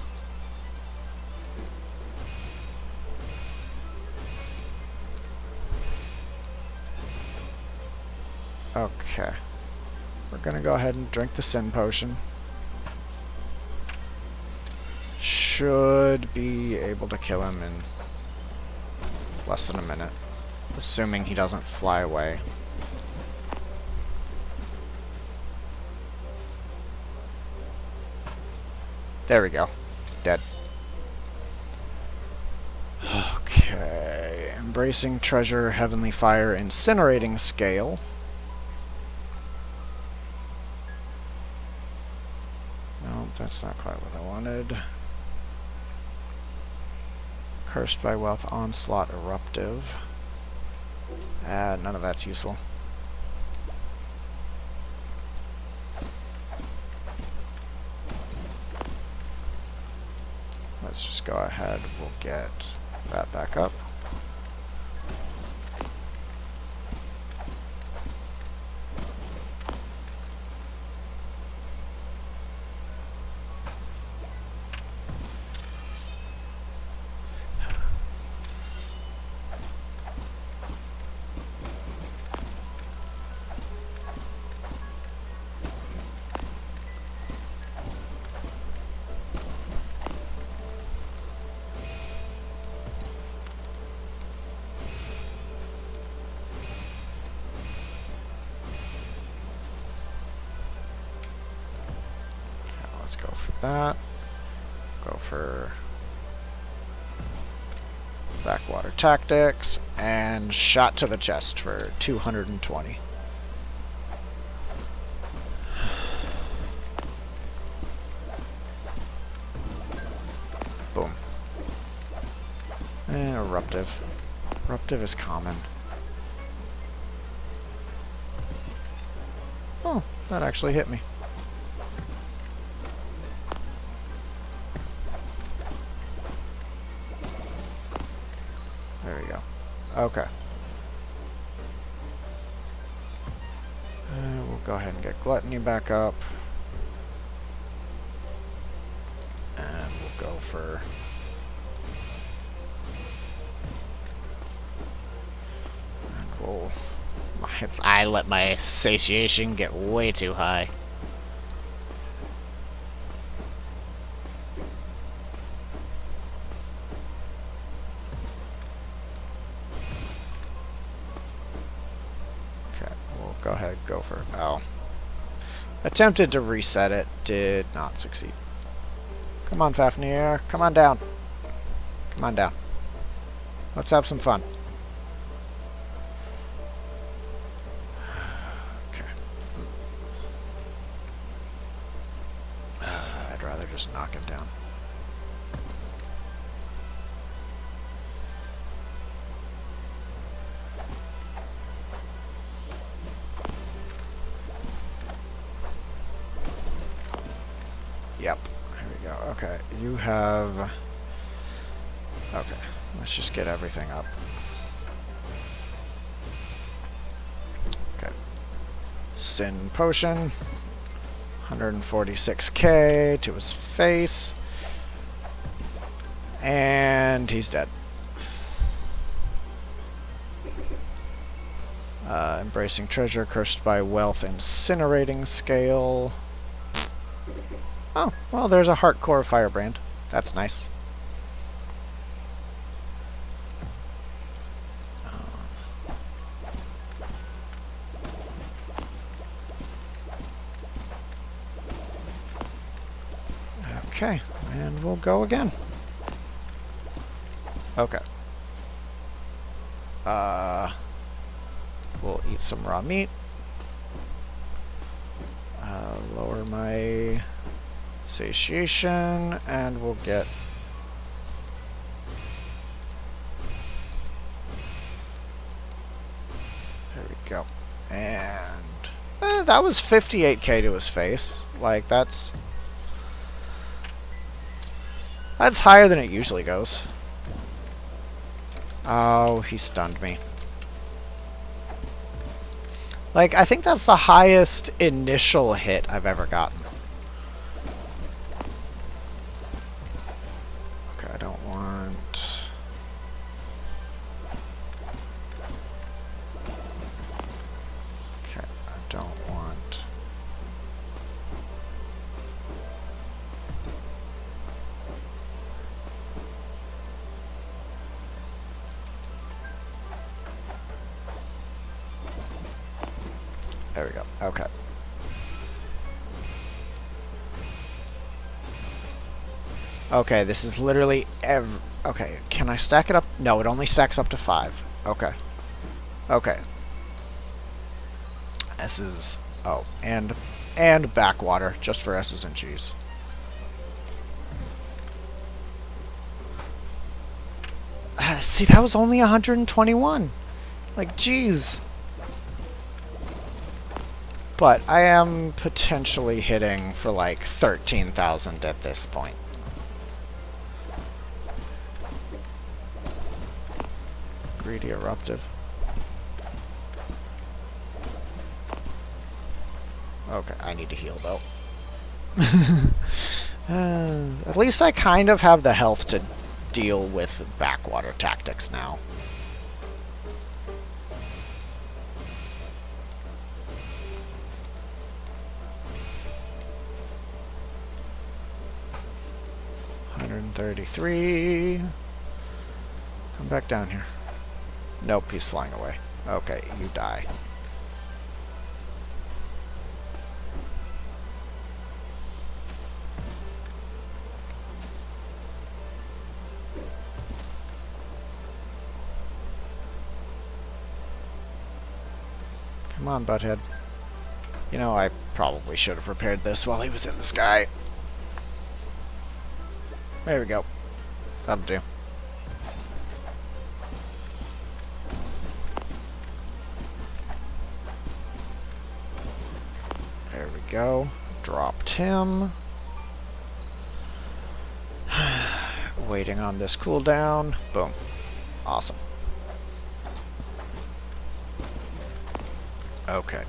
S1: Okay. We're gonna go ahead and drink the Sin Potion. Should be able to kill him in less than a minute. Assuming he doesn't fly away. There we go. Dead. Okay. Embracing Treasure, Heavenly Fire, Incinerating Scale. No, that's not quite what I wanted. Cursed by Wealth, Onslaught, Eruptive. None of that's useful. Let's just go ahead, we'll get that back up. Let's go for that. Go for Backwater Tactics and Shot to the Chest for 220. Boom. Eruptive. Eruptive is common. Oh, that actually hit me. There we go. Okay. We'll go ahead and get Gluttony back up. And we'll go for... and we'll... I let my satiation get way too high. Go go for... Oh. Attempted to reset it. Did not succeed. Come on, Fafnir. Come on down. Come on down. Let's have some fun. Okay. I'd rather just knock him down. Yep. Here we go. Okay. You have... Okay. Let's just get everything up. Okay. Sin potion. 146k to his face. And he's dead. Embracing treasure, cursed by wealth, incinerating scale. Oh, well, there's a hardcore firebrand. That's nice. Okay, and we'll go again. Okay. We'll eat some raw meat. Lower my satiation, and we'll get... There we go. And... that was 58k to his face. Like, that's higher than it usually goes. Oh, he stunned me. Like, I think that's the highest initial hit I've ever gotten. Okay, I don't want... Okay, I don't want... There we go. Okay. Okay, this is literally okay, can I stack it up? No, it only stacks up to 5. Okay. Okay. This is... Oh, and backwater, just for S's and G's. See, that was only 121. Like, jeez. But I am potentially hitting for like 13,000 at this point. Greedy eruptive. Okay, I need to heal though. At least I kind of have the health to deal with backwater tactics now. $133. Come back down here. Nope, he's flying away. Okay, you die. Come on, butthead. You know, I probably should have repaired this while he was in the sky. There we go. That'll do. There we go. Dropped him. Waiting on this cooldown. Boom. Awesome. Okay.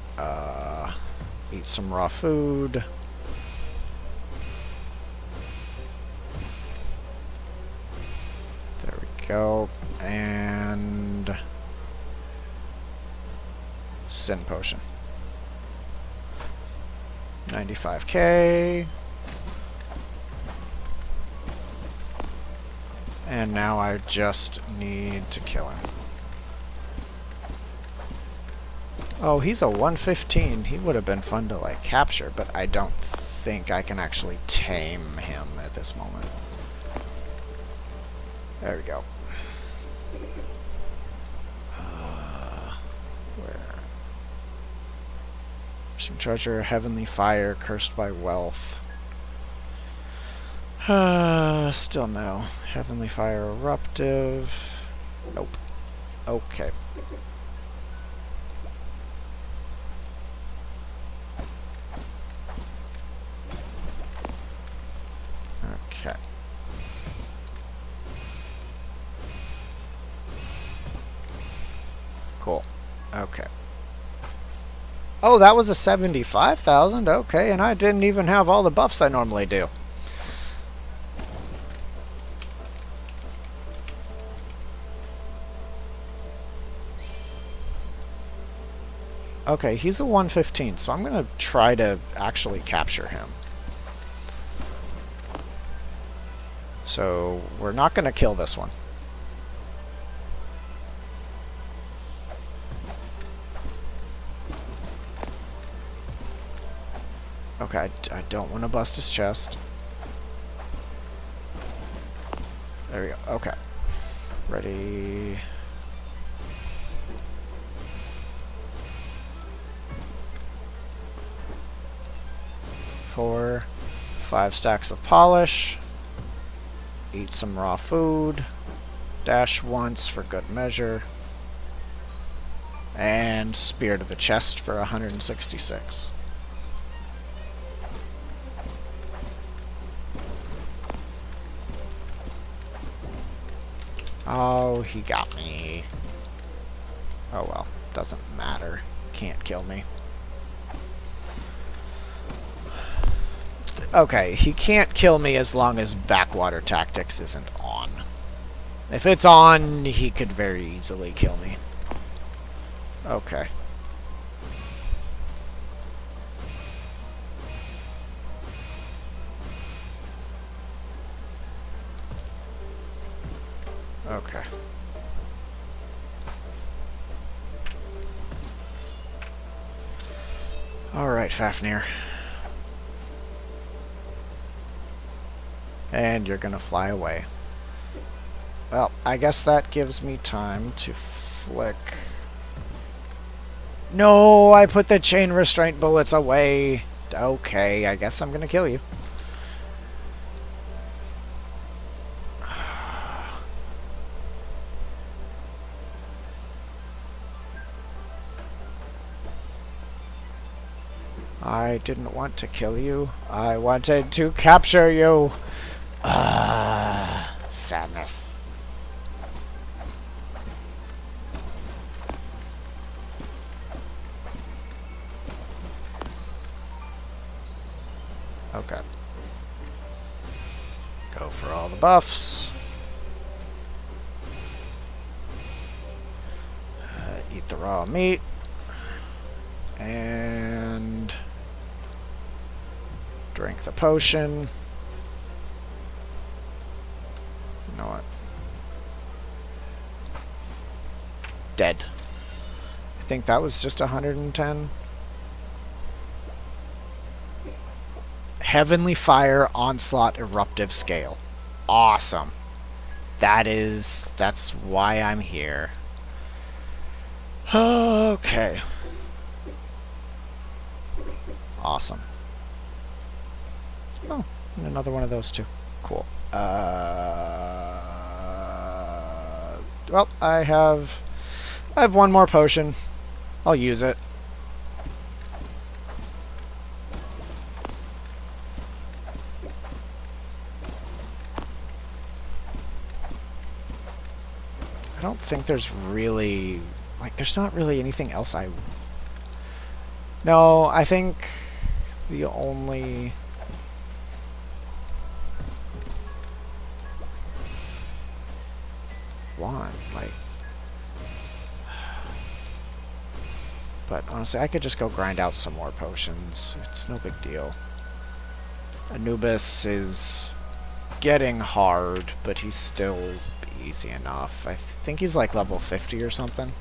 S1: Eat some raw food. There we go. And Sin Potion. 95k. And now I just need to kill him. Oh, he's a 115. He would have been fun to, like, capture, but I don't think I can actually tame him at this moment. There we go. Where? Some treasure, heavenly fire, cursed by wealth. Still no. Heavenly fire, eruptive. Nope. Okay. Okay. Cool. Okay. Oh, that was a 75,000? Okay, and I didn't even have all the buffs I normally do. Okay, he's a 115, so I'm going to try to actually capture him. So, we're not going to kill this one. Okay, I don't want to bust his chest. There we go. Okay. Ready. Four. 5 stacks of polish. Eat some raw food. Dash once for good measure. And spear to the chest for 166. Oh, he got me. Oh well, doesn't matter. Can't kill me. Okay, he can't kill me as long as backwater tactics isn't on. If it's on, he could very easily kill me. Okay. Okay. Alright, Fafnir. And you're gonna fly away. Well, I guess that gives me time to flick. No, I put the chain restraint bullets away. Okay, I guess I'm gonna kill you. I didn't want to kill you. I wanted to capture you. Sadness. Okay. Go for all the buffs. Eat the raw meat. And drink the potion. You know what? Dead. I think that was just 110. Heavenly Fire Onslaught Eruptive Scale. Awesome. That's why I'm here. Okay. Awesome. Oh, and another one of those too. Cool. Well, I have one more potion. I'll use it. I don't think there's really, like, there's not really anything else No, I think the only one, like, but honestly, I could just go grind out some more potions. It's no big deal. Anubis is getting hard, but he's still easy enough. I think he's like level 50 or something.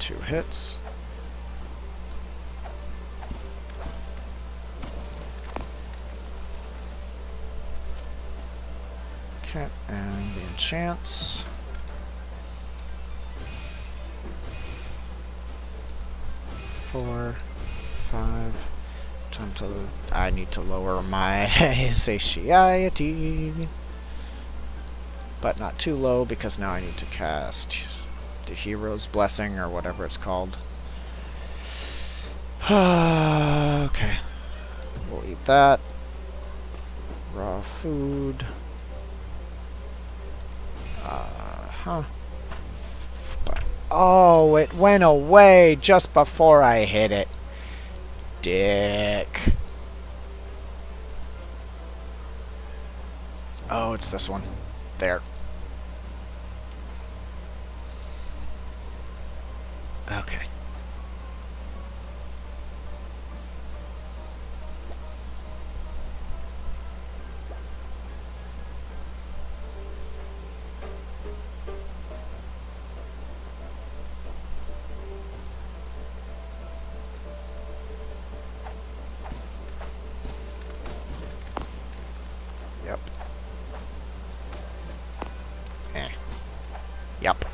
S1: 2 hits. Okay, and the enchants. 4, 5. Time to. I need to lower my satiety, but not too low because now I need to cast the Hero's Blessing or whatever it's called. Okay, we'll eat that. Raw food. Oh, it went away just before I hit it. Dick. Oh, it's this one. There. Okay. Yep. Yep.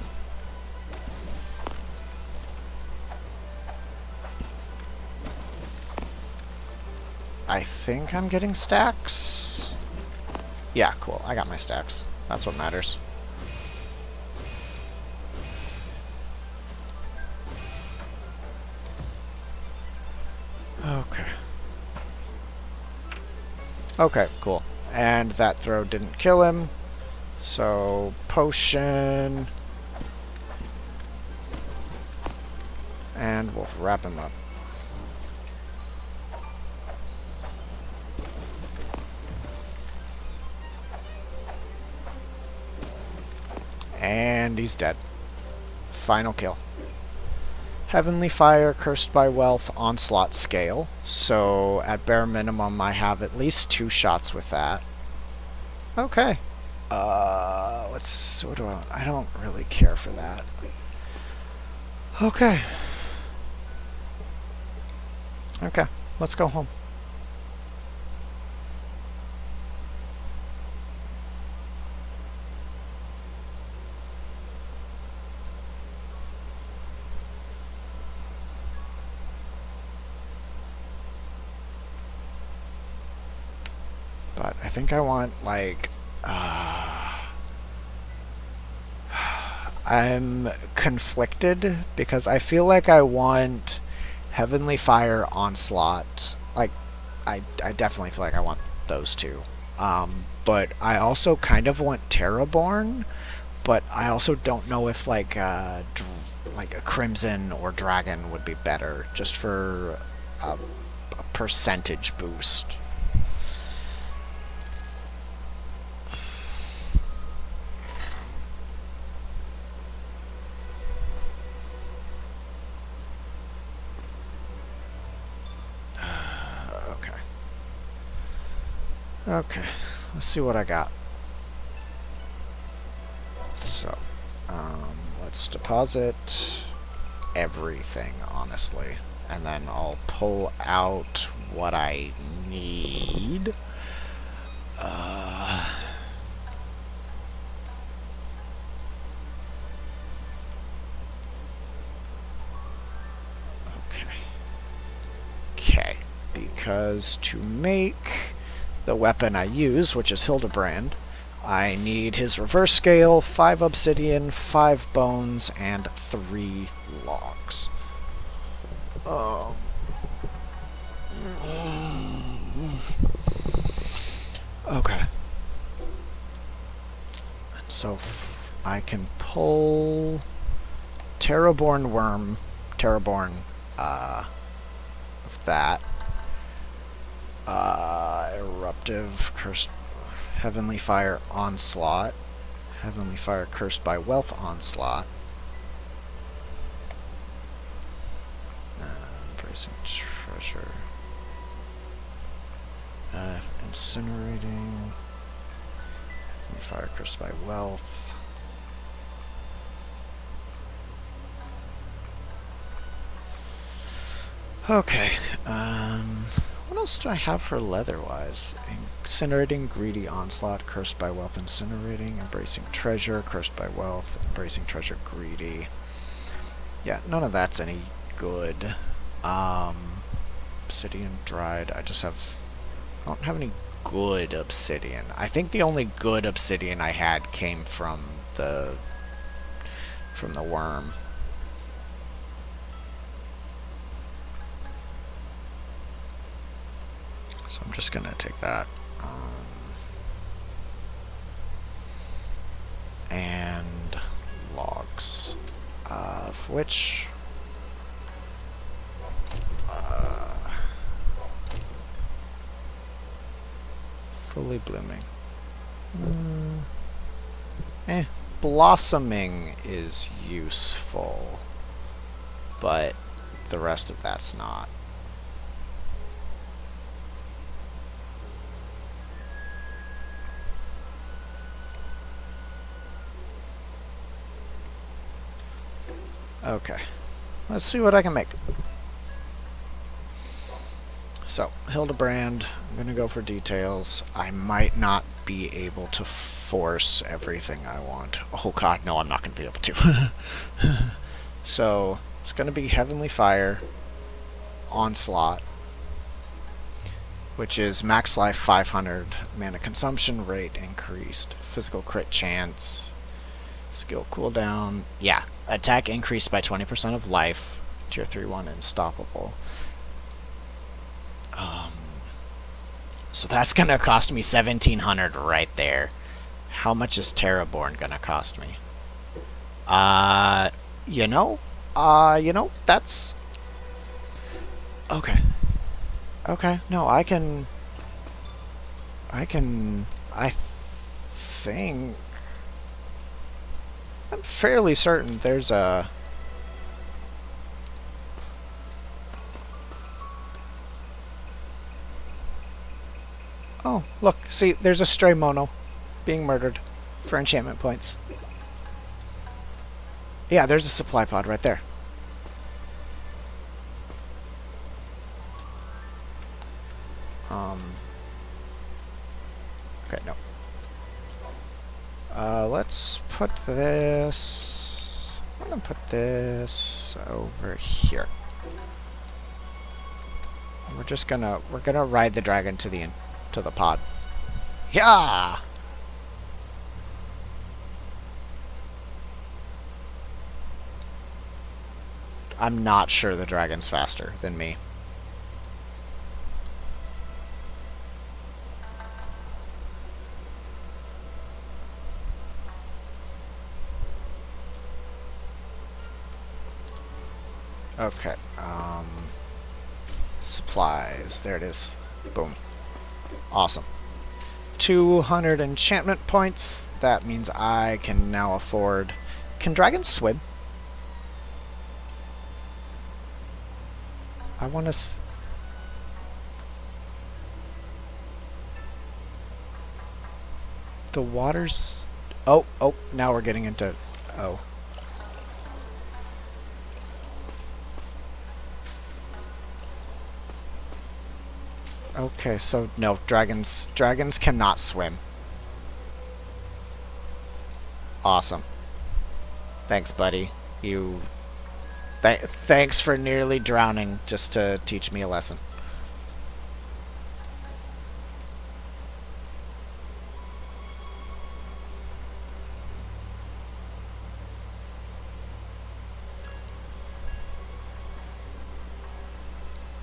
S1: I think I'm getting stacks. Yeah, cool. I got my stacks. That's what matters. Okay. Okay, cool. And that throw didn't kill him. So, potion. And we'll wrap him up. And he's dead. Final kill. Heavenly Fire, Cursed by Wealth, Onslaught Scale. So, at bare minimum, I have at least 2 shots with that. Okay. What do I want? I don't really care for that. Okay. Okay, let's go home. But I think I want, like, I'm conflicted because I feel like I want Heavenly Fire, Onslaught. Like, I definitely feel like I want those 2. But I also kind of want Terraborn, but I also don't know if, like a Crimson or Dragon would be better, just for a percentage boost. Okay, let's see what I got. So, let's deposit everything, honestly. And then I'll pull out what I need. Okay. Okay, because to make the weapon I use, which is Hildebrand, I need his reverse scale, 5 obsidian, 5 bones, and 3 logs. Okay. So I can pull Terraborn Worm, of that. Eruptive, Cursed, Heavenly Fire, Onslaught. Heavenly Fire, Cursed by Wealth, Onslaught. Embracing Treasure. Incinerating. Heavenly Fire, Cursed by Wealth. Okay, what else do I have for leather-wise? Incinerating, greedy, onslaught, cursed by wealth, incinerating, embracing treasure, cursed by wealth, embracing treasure, greedy. Yeah, none of that's any good. Obsidian, dried, I don't have any good obsidian. I think the only good obsidian I had came from the worm. So I'm just gonna take that. And logs, of which fully blooming. Blossoming is useful, but the rest of that's not. Okay, let's see what I can make. So, Hildebrand, I'm going to go for details. I might not be able to force everything I want. Oh god, no, I'm not going to be able to. So, it's going to be Heavenly Fire, Onslaught, which is max life 500, mana consumption rate increased, physical crit chance, skill cooldown. Yeah, attack increased by 20% of life, tier 3-1 unstoppable. So that's gonna cost me 1700 right there. How much is Terraborn gonna cost me? You know, that's okay. Okay, no, I think I'm fairly certain there's a. Oh, look, see, there's a stray mono being murdered for enchantment points. Yeah, there's a supply pod right there. Okay, no. Let's put this. I'm gonna put this over here. We're gonna ride the dragon to the pod. Yeah. I'm not sure the dragon's faster than me. Okay, supplies, there it is. Boom. Awesome. 200 enchantment points, that means I can now afford... Can dragons swim? I want to... The water's... Oh, now we're getting into... Oh. Okay, so no, dragons cannot swim. Awesome. Thanks, buddy. Thanks for nearly drowning just to teach me a lesson.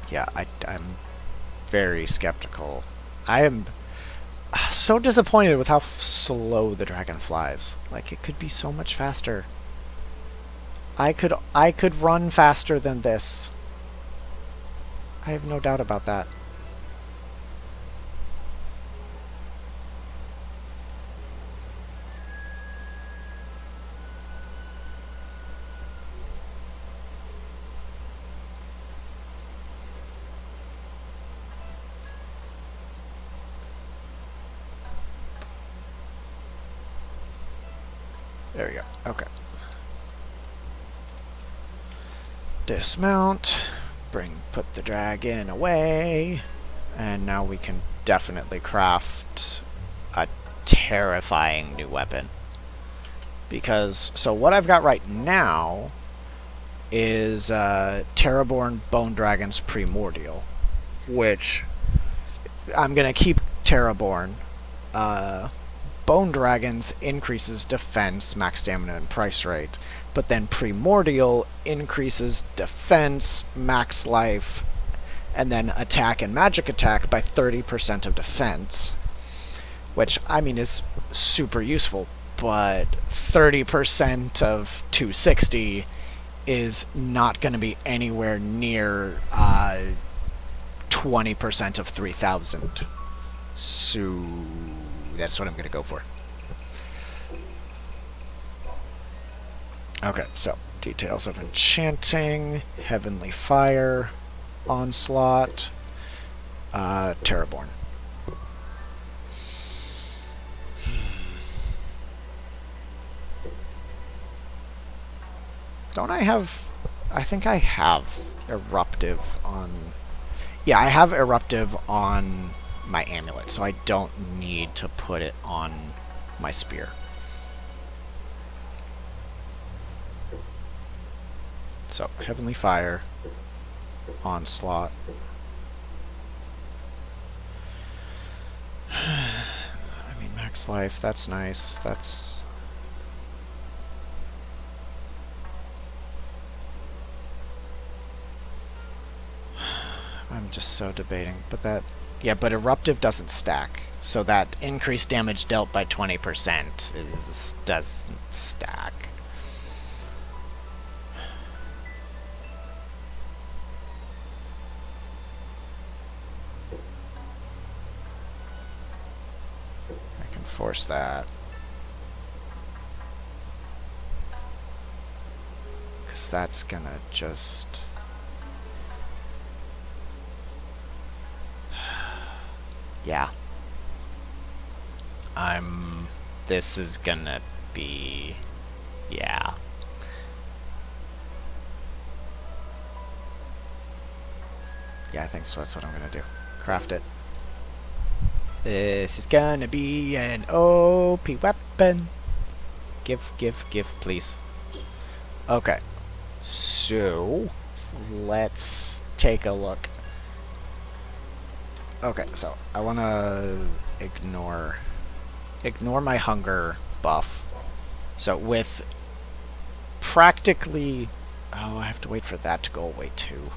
S1: Yeah, I'm very skeptical. I am so disappointed with how slow the dragon flies. Like, it could be so much faster. I could run faster than this. I have no doubt about that. There we go. Okay. Dismount. Put the dragon away. And now we can definitely craft a terrifying new weapon. Because, so what I've got right now is Terraborn Bone Dragon's Primordial, which I'm going to keep Terraborn. Bone Dragons increases defense, max stamina, and price rate, but then Primordial increases defense, max life, and then attack and magic attack by 30% of defense, which, I mean, is super useful, but 30% of 260 is not going to be anywhere near 20% of 3,000. So that's what I'm going to go for. Okay, so details of enchanting, heavenly fire, onslaught, Terraborn. Don't I have... I think I have Eruptive on... Yeah, I have Eruptive on my amulet, so I don't need to put it on my spear. So, Heavenly Fire, Onslaught. I mean, max life, that's nice. That's... I'm just so debating, but that... Yeah, but Eruptive doesn't stack, so that increased damage dealt by 20% doesn't stack. I can force that. Because that's gonna just... Yeah. This is gonna be... Yeah. Yeah, I think so. That's what I'm gonna do. Craft it. This is gonna be an OP weapon. Give, please. Okay. So, let's take a look. Okay, so I want to ignore my hunger buff. So with practically... Oh, I have to wait for that to go away too.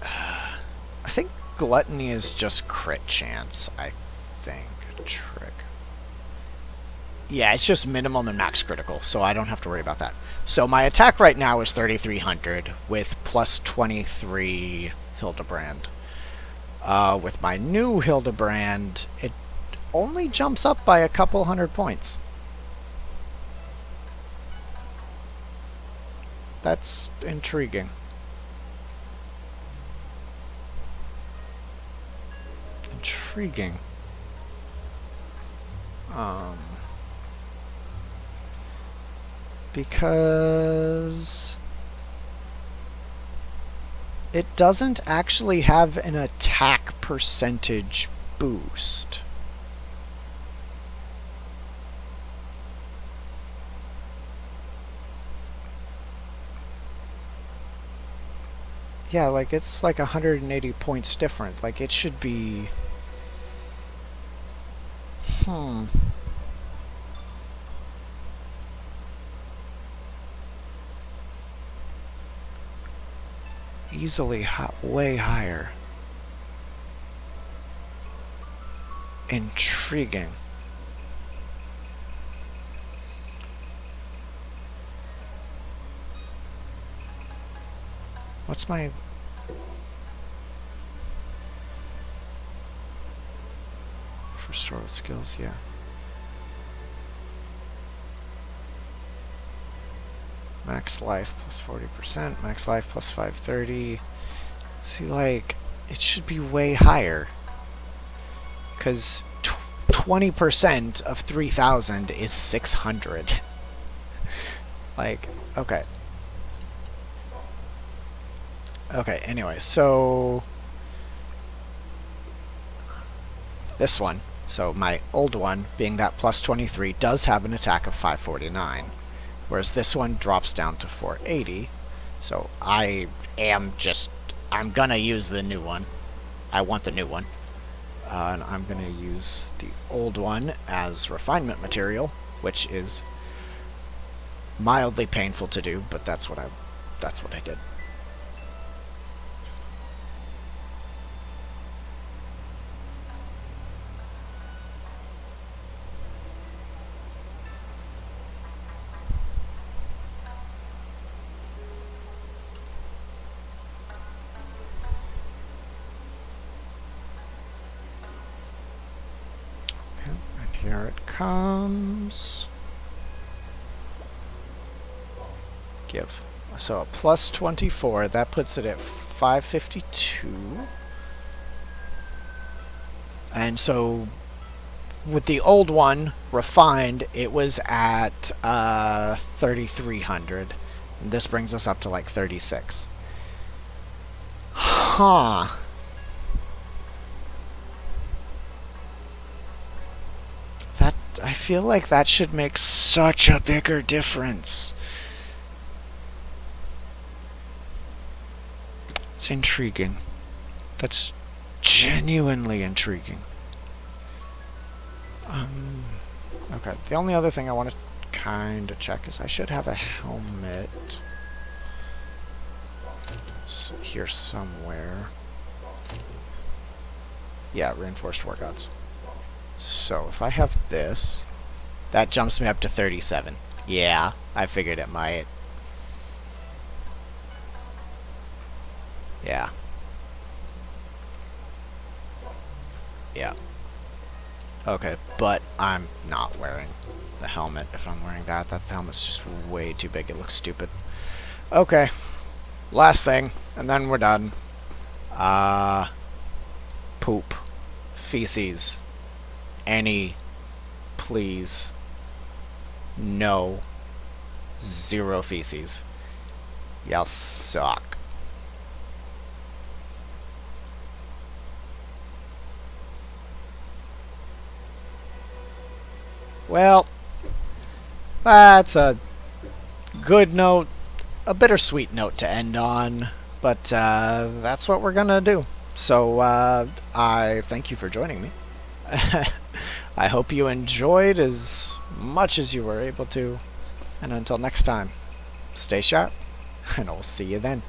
S1: I think Gluttony is just crit chance, I think. Trick. Yeah, it's just minimum and max critical, so I don't have to worry about that. So my attack right now is 3,300 with plus 23... Hildebrand. With my new Hildebrand, it only jumps up by a couple hundred points. That's intriguing. Intriguing. Because... it doesn't actually have an attack percentage boost. Yeah, like, it's like 180 points different. Like, it should be... Easily way higher. Intriguing. What's my... For store with skills, yeah. Max life plus 40%, max life plus 530. See, like, it should be way higher. Because 20% of 3,000 is 600. Like, okay. Okay, anyway, so this one, so my old one, being that plus 23, does have an attack of 549, whereas this one drops down to 480. So I'm gonna use the new one. I want the new one. And I'm gonna use the old one as refinement material, which is mildly painful to do, but that's what I did. And here it comes. Give. So a plus 24, that puts it at 552. And so with the old one refined, it was at 3,300. And this brings us up to like 36. Huh. I feel like that should make such a bigger difference. It's intriguing. That's genuinely intriguing. Okay, the only other thing I want to kind of check is I should have a helmet here somewhere. Yeah, reinforced workouts. So if I have this, that jumps me up to 37. Yeah, I figured it might. Yeah. Yeah. Okay, but I'm not wearing the helmet. If I'm wearing that helmet's just way too big. It looks stupid. Okay. Last thing, and then we're done. Poop. Feces. Any. Please. No. 0 feces. Y'all suck. Well, that's a good note, a bittersweet note to end on, but that's what we're gonna do. So I thank you for joining me. I hope you enjoyed as much as you were able to, and until next time, stay sharp, and I'll see you then.